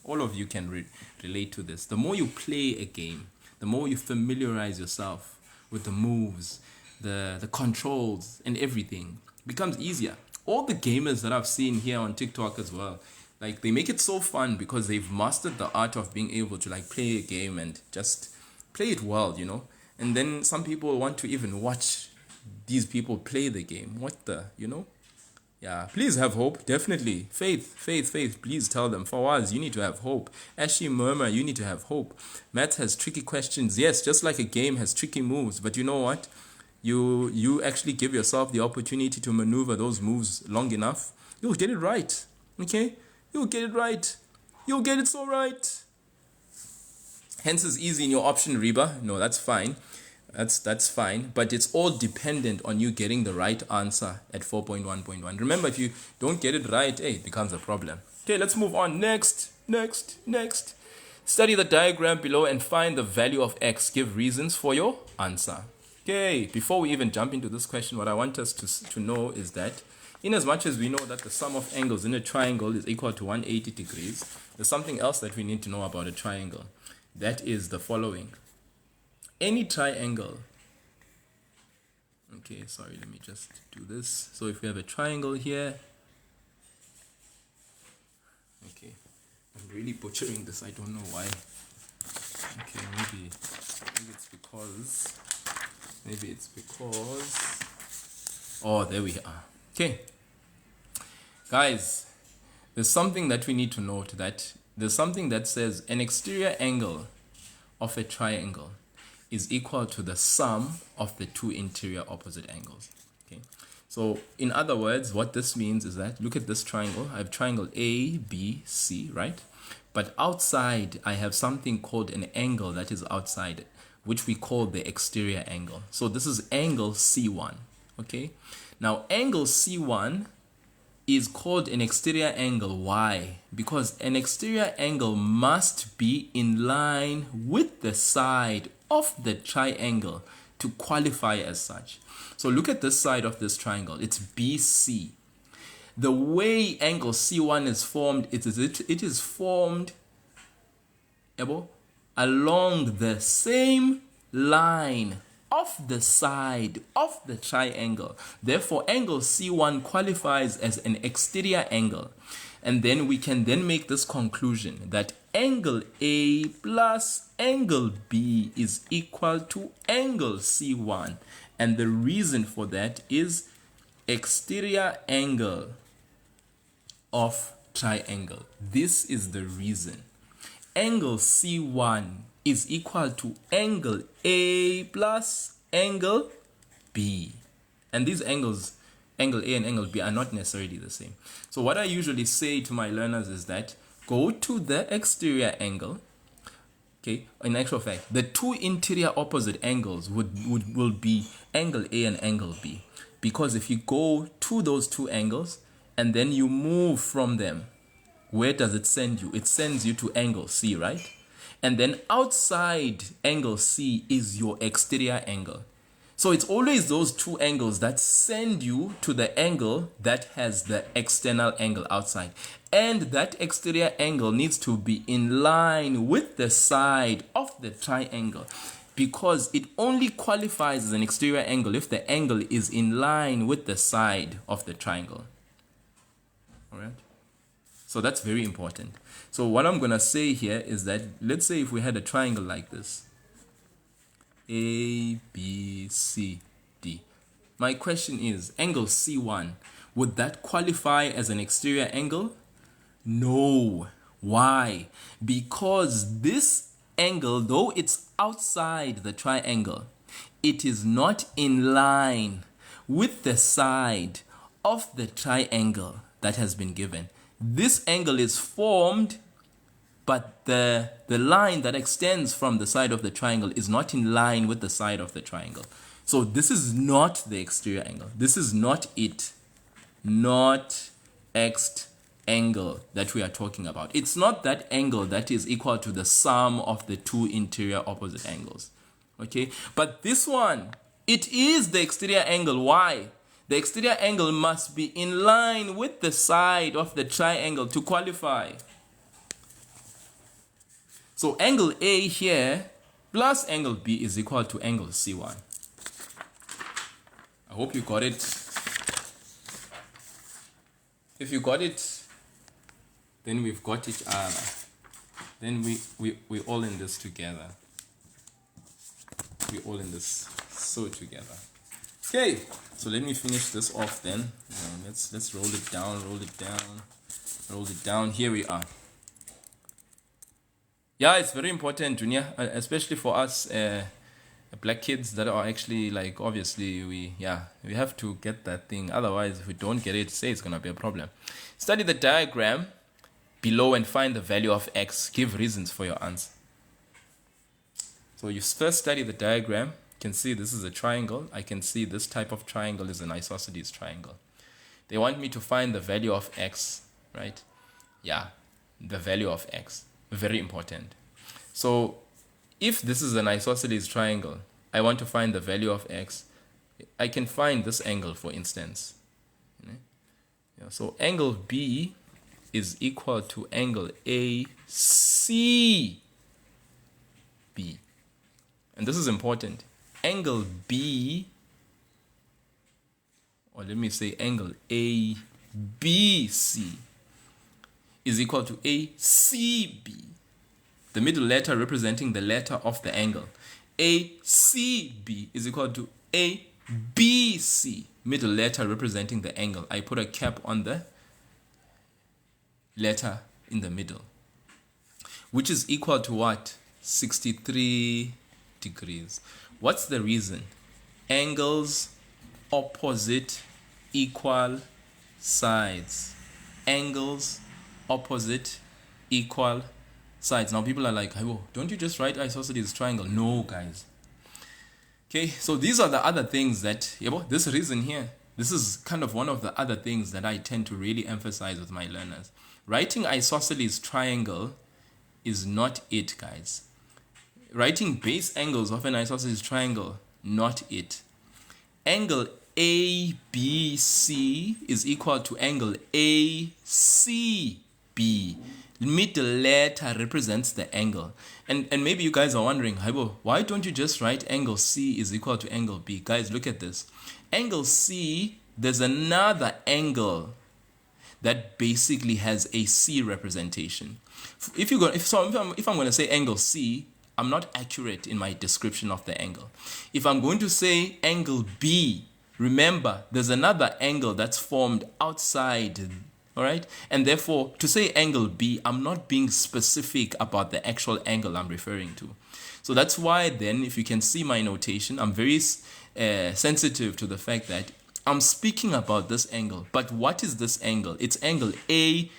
All of you can relate to this. The more you play a game, the more you familiarize yourself with the moves, the controls, and everything, it becomes easier. All the gamers that I've seen here on TikTok as well, like, they make it so fun because they've mastered the art of being able to, like, play a game and just play it well, you know. And then some people want to even watch these people play the game. What the, you know? Yeah, please have hope. Definitely. Faith. Please tell them. Fawaz, you need to have hope. Ashley Murmur, you need to have hope. Math has tricky questions. Yes, just like a game has tricky moves. But you know what? You actually give yourself the opportunity to maneuver those moves long enough. You'll get it right. Okay? You'll get it right. You'll get it so right. Hence is easy in your option, Reba. No, that's fine. That's fine, but it's all dependent on you getting the right answer at 4.1.1. Remember, if you don't get it right, it becomes a problem. Okay, let's move on. Next. Study the diagram below and find the value of x. Give reasons for your answer. Okay, before we even jump into this question, what I want us to know is that in as much as we know that the sum of angles in a triangle is equal to 180 degrees, there's something else that we need to know about a triangle. That is the following. Any triangle, okay, sorry, let me just do this. So if we have a triangle here, Okay, I'm really butchering this. I don't know why. Okay, maybe it's because. Oh, there we are. Okay, guys, there's something that we need to note, that there's something that says an exterior angle of a triangle is equal to the sum of the two interior opposite angles. Okay, so in other words, what this means is that, look at this triangle. I have triangle A, B, C, right? But outside, I have something called an angle that is outside, which we call the exterior angle. So this is angle C1. Okay, now angle C1 is called an exterior angle. Why? Because an exterior angle must be in line with the side of the triangle to qualify as such. So look at this side of this triangle. It's BC. The way angle C1 is formed, it is formed along the same line of the side of the triangle. Therefore, angle C1 qualifies as an exterior angle. And then we can then make this conclusion that angle A plus angle B is equal to angle C1. And the reason for that is exterior angle of triangle. This is the reason. Angle C1 is equal to angle A plus angle B. And these angles, angle A and angle B, are not necessarily the same. So what I usually say to my learners is that go to the exterior angle. Okay, in actual fact, the two interior opposite angles will be angle A and angle B. Because if you go to those two angles and then you move from them, where does it send you? It sends you to angle C, right? And then outside angle C is your exterior angle. So it's always those two angles that send you to the angle that has the external angle outside. And that exterior angle needs to be in line with the side of the triangle, because it only qualifies as an exterior angle if the angle is in line with the side of the triangle. All right? So that's very important. So what I'm going to say here is that, let's say if we had a triangle like this, A, B, C, D. My question is, angle C1, would that qualify as an exterior angle? No. Why? Because this angle, though it's outside the triangle, it is not in line with the side of the triangle that has been given. This angle is formed, but the line that extends from the side of the triangle is not in line with the side of the triangle. So this is not the exterior angle. This is not it. Not X angle that we are talking about. It's not that angle that is equal to the sum of the two interior opposite angles. Okay? But this one, it is the exterior angle. Why? The exterior angle must be in line with the side of the triangle to qualify. So angle A here plus angle B is equal to angle C1. I hope you got it. If you got it, then we've got each other. Then we're all in this together. We're all in this so together. Okay, so let me finish this off then. Let's roll it down, roll it down. Here we are. Yeah, it's very important, Junior, especially for us black kids that are actually, like, obviously we have to get that thing. Otherwise, if we don't get it, say it's gonna be a problem. Study the diagram below and find the value of x. Give reasons for your answer. So you first study the diagram. You can see this is a triangle. I can see this type of triangle is an isosceles triangle. They want me to find the value of x, right? Yeah, the value of x. Very important. So if this is an isosceles triangle, I want to find the value of x. I can find this angle, for instance. Yeah, so angle B is equal to angle AC B. And this is important. Angle B, or let me say angle ABC, is equal to ACB. The middle letter representing the letter of the angle. ACB is equal to ABC. Middle letter representing the angle. I put a cap on the letter in the middle. Which is equal to what? 63 degrees. What's the reason? Angles opposite equal sides. Angles opposite equal sides. Now people are like, oh, don't you just write isosceles triangle? No, guys. Okay, so these are the other things that, this reason here, this is kind of one of the other things that I tend to really emphasize with my learners. Writing isosceles triangle is not it, guys. Writing base angles of an isosceles triangle, not it. Angle ABC is equal to angle ACB. Middle letter represents the angle. And maybe you guys are wondering, why don't you just write angle C is equal to angle B? Guys, look at this. Angle C, there's another angle that basically has a C representation. If I'm going to say angle C, I'm not accurate in my description of the angle. If I'm going to say angle B, remember there's another angle that's formed outside, all right? And therefore, to say angle B, I'm not being specific about the actual angle I'm referring to. So that's why then, if you can see my notation, I'm very sensitive to the fact that I'm speaking about this angle. But what is this angle? It's angle ACB.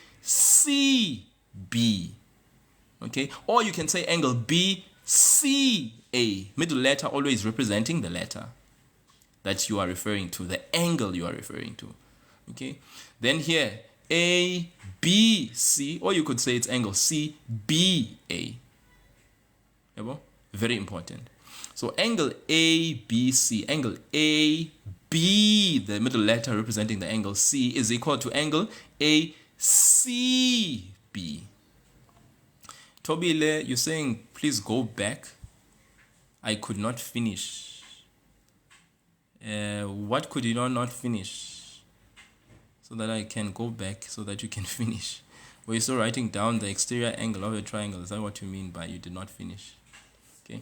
Okay? Or you can say angle BCA. Middle letter always representing the letter that you are referring to, the angle you are referring to. Okay? Then here, ABC, or you could say it's angle CBA. Very important. So angle ABC, angle AB, the middle letter representing the angle C, is equal to angle ACB. Tobile, you're saying, please go back. I could not finish. What could you not finish? So that I can go back so that you can finish. Were you still writing down the exterior angle of a triangle? Is that what you mean by you did not finish? Okay.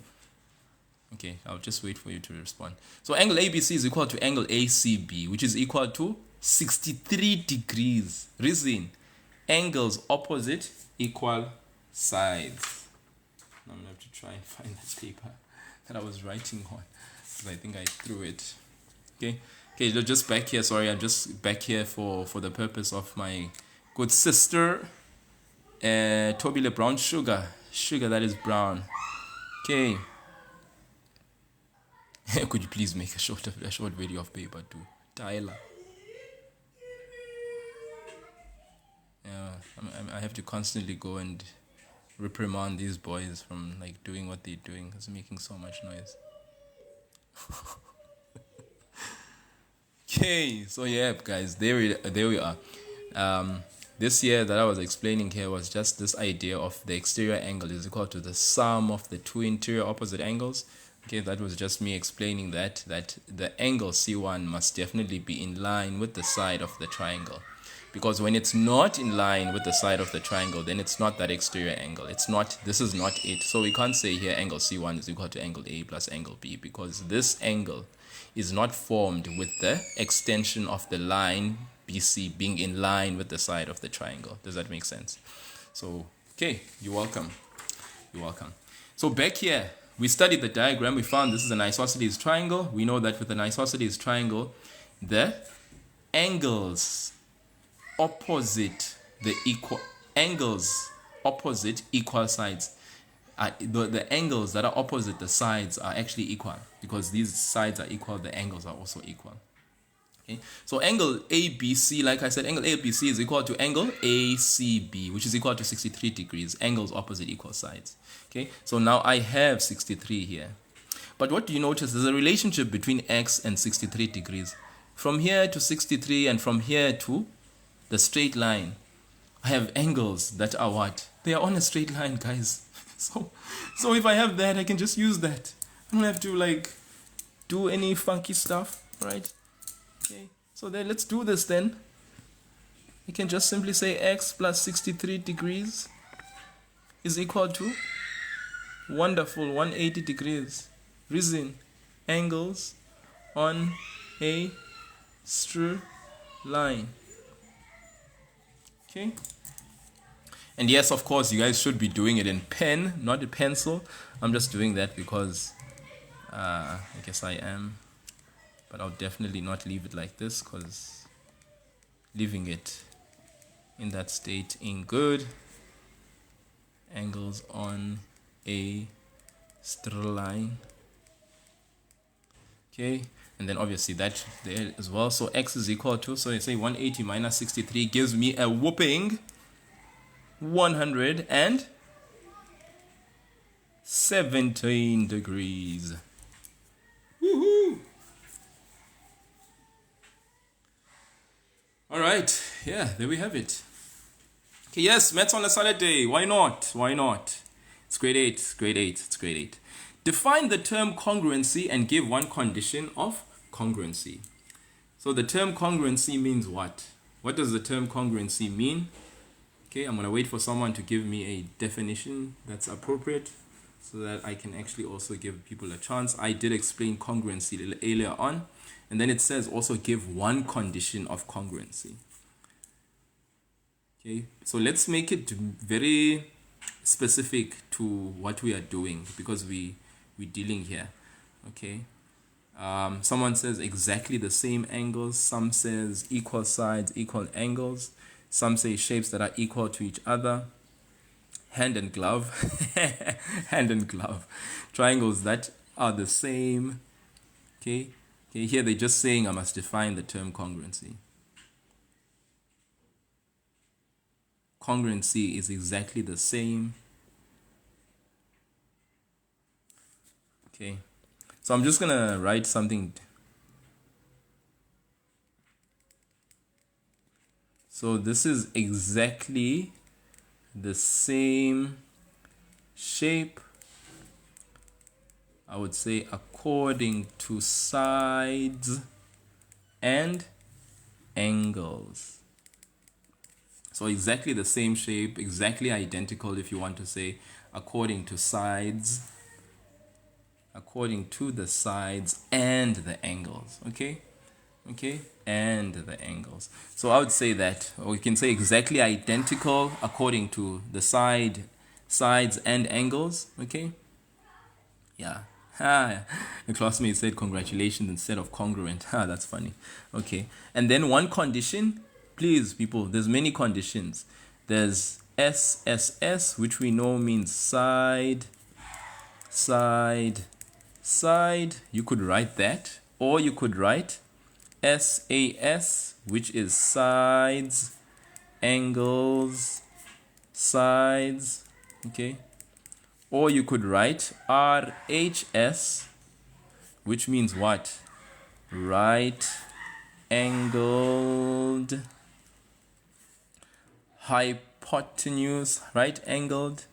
Okay, I'll just wait for you to respond. So angle ABC is equal to angle ACB, which is equal to 63 degrees. Reason, angles opposite equal sides. Now I'm going to have to try and find that paper that I was writing on, because I think I threw it. Okay, just back here. Sorry, I'm just back here for the purpose of my good sister, Tobile Brown Sugar that is brown. Okay. Could you please make a short video of paper too, Tyler? Yeah, I have to constantly go and reprimand these boys from like doing what they're doing. It's making so much noise. Okay, so yeah, guys, there we are. This here that I was explaining here was just this idea of the exterior angle is equal to the sum of the two interior opposite angles. Okay, that was just me explaining that the angle C1 must definitely be in line with the side of the triangle. Because when it's not in line with the side of the triangle, then it's not that exterior angle. This is not it. So we can't say here angle C1 is equal to angle A plus angle B, because this angle is not formed with the extension of the line BC being in line with the side of the triangle. Does that make sense? So, okay, you're welcome. So back here, we studied the diagram. We found this is an isosceles triangle. We know that with an isosceles triangle, the angles opposite equal sides. The angles that are opposite the sides are actually equal, because these sides are equal. The angles are also equal. Okay, so angle ABC, like I said, angle ABC is equal to angle ACB, which is equal to 63 degrees. Angles opposite equal sides. Okay, so now I have 63 here. But what do you notice? There's a relationship between x and 63 degrees. From here to 63 and from here to the straight line, I have angles that are what? They are on a straight line, guys. So if I have that, I can just use that. I don't have to like do any funky stuff, right? Okay, so then let's do this then. You can just simply say x plus 63 degrees is equal to wonderful 180 degrees. Reason, angles on a straight line. Okay. And yes, of course, you guys should be doing it in pen, not a pencil. I'm just doing that because I guess I am. But I'll definitely not leave it like this, because leaving it in that state ain't good. Angles on a straight line. Okay, and then obviously that there as well. So x is equal to, so I say 180 minus 63 gives me a whooping 117 degrees. Woohoo! All right, yeah, there we have it. Okay, yes, maths on a Saturday. Why not? Why not? It's grade 8. It's grade 8. It's grade 8. Define the term congruency and give one condition of congruency. So the term congruency means what? What does the term congruency mean? Okay, I'm going to wait for someone to give me a definition that's appropriate so that I can actually also give people a chance. I did explain congruency a little earlier on. And then it says also give one condition of congruency. Okay, so let's make it very specific to what we are doing, because we're dealing here. Okay, someone says exactly the same angles. Some says equal sides, equal angles. Some say shapes that are equal to each other. Hand and glove. Hand and glove. Triangles that are the same. Okay. Okay, here they're just saying I must define the term congruency. Congruency is exactly the same. Okay, so I'm just gonna write something. So this is exactly the same shape, I would say, according to sides and angles. So exactly the same shape, exactly identical, if you want to say, according to sides, according to the sides and the angles. Okay, okay, and the angles. So I would say that, or we can say exactly identical according to the sides and angles. Okay, yeah. The classmate said congratulations instead of congruent. That's funny. Okay, and then one condition. Please, people, there's many conditions. There's SSS, which we know means side, side, side. You could write that, or you could write SAS, which is sides, angles, sides. Okay, or you could write RHS, which means what? Right angled, hypotenuse, right angled,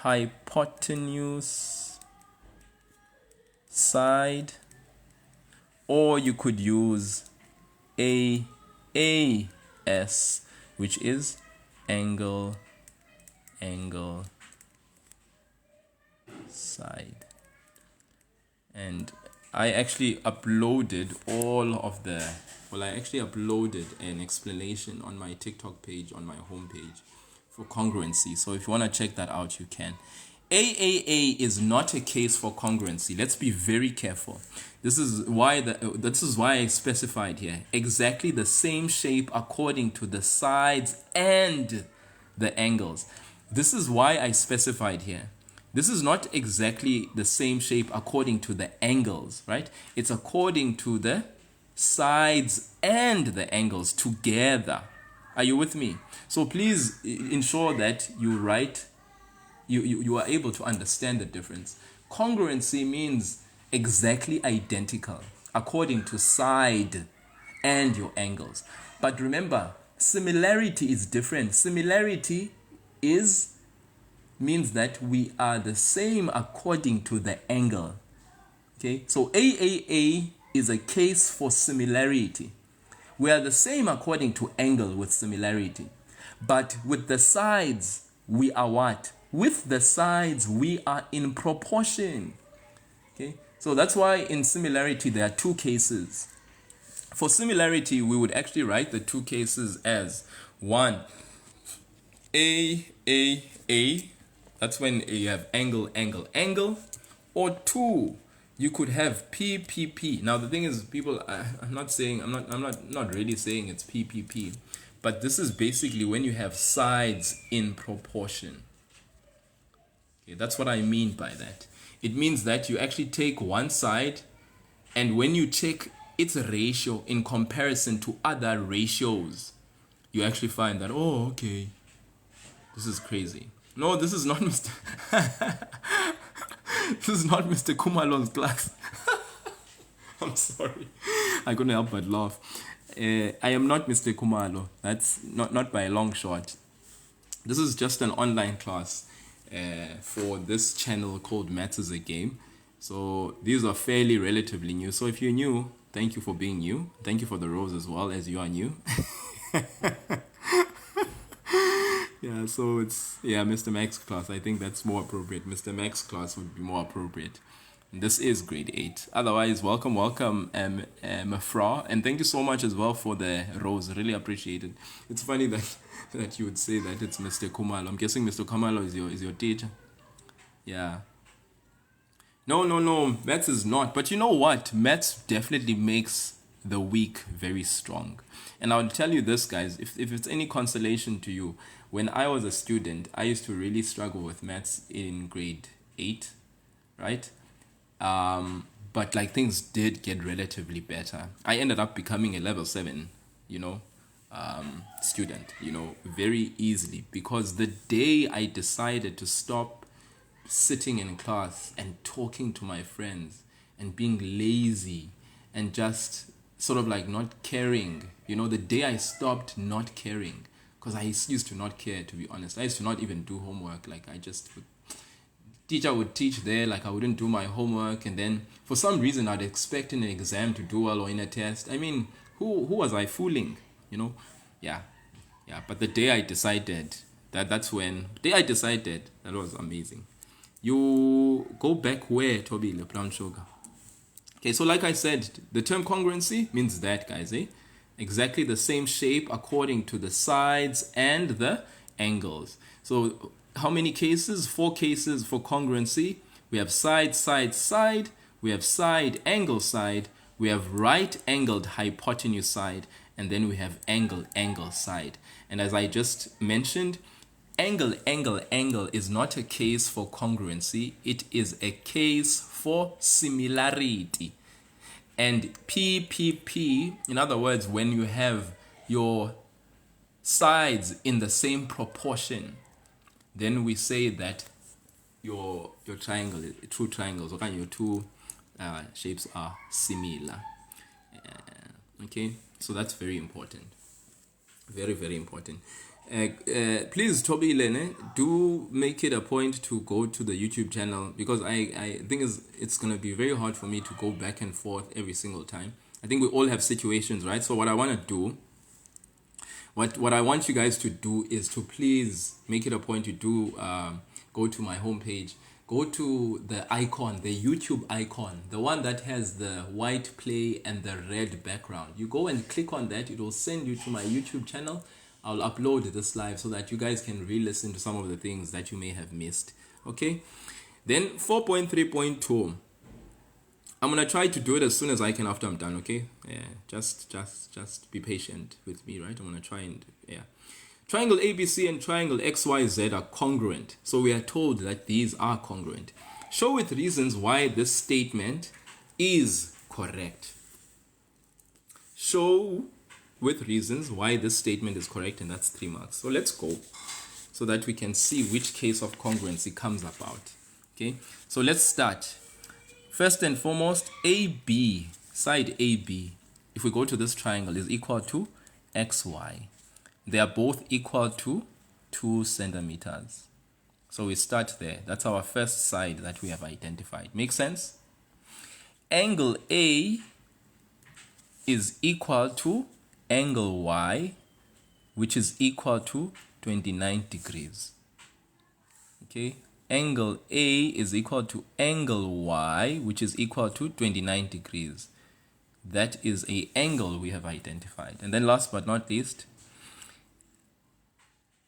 hypotenuse, side. Or you could use AAS, which is angle, angle, side. And I actually uploaded all of the, I actually uploaded an explanation on my TikTok page, on my homepage, for congruency. So if you want to check that out, you can. AAA is not a case for congruency. Let's be very careful. This is why I specified here. Exactly the same shape according to the sides and the angles. This is why I specified here. This is not exactly the same shape according to the angles, right? It's according to the sides and the angles together. Are you with me? So please ensure that you write, you are able to understand the difference. Congruency means exactly identical according to side and your angles. But remember, similarity is different. Similarity means that we are the same according to the angle. Okay, so AAA is a case for similarity, We are the same according to angle with similarity. But with the sides, we are what? With the sides, we are in proportion. Okay, so that's why in similarity there are two cases. For similarity, we would actually write the two cases as one, A. That's when you have angle, angle, angle. Or two, you could have P. Now the thing is, people, I'm not really saying it's P. But this is basically when you have sides in proportion. Okay, that's what I mean by that. It means that you actually take one side, and when you check its ratio in comparison to other ratios, you actually find that, oh, okay, this is crazy. No, this is not Mr. This is not Mr. Kumalo's class. I'm sorry. I couldn't help but laugh. I am not Mr. Kumalo. That's not by a long shot. This is just an online class for this channel called MathsIsAGame. So these are fairly relatively new. So if you're new, thank you for being new. Thank you for the rows as well, as you are new. Yeah, so it's, Mr. Max class. I think that's more appropriate. Mr. Max class would be more appropriate. This is grade 8. Otherwise, welcome, Mafra. And thank you so much as well for the rows. Really appreciate it. It's funny that you would say that it's Mr. Kumalo. I'm guessing Mr. Kumalo is your teacher. Yeah. No. Maths is not. But you know what? Maths definitely makes the week very strong. And I'll tell you this, guys. If it's any consolation to you, when I was a student, I used to really struggle with maths in grade 8, right? But like things did get relatively better. I ended up becoming a level 7, student, very easily, because the day I decided to stop sitting in class and talking to my friends and being lazy and just sort of like not caring, the day I stopped not caring, because I used to not care, to be honest. I used to not even do homework. Like teacher would teach there, like I wouldn't do my homework, and then for some reason I'd expect in an exam to do well or in a test. I mean, who was I fooling? Yeah. But the day I decided that was amazing. You go back where, Toby, the brown sugar. Okay, so like I said, the term congruency means that, guys, exactly the same shape according to the sides and the angles. So how many cases? 4 cases for congruency. We have side, side, side. We have side, angle, side. We have right angled hypotenuse side. And then we have angle, angle side. And as I just mentioned, angle, angle, angle is not a case for congruency. It is a case for similarity. And P, in other words, when you have your sides in the same proportion, then we say that your triangle, two triangles, okay, your two shapes are similar. Okay, so that's very important. Very, very important. Please, Toby Lene, do make it a point to go to the YouTube channel, because I think it's going to be very hard for me to go back and forth every single time. I think we all have situations, right? So what I want to do, what I want you guys to do is to please make it a point to do go to my homepage, go to the icon, the YouTube icon, the one that has the white play and the red background. You go and click on that. It will send you to my YouTube channel. I'll upload this live so that you guys can re-listen to some of the things that you may have missed. Okay, then 4.3.2. I'm gonna try to do it as soon as I can after I'm done. Okay, just be patient with me, right? I'm gonna try and triangle ABC and triangle XYZ are congruent. So we are told that these are congruent. Show with reasons why this statement is correct. Show with reasons why this statement is correct, and that's 3 marks. So let's go so that we can see which case of congruency comes about. Okay, so let's start. First and foremost, AB, side AB, if we go to this triangle, is equal to XY. They are both equal to 2 centimeters. So we start there. That's our first side that we have identified. Make sense? Angle A is equal to angle y, which is equal to 29 degrees. Okay, angle A is equal to angle y, which is equal to 29 degrees. That is a angle we have identified. And then last but not least,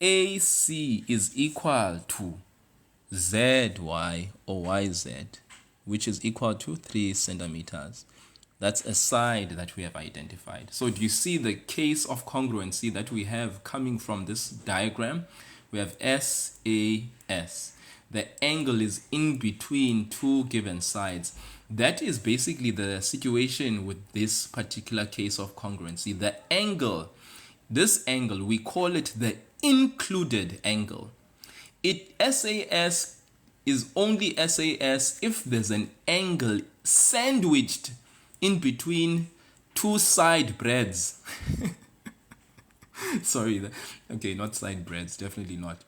AC is equal to ZY or YZ, which is equal to 3 centimeters. That's a side that we have identified. So do you see the case of congruency that we have coming from this diagram? We have SAS. The angle is in between two given sides. That is basically the situation with this particular case of congruency. The angle, this angle, we call it the included angle. SAS is only SAS if there's an angle sandwiched in between two side breads. Sorry, okay, not side breads, definitely not.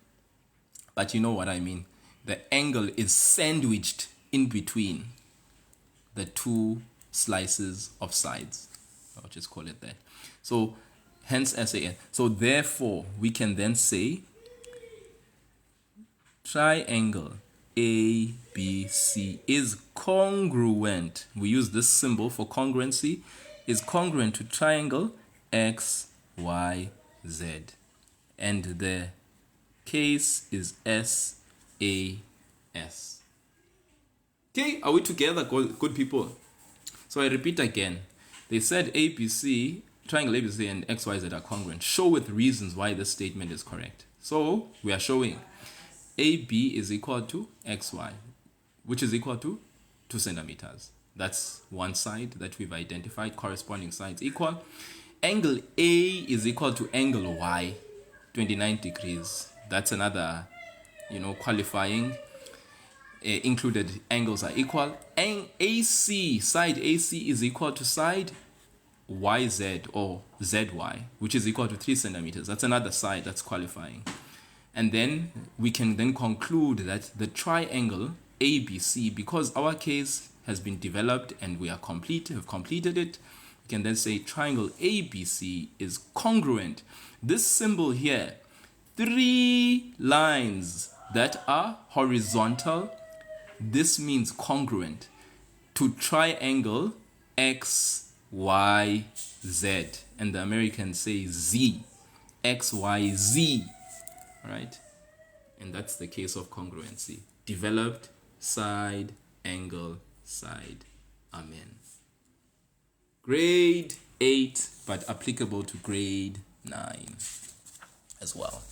But you know what I mean. The angle is sandwiched in between the two slices of sides. I'll just call it that. So hence SAS. So therefore, we can then say triangle ABC is congruent. We use this symbol for congruency. Is congruent to triangle XYZ. And the case is SAS. Okay, are we together, good people? So I repeat again. They said ABC, triangle ABC and XYZ are congruent. Show with reasons why this statement is correct. So we are showing AB is equal to XY, which is equal to 2 centimeters. That's one side that we've identified, corresponding sides equal. Angle A is equal to angle Y, 29 degrees. That's another, qualifying. Included angles are equal. AC, side AC is equal to side YZ or ZY, which is equal to 3 centimeters. That's another side that's qualifying. And then we can then conclude that the triangle ABC, because our case has been developed and we have completed it, we can then say triangle ABC is congruent. This symbol here, 3 lines that are horizontal, this means congruent to triangle XYZ, and the Americans say Z, XYZ, right? And that's the case of congruency. Developed side, angle, side. Amen. Grade 8, but applicable to grade 9 as well.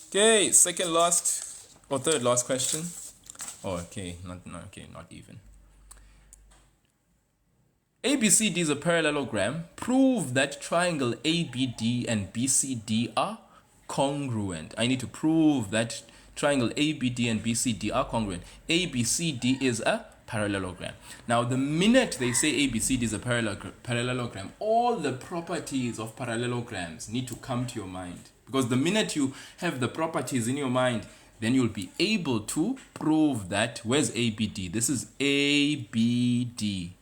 Okay, second last or third last question. Oh, okay, not even. ABCD is a parallelogram. Prove that triangle ABD and BCD are congruent. I need to prove that triangle ABD and BCD are congruent. ABCD is a parallelogram. Now, the minute they say ABCD is a parallelogram, all the properties of parallelograms need to come to your mind. Because the minute you have the properties in your mind, then you'll be able to prove that. Where's ABD? This is ABD.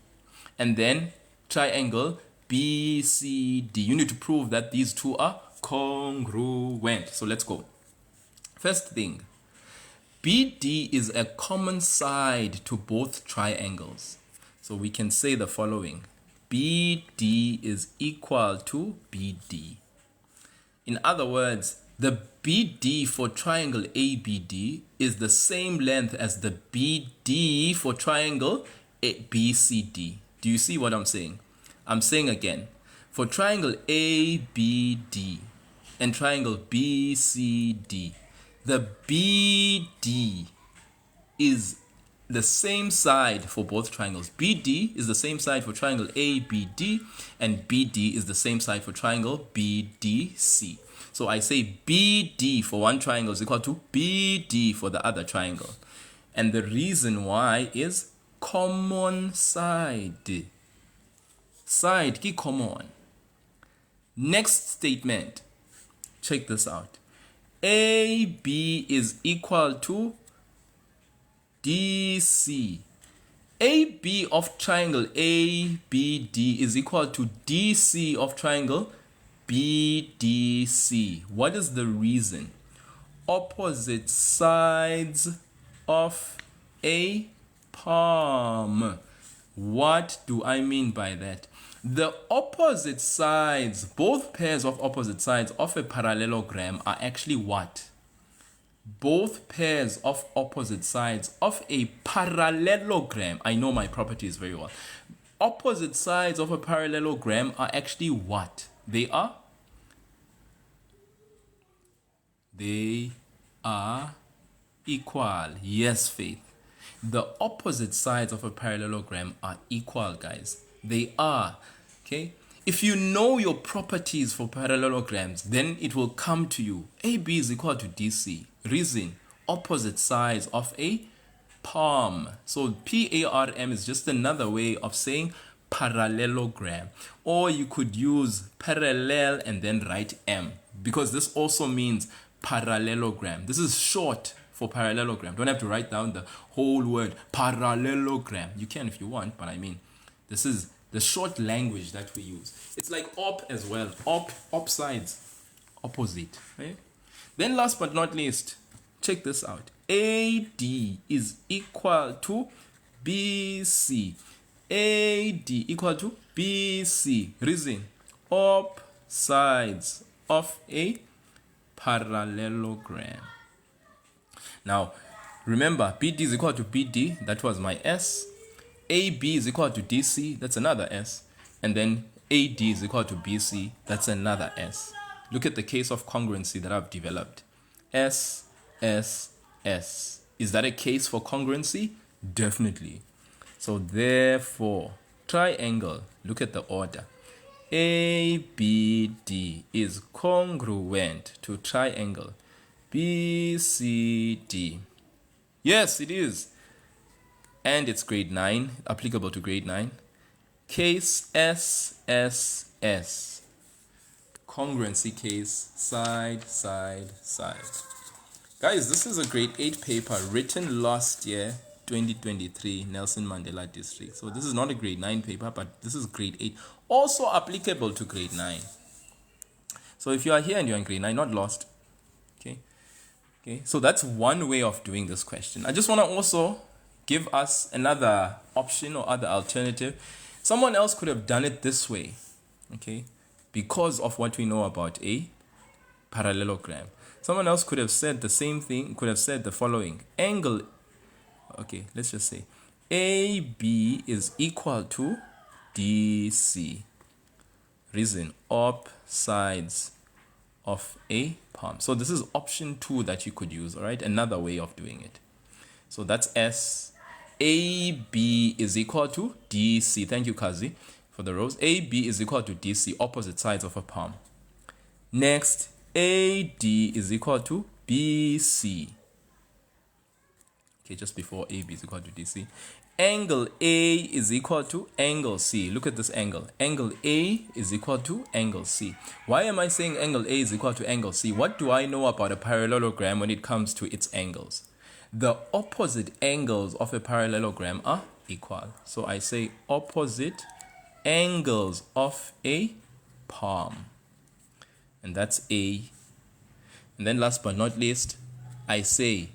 And then triangle BCD. You need to prove that these two are congruent. So let's go. First thing, BD is a common side to both triangles. So we can say the following. BD is equal to BD. In other words, the BD for triangle ABD is the same length as the BD for triangle BCD. Do you see what I'm saying? I'm saying again, for triangle ABD and triangle BCD, the BD is the same side for both triangles. BD is the same side for triangle ABD, and BD is the same side for triangle BDC. So I say BD for one triangle is equal to BD for the other triangle. And the reason why is common side. Side ki common. Next statement. Check this out. AB is equal to DC. AB of triangle ABD is equal to DC of triangle BDC. What is the reason? Opposite sides of a palm. What do I mean by that? The opposite sides, both pairs of opposite sides of a parallelogram are actually what? Both pairs of opposite sides of a parallelogram. I know my properties very well. Opposite sides of a parallelogram are actually what? They are equal. Yes, Faith. The opposite sides of a parallelogram are equal, guys. They are. Okay? If you know your properties for parallelograms, then it will come to you. AB is equal to DC. Reason, opposite sides of a palm. So PARM is just another way of saying parallelogram. Or you could use parallel and then write M, because this also means parallelogram. This is short for parallelogram. Don't have to write down the whole word parallelogram. You can if you want, but I mean, this is the short language that we use. It's like op as well. Op sides, opposite. Right? Then last but not least, check this out. AD is equal to BC. AD equal to BC. Reason, op sides of a parallelogram. Now, remember, BD is equal to BD. That was my S. AB is equal to DC. That's another S. And then AD is equal to BC. That's another S. Look at the case of congruency that I've developed. S, S, S. Is that a case for congruency? Definitely. So therefore, triangle, look at the order. ABD is congruent to triangle BCD. Yes, it is. And it's grade 9, applicable to grade 9. Case SSS. Congruency case, side, side, side. Guys, this is a grade 8 paper written last year, 2023, Nelson Mandela District. So this is not a grade 9 paper, but this is grade 8. Also applicable to grade 9. So if you are here and you're in grade 9, not lost. Okay, so that's one way of doing this question. I just want to also give us another option or other alternative. Someone else could have done it this way, okay, because of what we know about a parallelogram. Someone else could have said the same thing, could have said the following. Angle, okay, let's just say AB is equal to DC. Reason, op sides of a palm. So this is option 2 that you could use, all right? Another way of doing it. So that's S. AB is equal to DC. Thank you, Kazi, for the rows. AB is equal to DC, opposite sides of a palm. Next, AD is equal to BC. Okay, just before AB is equal to DC. Angle A is equal to angle C. Look at this angle. Angle A is equal to angle C. Why am I saying angle A is equal to angle C? What do I know about a parallelogram when it comes to its angles? The opposite angles of a parallelogram are equal. So I say opposite angles of a palm. And that's A. And then last but not least, I say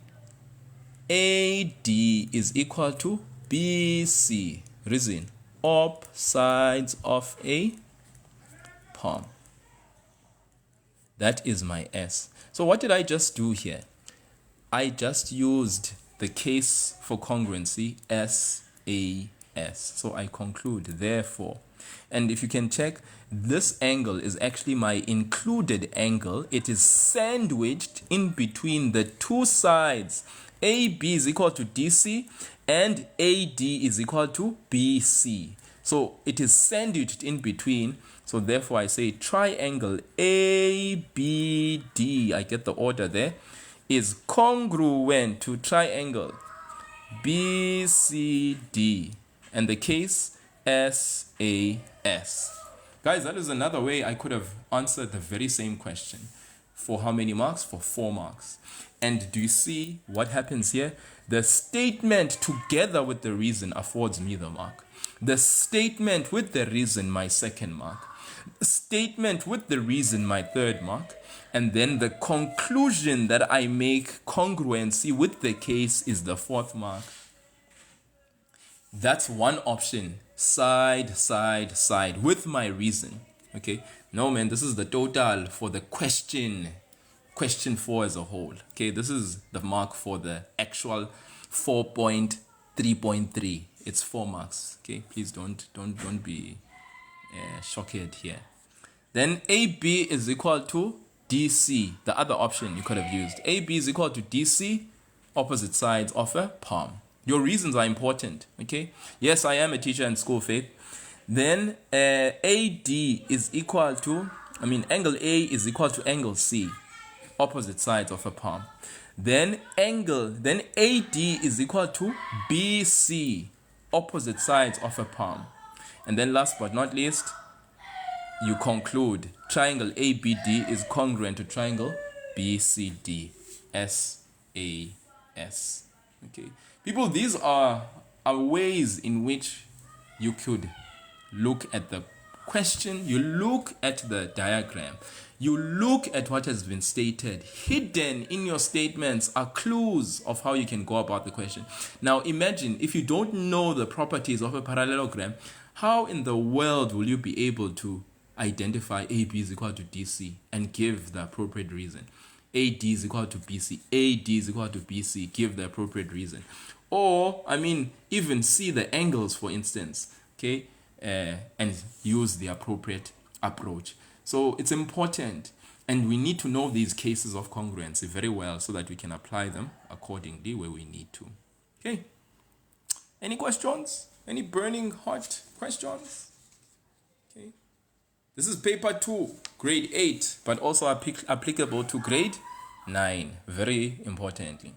AD is equal to BC. Reason, op sides of a palm. That is my S. So what did I just do here? I just used the case for congruency SAS. So I conclude, therefore. And if you can check, this angle is actually my included angle. It is sandwiched in between the two sides. AB is equal to DC and AD is equal to BC. So it is sandwiched in between. So therefore I say triangle ABD, I get the order there, is congruent to triangle BCD and the case SAS. Guys, that is another way I could have answered the very same question. For how many marks? For 4 marks. And do you see what happens here? The statement together with the reason affords me the mark. The statement with the reason, my 2nd mark. The statement with the reason, my 3rd mark. And then the conclusion that I make, congruency with the case, is the 4th mark. That's one option. Side, side, side with my reason. Okay. No, man, this is the total for the question 4 as a whole. Okay, this is the mark for the actual 4.3.3. It's 4 marks. Okay, please don't be shocked here. Then AB is equal to DC, the other option you could have used. AB is equal to DC, opposite sides of a palm. Your reasons are important, okay? Yes, I am a teacher in school, Faith. Then AD is equal to, angle A is equal to angle C, opposite sides of a palm. Then AD is equal to BC, opposite sides of a palm. And then last but not least, you conclude triangle ABD is congruent to triangle BCD, SAS. Okay, people, these are ways in which you could look at the question, you look at the diagram, you look at what has been stated. Hidden in your statements are clues of how you can go about the question. Now imagine if you don't know the properties of a parallelogram, how in the world will you be able to identify AB is equal to DC and give the appropriate reason? AD is equal to BC, AD is equal to BC, give the appropriate reason. Or, even see the angles, for instance, okay, and use the appropriate approach. So it's important, and we need to know these cases of congruency very well so that we can apply them accordingly where we need to. Okay. Any questions? Any burning hot questions? Okay. This is paper 2, grade 8, but also applicable to grade 9, very importantly.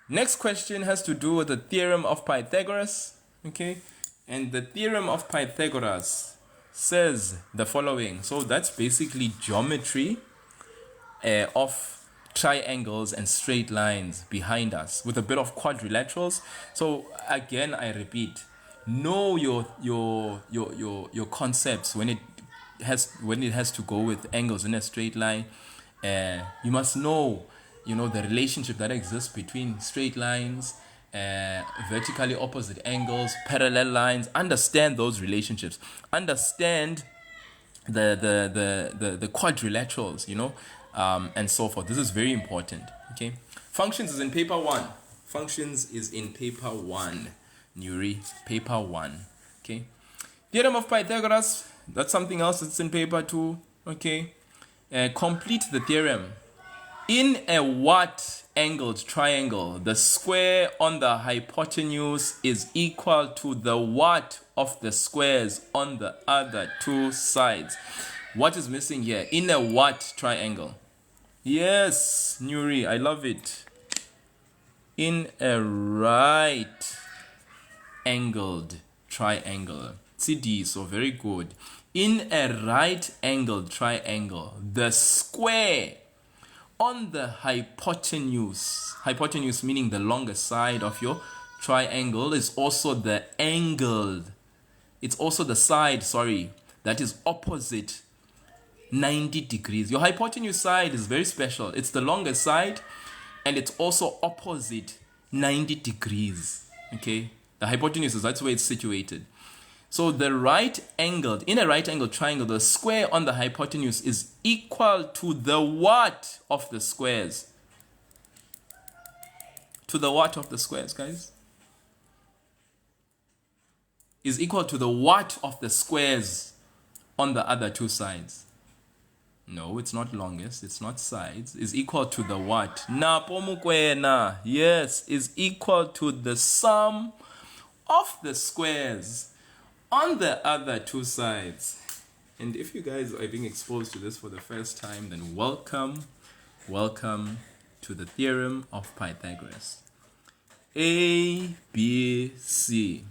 Next question has to do with the theorem of Pythagoras, okay? And the theorem of Pythagoras says the following. So that's basically geometry of triangles and straight lines behind us with a bit of quadrilaterals. So again, I repeat, know your concepts when it has to go with angles in a straight line. You must know the relationship that exists between straight lines, vertically opposite angles, parallel lines. Understand those relationships. Understand the quadrilaterals, and so forth. This is very important. Okay. Functions is in paper 1. Functions is in paper 1. Nuri, paper 1. Okay. Theorem of Pythagoras. That's something else that's in paper 2. Okay. Complete the theorem. In a what-angled triangle, the square on the hypotenuse is equal to the what of the squares on the other two sides. What is missing here? In a what triangle? Yes, Nuri, I love it. In a right-angled triangle. CD, so very good. In a right-angled triangle, the square on the hypotenuse meaning the longest side of your triangle, is also the angled. It's also the side, that is opposite 90 degrees. Your hypotenuse side is very special. It's the longest side, and it's also opposite 90 degrees. Okay, the hypotenuse that's where it's situated. So in a right-angled triangle, the square on the hypotenuse is equal to the what of the squares? To the what of the squares, guys? Is equal to the what of the squares on the other two sides? No, it's not longest, it's not sides. Is equal to the what? Yes, is equal to the sum of the squares on the other two sides. And if you guys are being exposed to this for the first time, then welcome to the theorem of Pythagoras. A, B, C,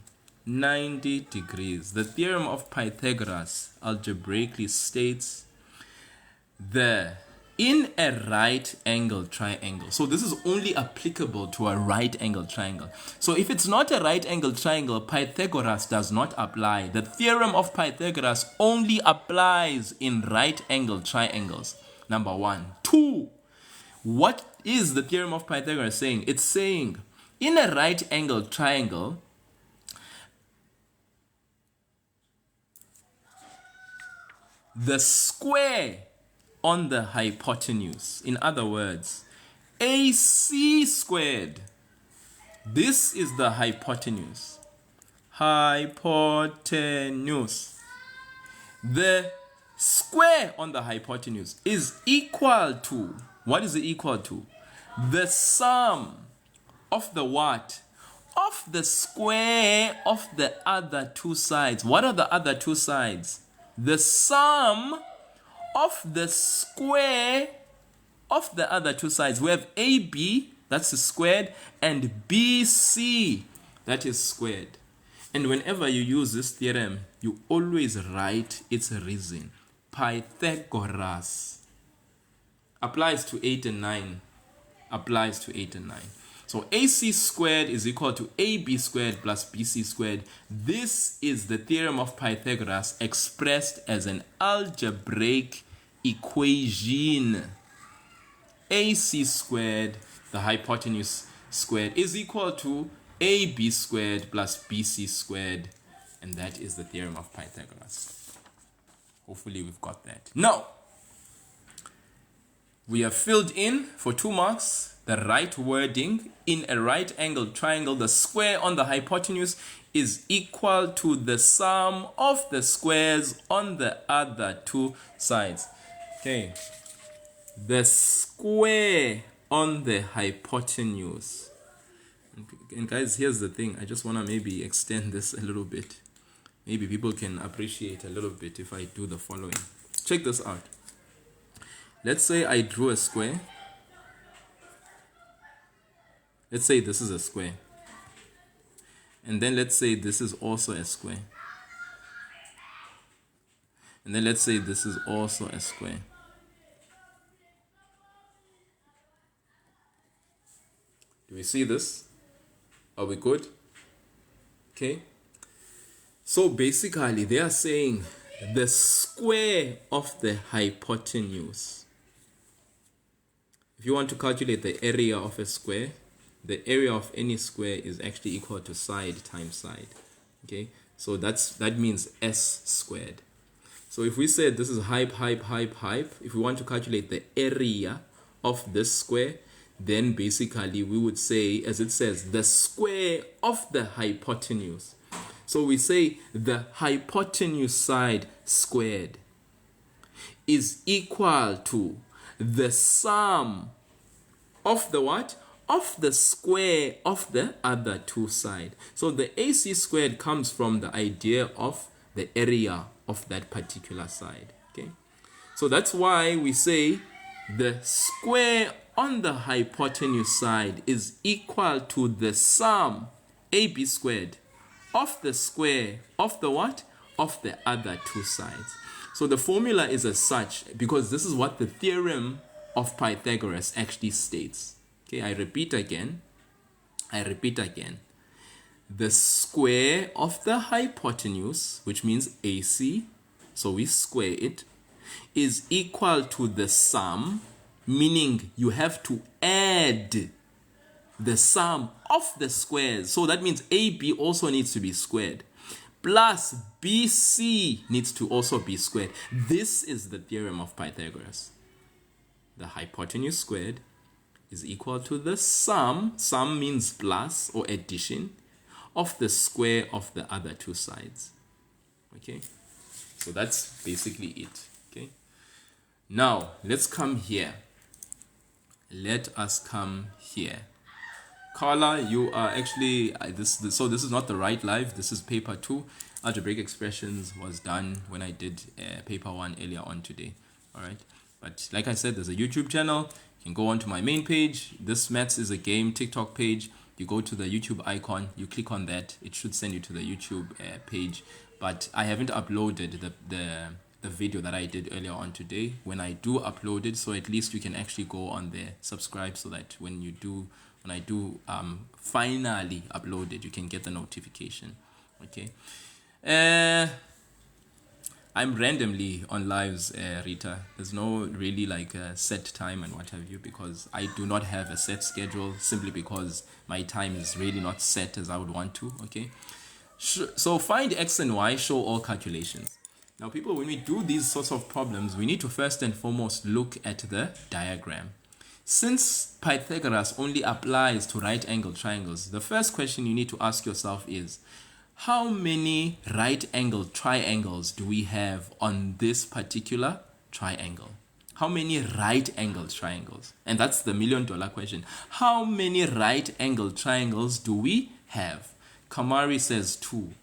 90 degrees. The theorem of Pythagoras algebraically states the in a right angle triangle. So this is only applicable to a right angle triangle. So if it's not a right angle triangle, Pythagoras does not apply. The theorem of Pythagoras only applies in right angle triangles. Number one. Two, what is the theorem of Pythagoras saying? It's saying in a right angle triangle, the square on the hypotenuse, in other words, AC squared, this is the hypotenuse. Hypotenuse. The square on the hypotenuse is equal to, what is it equal to? The sum of the what? Of the square of the other two sides. What are the other two sides? The sum of the square of the other two sides. We have AB, that's squared, and BC, that is squared. And whenever you use this theorem, you always write its reason. Pythagoras applies to 8 and 9. Applies to 8 and 9. So AC squared is equal to AB squared plus BC squared. This is the theorem of Pythagoras expressed as an algebraic equation. AC squared, the hypotenuse squared, is equal to AB squared plus BC squared. And that is the theorem of Pythagoras. Hopefully we've got that. Now, we have filled in for 2 marks the right wording. In a right angled triangle, the square on the hypotenuse is equal to the sum of the squares on the other two sides. Okay, the square on the hypotenuse. And guys, here's the thing. I just want to maybe extend this a little bit. Maybe people can appreciate a little bit if I do the following. Check this out. Let's say I drew a square. Let's say this is a square. And then let's say this is also a square. And then let's say this is also a square. Do we see this? Are we good? Okay. So basically they are saying the square of the hypotenuse. If you want to calculate the area of a square, the area of any square is actually equal to side times side. Okay, so that means s squared. So if we said this is hype, if we want to calculate the area of this square, then basically we would say, as it says, the square of the hypotenuse. So we say the hypotenuse side squared is equal to the sum of the what? Of the square of the other two sides. So the AC squared comes from the idea of the area of that particular side. Okay, so that's why we say the square on the hypotenuse side is equal to the sum AB squared of the square of the what? Of the other two sides. So the formula is as such because this is what the theorem of Pythagoras actually states. Okay, I repeat again. The square of the hypotenuse, which means AC, so we square it, is equal to the sum, meaning you have to add the sum of the squares. So that means AB also needs to be squared, plus BC needs to also be squared. This is the theorem of Pythagoras. The hypotenuse squared is equal to the sum means plus or addition, of the square of the other two sides. Okay, so that's basically it. Okay, now let's come here. Let us come here. Carla, you are actually so this is not the right live. This is paper 2. Algebraic expressions was done when I did paper 1 earlier on today. All right, but like I said, there's a YouTube channel. You can go onto my main page. This Maths is a Game TikTok page. You go to the YouTube icon. You click on that. It should send you to the YouTube page. But I haven't uploaded the the video that I did earlier on today when I do upload it, so at least you can actually go on there, subscribe, so that when I do finally upload it, you can get the notification. Okay. I'm randomly on lives, Rita. There's no really like a set time and what have you, because I do not have a set schedule, simply because my time is really not set as I would want to. Okay. So find x and y, show all calculations. Now people, when we do these sorts of problems, we need to first and foremost look at the diagram. Since Pythagoras only applies to right angle triangles, the first question you need to ask yourself is, how many right angle triangles do we have on this particular triangle? How many right angle triangles? And that's the $1,000,000 question. How many right angle triangles do we have? Kamari says 2.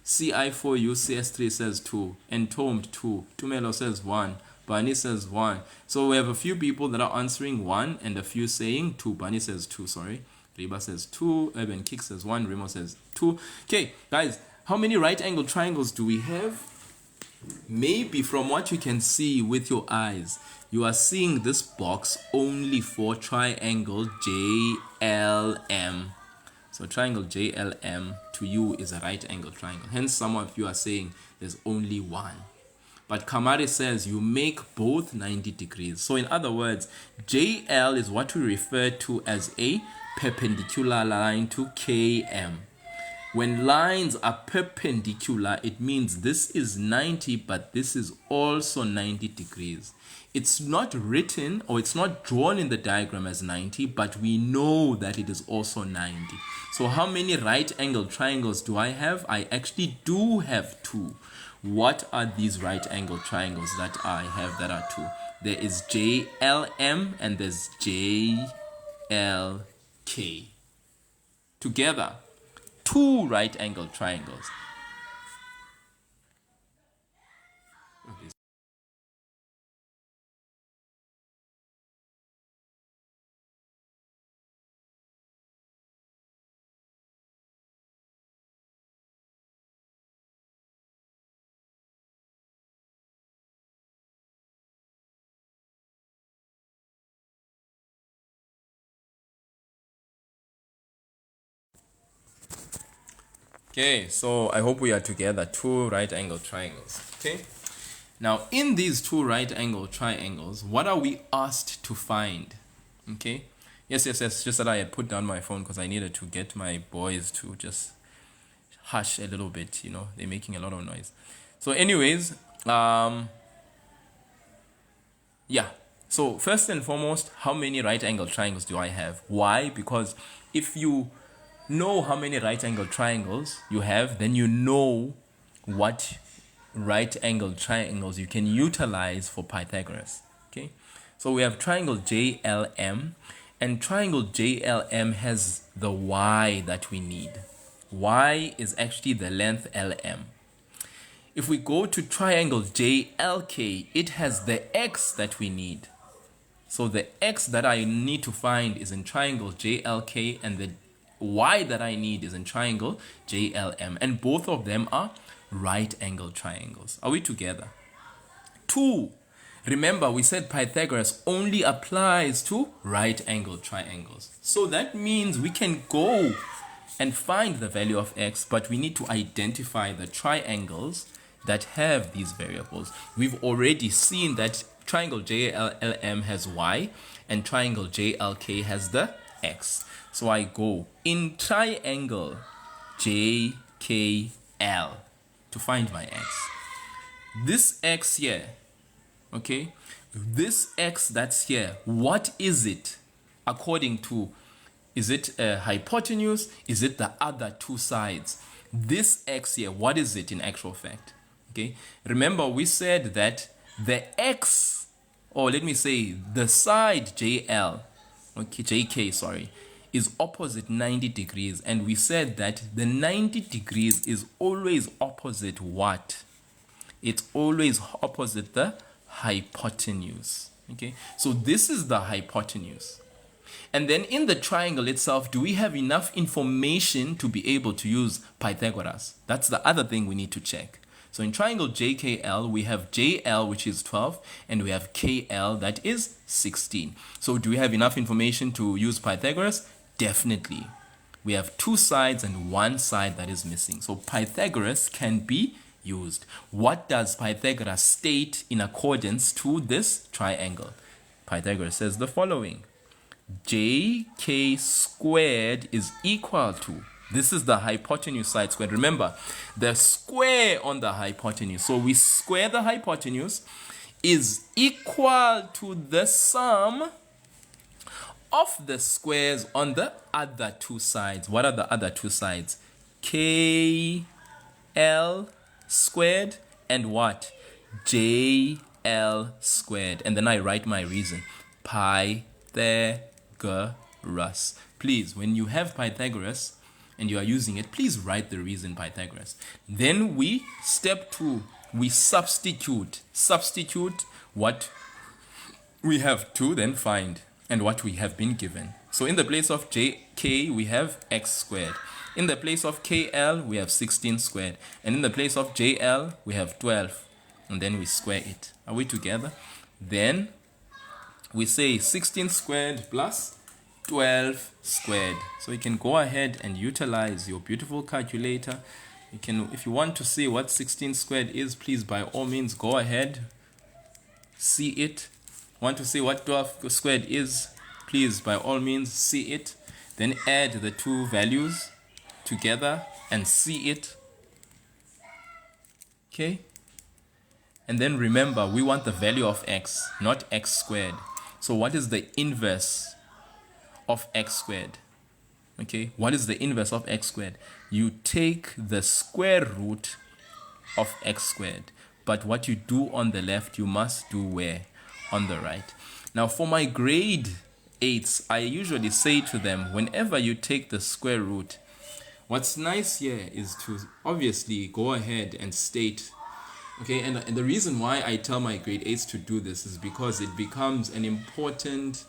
CI4U CS3 says 2. Entombed 2. Tumelo says 1. Bani says 1. So we have a few people that are answering 1 and a few saying 2. Bani says 2, sorry. Reba says 2. Urban Kick says 1. Remo says 2. Okay, guys, how many right angle triangles do we have? Maybe from what you can see with your eyes, you are seeing this box only for triangle JLM. So triangle JLM to you is a right angle triangle. Hence, some of you are saying there's only one. But Kamari says you make both 90 degrees. So in other words, JL is what we refer to as a perpendicular line to KM. When lines are perpendicular, it means this is 90, but this is also 90 degrees. It's not written or it's not drawn in the diagram as 90, but we know that it is also 90. So how many right angle triangles do I have? I actually do have 2. What are these right angle triangles that I have that are 2? There is JLM and there's JLK. Together, 2 right angle triangles. Okay, so I hope we are together. 2 right angle triangles. Okay. Now, in these 2 right angle triangles, what are we asked to find? Okay. Yes. Just that I had put down my phone because I needed to get my boys to just hush a little bit. You know, they're making a lot of noise. So, anyways, yeah. So first and foremost, how many right angle triangles do I have? Why? Because if you know how many right angle triangles you have, then you know what right angle triangles you can utilize for Pythagoras. Okay, so we have triangle JLM, and triangle JLM has the y that we need. Y is actually the length LM. If we go to triangle JLK, it has the x that we need. So the x that I need to find is in triangle JLK, and the y that I need is in triangle JLM, and both of them are right angle triangles. Are we together? 2. Remember, we said Pythagoras only applies to right angle triangles. So that means we can go and find the value of x, but we need to identify the triangles that have these variables. We've already seen that triangle JLM has y and triangle JLK has the x. So I go in triangle JKL to find my x. This x here, okay, this x that's here, what is it according to? Is it a hypotenuse? Is it the other 2 sides? This x here, what is it in actual fact? Okay, remember we said that the x, or let me say the side JL, okay, JK, sorry, is opposite 90 degrees, and we said that the 90 degrees is always opposite what? It's always opposite the hypotenuse. Okay, so this is the hypotenuse. And then in the triangle itself, do we have enough information to be able to use Pythagoras? That's the other thing we need to check. So in triangle JKL, we have JL, which is 12, and we have KL, that is 16. So do we have enough information to use Pythagoras? Definitely. We have two sides and one side that is missing. So Pythagoras can be used. What does Pythagoras state in accordance to this triangle? Pythagoras says the following. JK squared is equal to, this is the hypotenuse side squared. Remember, the square on the hypotenuse. So we square the hypotenuse is equal to the sum of the squares on the other two sides. What are the other two sides? KL squared and what? JL squared. And then I write my reason. Pythagoras. Please, when you have Pythagoras and you are using it, please write the reason Pythagoras. Then step 2, we substitute what we have to then find and what we have been given. So in the place of JK, we have x squared. In the place of KL, we have 16 squared. And in the place of JL, we have 12. And then we square it. Are we together? Then we say 16 squared plus 12 squared. So you can go ahead and utilize your beautiful calculator. You can, if you want to see what 16 squared is, please by all means go ahead, see it. Want to see what 12 squared is, please by all means see it. Then add the two values together and see it. Okay? And then remember, we want the value of x, not x squared. So what is the inverse of x squared? Okay, what is the inverse of x squared? You take the square root of x squared. But what you do on the left, you must do where? On the right. Now for my grade 8s, I usually say to them, whenever you take the square root, what's nice here is to obviously go ahead and state. Okay, and the reason why I tell my grade 8s to do this is because it becomes an important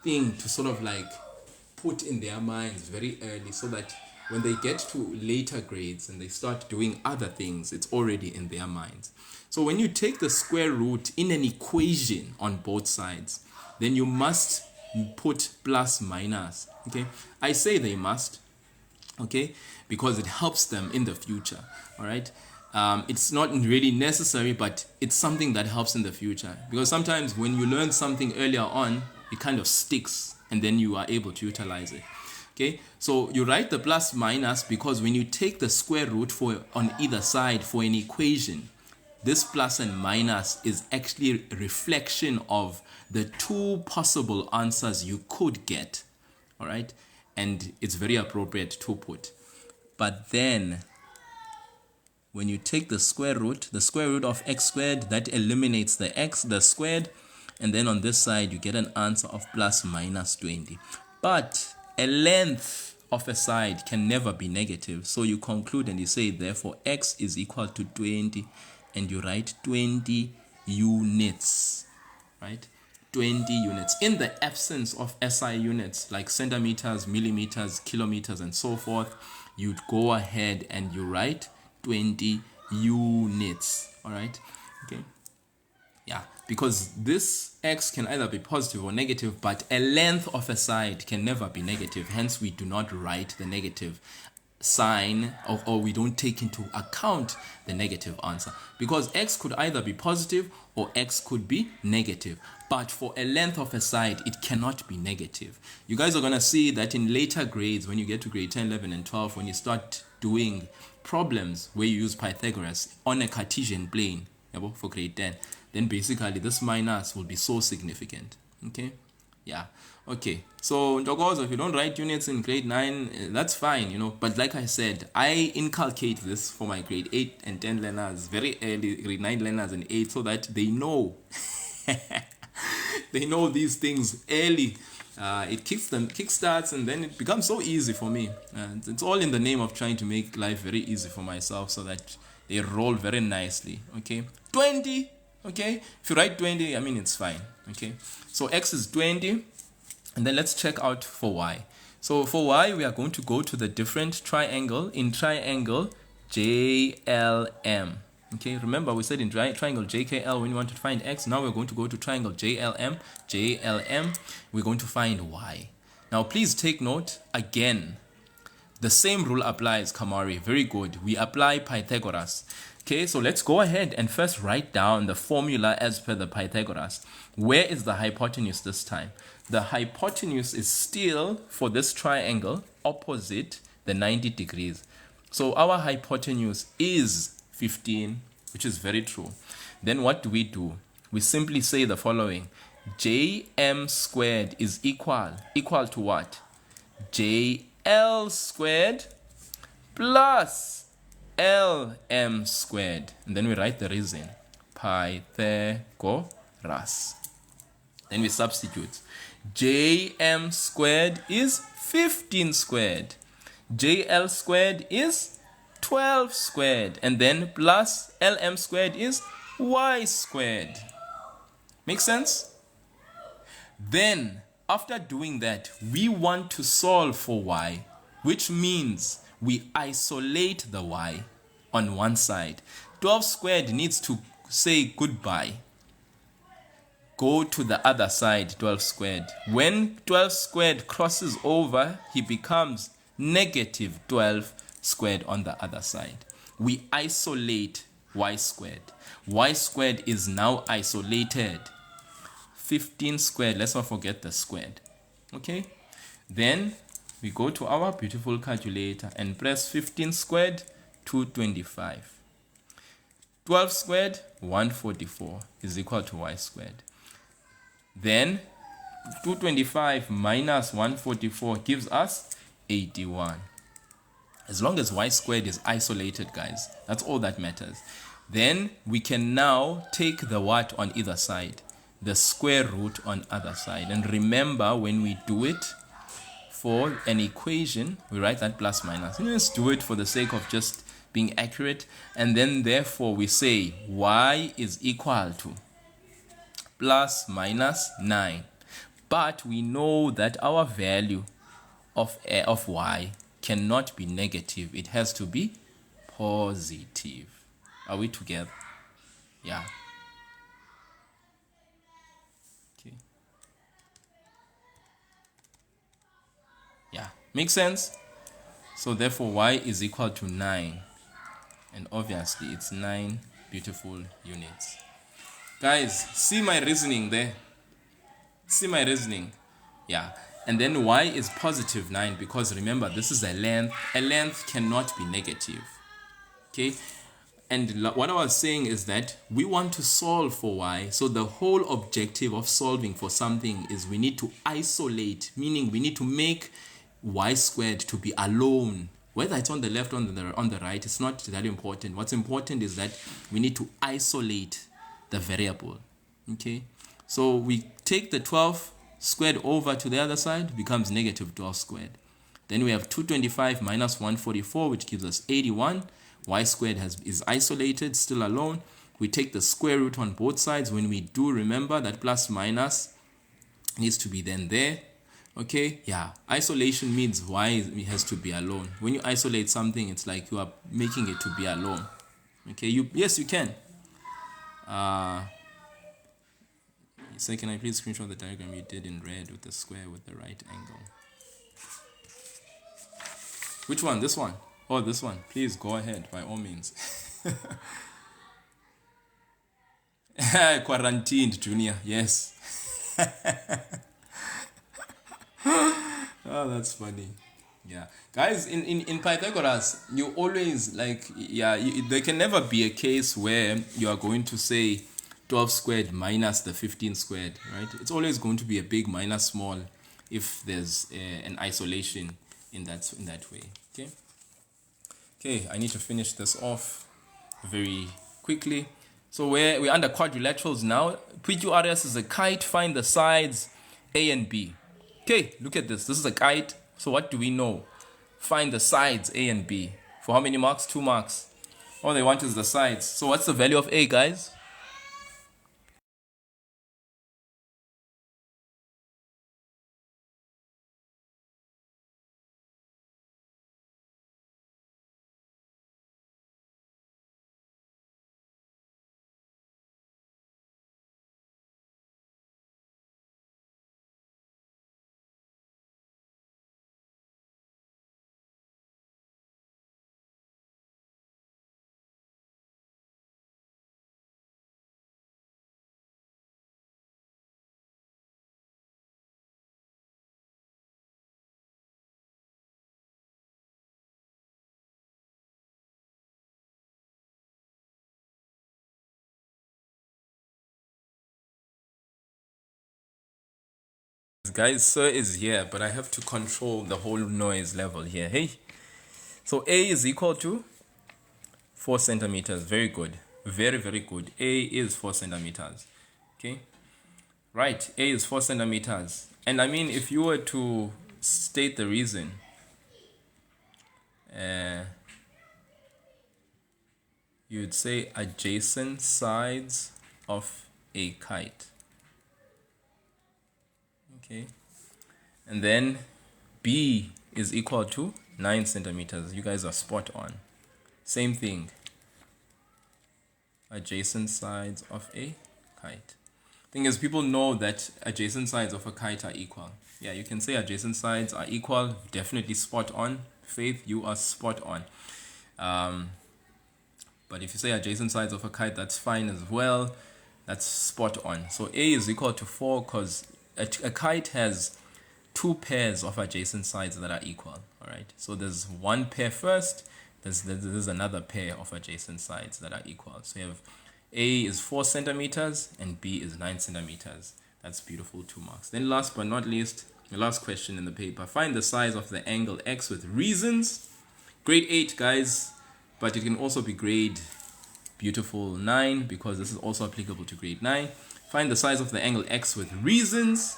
thing to sort of like put in their minds very early, so that when they get to later grades and they start doing other things, it's already in their minds. So when you take the square root in an equation on both sides, then you must put plus minus. Okay, I say they must, okay, because it helps them in the future. All right. It's not really necessary, but it's something that helps in the future, because sometimes when you learn something earlier on, it kind of sticks and then you are able to utilize it. Okay, so you write the plus minus because when you take the square root for on either side for an equation, this plus and minus is actually a reflection of the two possible answers you could get. All right, and it's very appropriate to put. But then when you take the square root of x squared, that eliminates the x, the squared, and then on this side you get an answer of plus minus 20. But a length of a side can never be negative, so you conclude and you say therefore x is equal to 20, and you write 20 units, right? 20 units. In the absence of SI units like centimeters, millimeters, kilometers, and so forth, you'd go ahead and you write 20 units. All right, okay, yeah, because this x can either be positive or negative, but a length of a side can never be negative, hence we do not write the negative sign, or we don't take into account the negative answer, because x could either be positive or x could be negative, but for a length of a side it cannot be negative. You guys are going to see that in later grades, when you get to grade 10, 11 and 12, when you start doing problems where you use Pythagoras on a Cartesian plane for grade 10, then basically this minus will be so significant. Okay, yeah, okay. So Njogozo, if you don't write units in grade 9, that's fine, you know, but like I said, I inculcate this for my grade 8 and 10 learners very early, grade 9 learners and 8, so that they know they know these things early. It kickstarts, and then it becomes so easy for me. It's all in the name of trying to make life very easy for myself, so that they roll very nicely. Okay, 20. Okay, if you write 20, I mean it's fine. Okay, so x is 20, and then let's check out for y. So for y, we are going to go to the different triangle in triangle JLM. Okay, remember we said in triangle JKL when you want to find x. Now we're going to go to triangle JLM. We're going to find y. Now please take note again. The same rule applies, Kamari. Very good. We apply Pythagoras. Okay, so let's go ahead and first write down the formula as per the Pythagoras. Where is the hypotenuse this time? The hypotenuse is still, for this triangle, opposite the 90 degrees. So our hypotenuse is 15, which is very true. Then what do? We simply say the following. JM squared is equal to what? JL squared plus LM squared. And then we write the reason. Pythagoras. Then we substitute. JM squared is 15 squared. JL squared is 12 squared. And then plus LM squared is y squared. Make sense? Then, after doing that, we want to solve for y, which means we isolate the y on one side. 12 squared needs to say goodbye. Go to the other side, 12 squared. When 12 squared crosses over, he becomes negative 12 squared on the other side. We isolate y squared. Y squared is now isolated. 15 squared, let's not forget the squared. Okay, then we go to our beautiful calculator and press 15 squared, 225. 12 squared, 144 is equal to y squared. Then 225 minus 144 gives us 81. As long as y squared is isolated, guys, that's all that matters. Then we can now take the what on either side, the square root on other side. And remember, when we do it for an equation, we write that plus minus. And let's do it for the sake of just being accurate. And then therefore we say y is equal to plus minus 9. But we know that our value of y cannot be negative. It has to be positive. Are we together? Yeah. Okay. Yeah. Makes sense? So therefore y is equal to 9. And obviously it's 9 beautiful units. Guys, see my reasoning there? See my reasoning? Yeah. And then y is positive 9 because remember, this is a length. A length cannot be negative. Okay? And what I was saying is that we want to solve for y. So the whole objective of solving for something is we need to isolate, meaning we need to make y squared to be alone. Whether it's on the left or on the right, it's not that important. What's important is that we need to isolate the variable. Okay? So we take the 12 squared over to the other side, becomes negative 12 squared. Then we have 225 minus 144, which gives us 81. Y squared is isolated, still alone. We take the square root on both sides. When we do, remember that plus minus needs to be then there. Okay, yeah. Isolation means y has to be alone. When you isolate something, it's like you are making it to be alone. Okay, yes, you can. So can I please screenshot the diagram you did in red with the square with the right angle? Which one? This one? Oh, this one. Please go ahead, by all means. Quarantined, Junior. Yes. Oh, that's funny. Yeah. Guys, in Pythagoras, you always, like, yeah, there can never be a case where you are going to say 12 squared minus the 15 squared, right? It's always going to be a big minus small if there's an isolation in that way. Okay, I need to finish this off very quickly. So we're under quadrilaterals now. PQRS is a kite. Find the sides A and B. Okay, look at this. This is a kite. So what do we know? Find the sides A and B. For how many marks? 2 marks. All they want is the sides. So what's the value of A, guys? Guys, sir is here, but I have to control the whole noise level here. Hey, so A is equal to 4 centimeters. Very good. Very, very good. A is 4 centimeters. Okay. Right. A is 4 centimeters. And I mean, if you were to state the reason, you'd say adjacent sides of a kite. Okay. And then B is equal to 9 centimeters. You guys are spot on. Same thing. Adjacent sides of a kite. Thing is, people know that adjacent sides of a kite are equal. Yeah, you can say adjacent sides are equal. Definitely spot on. Faith, you are spot on. But if you say adjacent sides of a kite, that's fine as well. That's spot on. So A is equal to 4 because a kite has 2 pairs of adjacent sides that are equal. All right. So there's one pair first. There's another pair of adjacent sides that are equal. So you have A is 4 centimeters and B is 9 centimeters. That's beautiful, 2 marks. Then last but not least, the last question in the paper. Find the size of the angle X with reasons. Grade 8, guys. But it can also be grade beautiful 9 because this is also applicable to grade 9. Find the size of the angle X with reasons.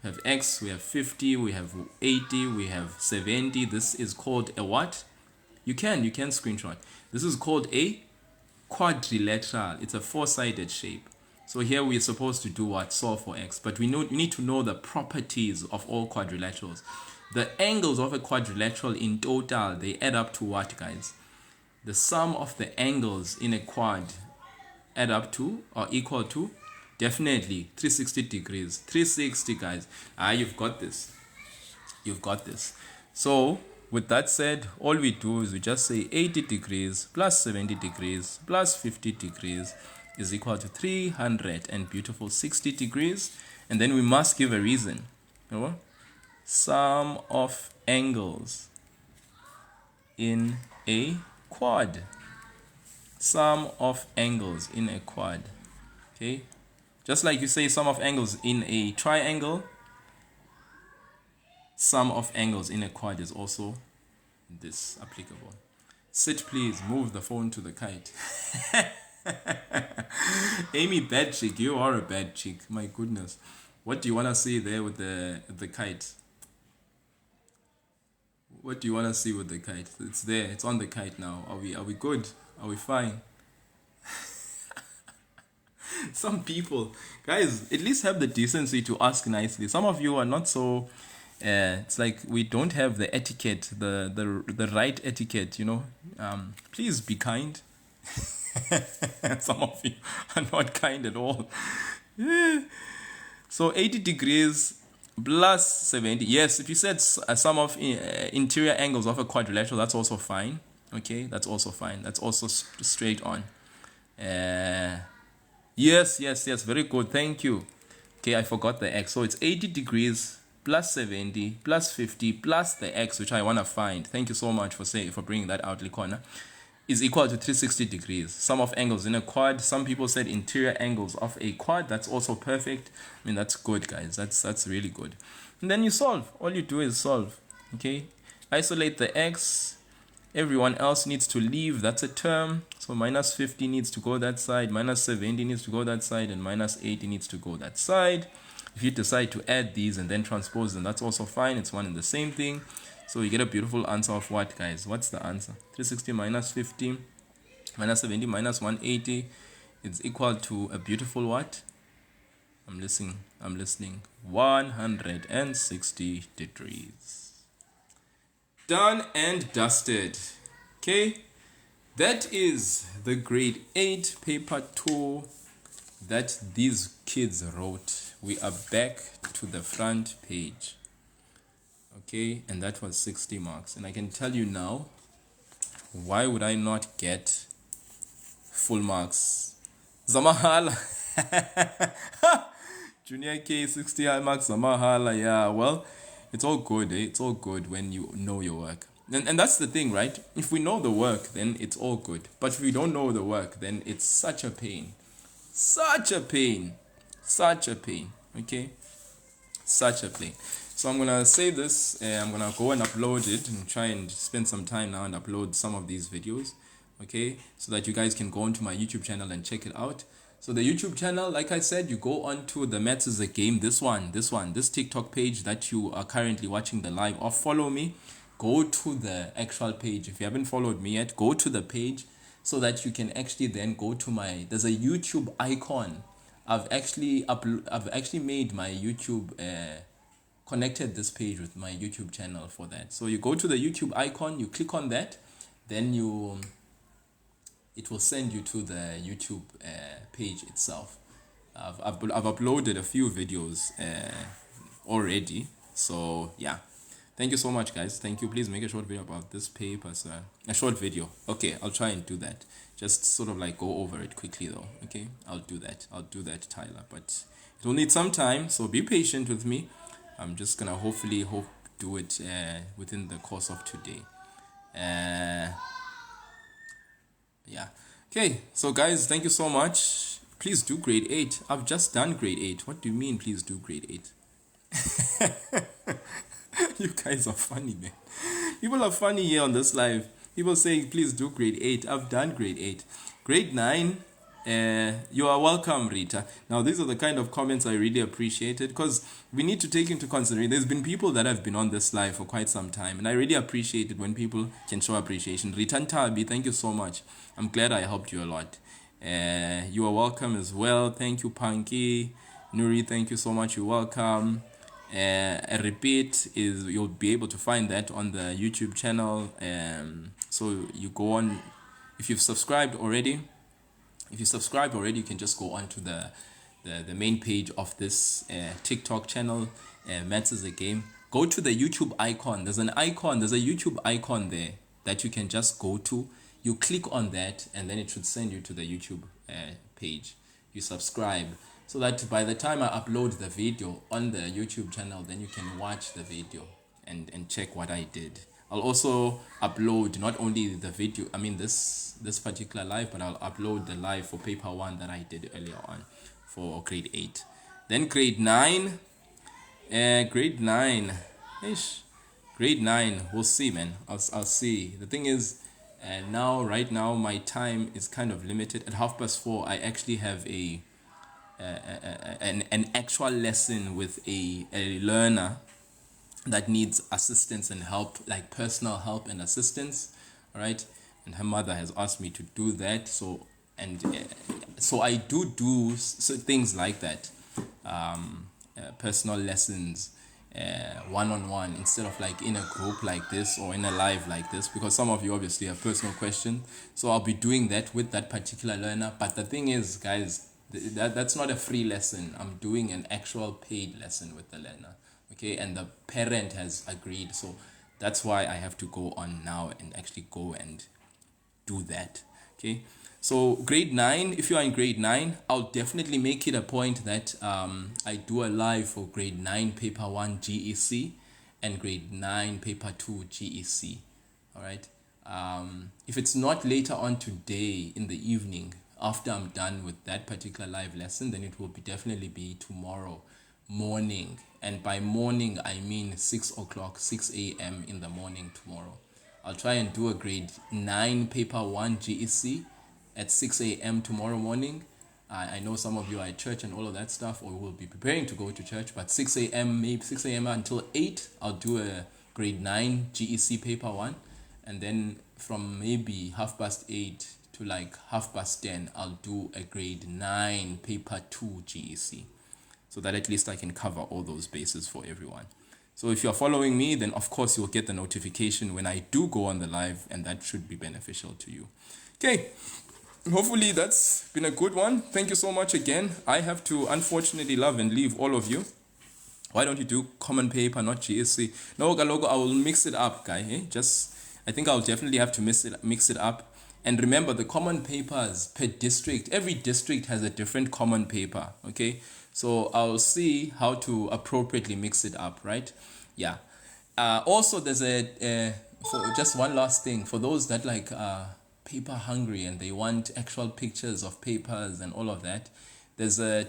We have X, we have 50, we have 80, we have 70. This is called a what? You can screenshot. This is called a quadrilateral. It's a 4-sided shape. So here we're supposed to do what? Solve for X. But we need to know the properties of all quadrilaterals. The angles of a quadrilateral in total, they add up to what, guys? The sum of the angles in a quad add up to or equal to definitely 360 degrees. 360, guys. You've got this. You've got this. So with that said, all we do is we just say 80 degrees plus 70 degrees plus 50 degrees is equal to 300 and beautiful 60 degrees. And then we must give a reason. You know? Sum of angles in a quad. Sum of angles in a quad. Okay. Just like you say sum of angles in a triangle, sum of angles in a quad is also this applicable. Sit, please. Move the phone to the kite. Amy, bad chick. You are a bad chick. My goodness. What do you want to see there with the kite? What do you want to see with the kite? It's there. It's on the kite now. Are we good? Are we fine? Some people, guys, at least have the decency to ask nicely. Some of you are not so. It's like we don't have the etiquette, the right etiquette. You know. Please be kind. Some of you are not kind at all. So 80 degrees plus 70. Yes, if you said a sum of interior angles of a quadrilateral, that's also fine. Okay, that's also fine. That's also straight on. Yes, very good. Thank you. Okay, I forgot the X. So it's 80 degrees plus 70 plus 50 plus the X, which I want to find. Thank you so much for bringing that out, Likona. Is equal to 360 degrees. Sum of angles in a quad. Some people said interior angles of a quad. That's also perfect. I mean, that's good, guys. That's really good. And then you solve. All you do is solve. Okay. Isolate the X. Everyone else needs to leave. That's a term. So minus 50 needs to go that side. Minus 70 needs to go that side. And minus 80 needs to go that side. If you decide to add these and then transpose them, that's also fine. It's one and the same thing. So you get a beautiful answer of what, guys? What's the answer? 360 minus 50 minus 70 minus 180 is equal to a beautiful what? I'm listening. 160 degrees. Done and dusted. Okay. That is the grade 8 paper 2 that these kids wrote. We are back to the front page. Okay, and that was 60 marks. And I can tell you now, why would I not get full marks? Zamahala. Junior K, 60 high marks, Zamahala. Yeah, well, it's all good. It's all good when you know your work. And that's the thing, right? If we know the work, then it's all good. But if we don't know the work, then it's such a pain. Such a pain. Okay? Such a plane. So I'm gonna save this. I'm gonna go and upload it and try and spend some time now and upload some of these videos, okay, so that you guys can go onto my YouTube channel and check it out. So the YouTube channel, like I said, you go onto the Maths is a Game, this TikTok page that you are currently watching the live, or follow me. Go to the actual page. If you haven't followed me yet, go to the page so that you can actually then go to my, there's a YouTube icon. I've actually made my YouTube connected this page with my YouTube channel for that. So you go to the YouTube icon, you click on that, then it will send you to the YouTube page itself. I've uploaded a few videos already. So yeah, thank you so much, guys. Thank you. Please make a short video about this paper, sir. A short video. Okay, I'll try and do that. Just sort of like go over it quickly though. Okay, I'll do that, Tyler, but it will need some time, so be patient with me. I'm just gonna hope do it within the course of today. Yeah. Okay, so guys, thank you so much. Please do grade 8. I've just done grade 8. What do you mean please do grade 8? You guys are funny, man. People are funny here on this live. People saying please do grade 8. I've done grade 8. Grade 9, you are welcome, Rita. Now these are the kind of comments I really appreciated, because we need to take into consideration there's been people that have been on this live for quite some time, and I really appreciate it when people can show appreciation. Rita Ntabi, thank you so much. I'm glad I helped you a lot. You are welcome as well. Thank you, Punky. Nuri, thank you so much. You're welcome. A repeat is, you'll be able to find that on the YouTube channel. So you go on, if you've subscribed already, you can just go on to the main page of this TikTok channel, Maths is a Game. Go to the YouTube icon. There's a YouTube icon there that you can just go to. You click on that, and then it should send you to the YouTube page. You subscribe, so that by the time I upload the video on the YouTube channel, then you can watch the video and check what I did. I'll also upload not only the video, I mean this particular live, but I'll upload the live for paper 1 that I did earlier on for grade 8. Then grade 9, grade 9, we'll see, man. I'll see. The thing is, right now my time is kind of limited. At 4:30 I actually have an actual lesson with a learner that needs assistance and help, like personal help and assistance. All right, and her mother has asked me to do that. So I do things like that, personal lessons, one-on-one, instead of like in a group like this or in a live like this, because some of you obviously have personal questions. So I'll be doing that with that particular learner. But the thing is, guys, that's not a free lesson. I'm doing an actual paid lesson with the learner. Okay, and the parent has agreed, so that's why I have to go on now and actually go and do that. Okay, so grade 9, if you are in grade 9, I'll definitely make it a point that I do a live for grade 9 paper 1 GEC and grade 9 paper 2 GEC. All right, if it's not later on today in the evening after I'm done with that particular live lesson, then it will definitely be tomorrow morning. And by morning I mean 6 a.m. in the morning tomorrow. I'll try and do a grade 9 paper 1 GEC at 6 a.m. tomorrow morning. I know some of you are at church and all of that stuff, or will be preparing to go to church, but 6 a.m. maybe 6 a.m. until 8 I'll do a grade 9 GEC paper 1, and then from maybe 8:30 to like 10:30 I'll do a grade 9 paper 2 GEC, so that at least I can cover all those bases for everyone. So if you're following me, then of course you'll get the notification when I do go on the live, and that should be beneficial to you. Okay, hopefully that's been a good one. Thank you so much again. I have to unfortunately love and leave all of you. Why don't you do common paper, not GSC? No, Galogo, I will mix it up, guy. I think I'll definitely have to mix it up. And remember, the common papers per district, every district has a different common paper, okay? So I'll see how to appropriately mix it up, right? Yeah. Also, there's just one last thing. For those that like paper hungry and they want actual pictures of papers and all of that, there's a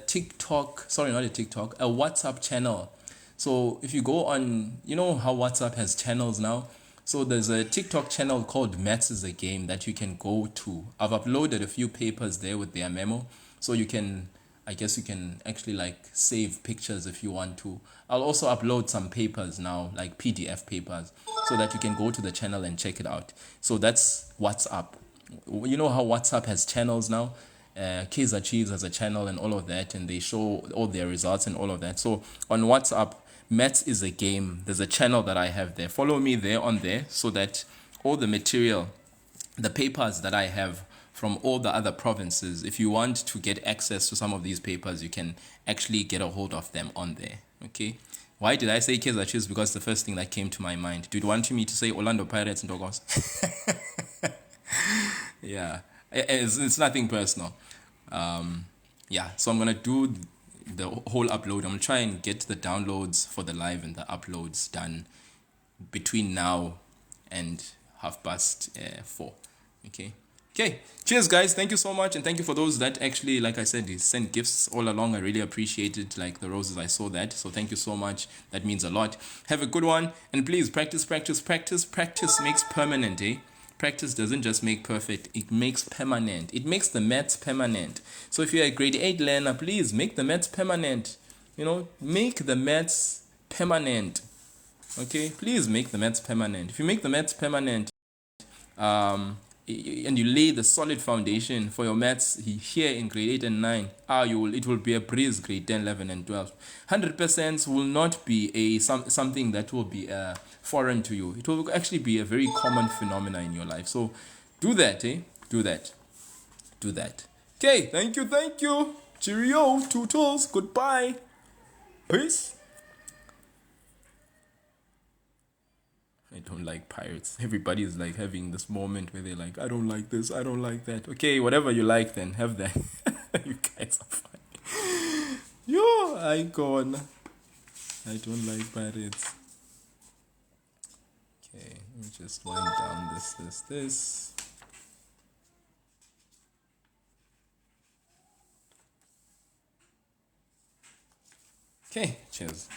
WhatsApp channel. So if you go on, you know how WhatsApp has channels now? So there's a TikTok channel called MathsIsAGame that you can go to. I've uploaded a few papers there with their memo. So you can, I guess you can actually like save pictures if you want to. I'll also upload some papers now, like PDF papers, so that you can go to the channel and check it out. So that's WhatsApp. You know how WhatsApp has channels now? Kids Achieves has a channel and all of that, and they show all their results and all of that. So on WhatsApp, Maths is a Game, there's a channel that I have there. Follow me there on there so that all the material, the papers that I have from all the other provinces, if you want to get access to some of these papers, you can actually get a hold of them on there. Okay. Why did I say Kids Achieves? Because the first thing that came to my mind. Do you want me to say Orlando Pirates and Dogos? Yeah, it's nothing personal. Yeah, so I'm gonna do the whole upload. I'm gonna try and get the downloads for the live and the uploads done between now and 4:30. Okay. Okay. Cheers, guys. Thank you so much, and thank you for those that actually, like I said, they sent gifts all along. I really appreciate it. Like the roses, I saw that. So thank you so much. That means a lot. Have a good one, and please practice, practice, practice. Practice makes permanent, eh? Practice doesn't just make perfect, it makes permanent. It makes the maths permanent. So if you're a grade 8 learner, please make the maths permanent. You know, make the maths permanent. Okay, please make the maths permanent. If you make the maths permanent, and you lay the solid foundation for your maths here in grade 8 and 9, it will be a breeze grade 10, 11, and 12. 100% will not be something that will be foreign to you. It will actually be a very common phenomena in your life. So do that, eh? Do that. Do that. Okay, thank you. Cheerio, toodles, goodbye. Peace. I don't like pirates. Everybody is like having this moment where they're like, I don't like this, I don't like that. Okay, whatever you like then, have that. You guys are funny. Yo, icon. I don't like pirates. Okay, let me just wind down this. Okay, cheers.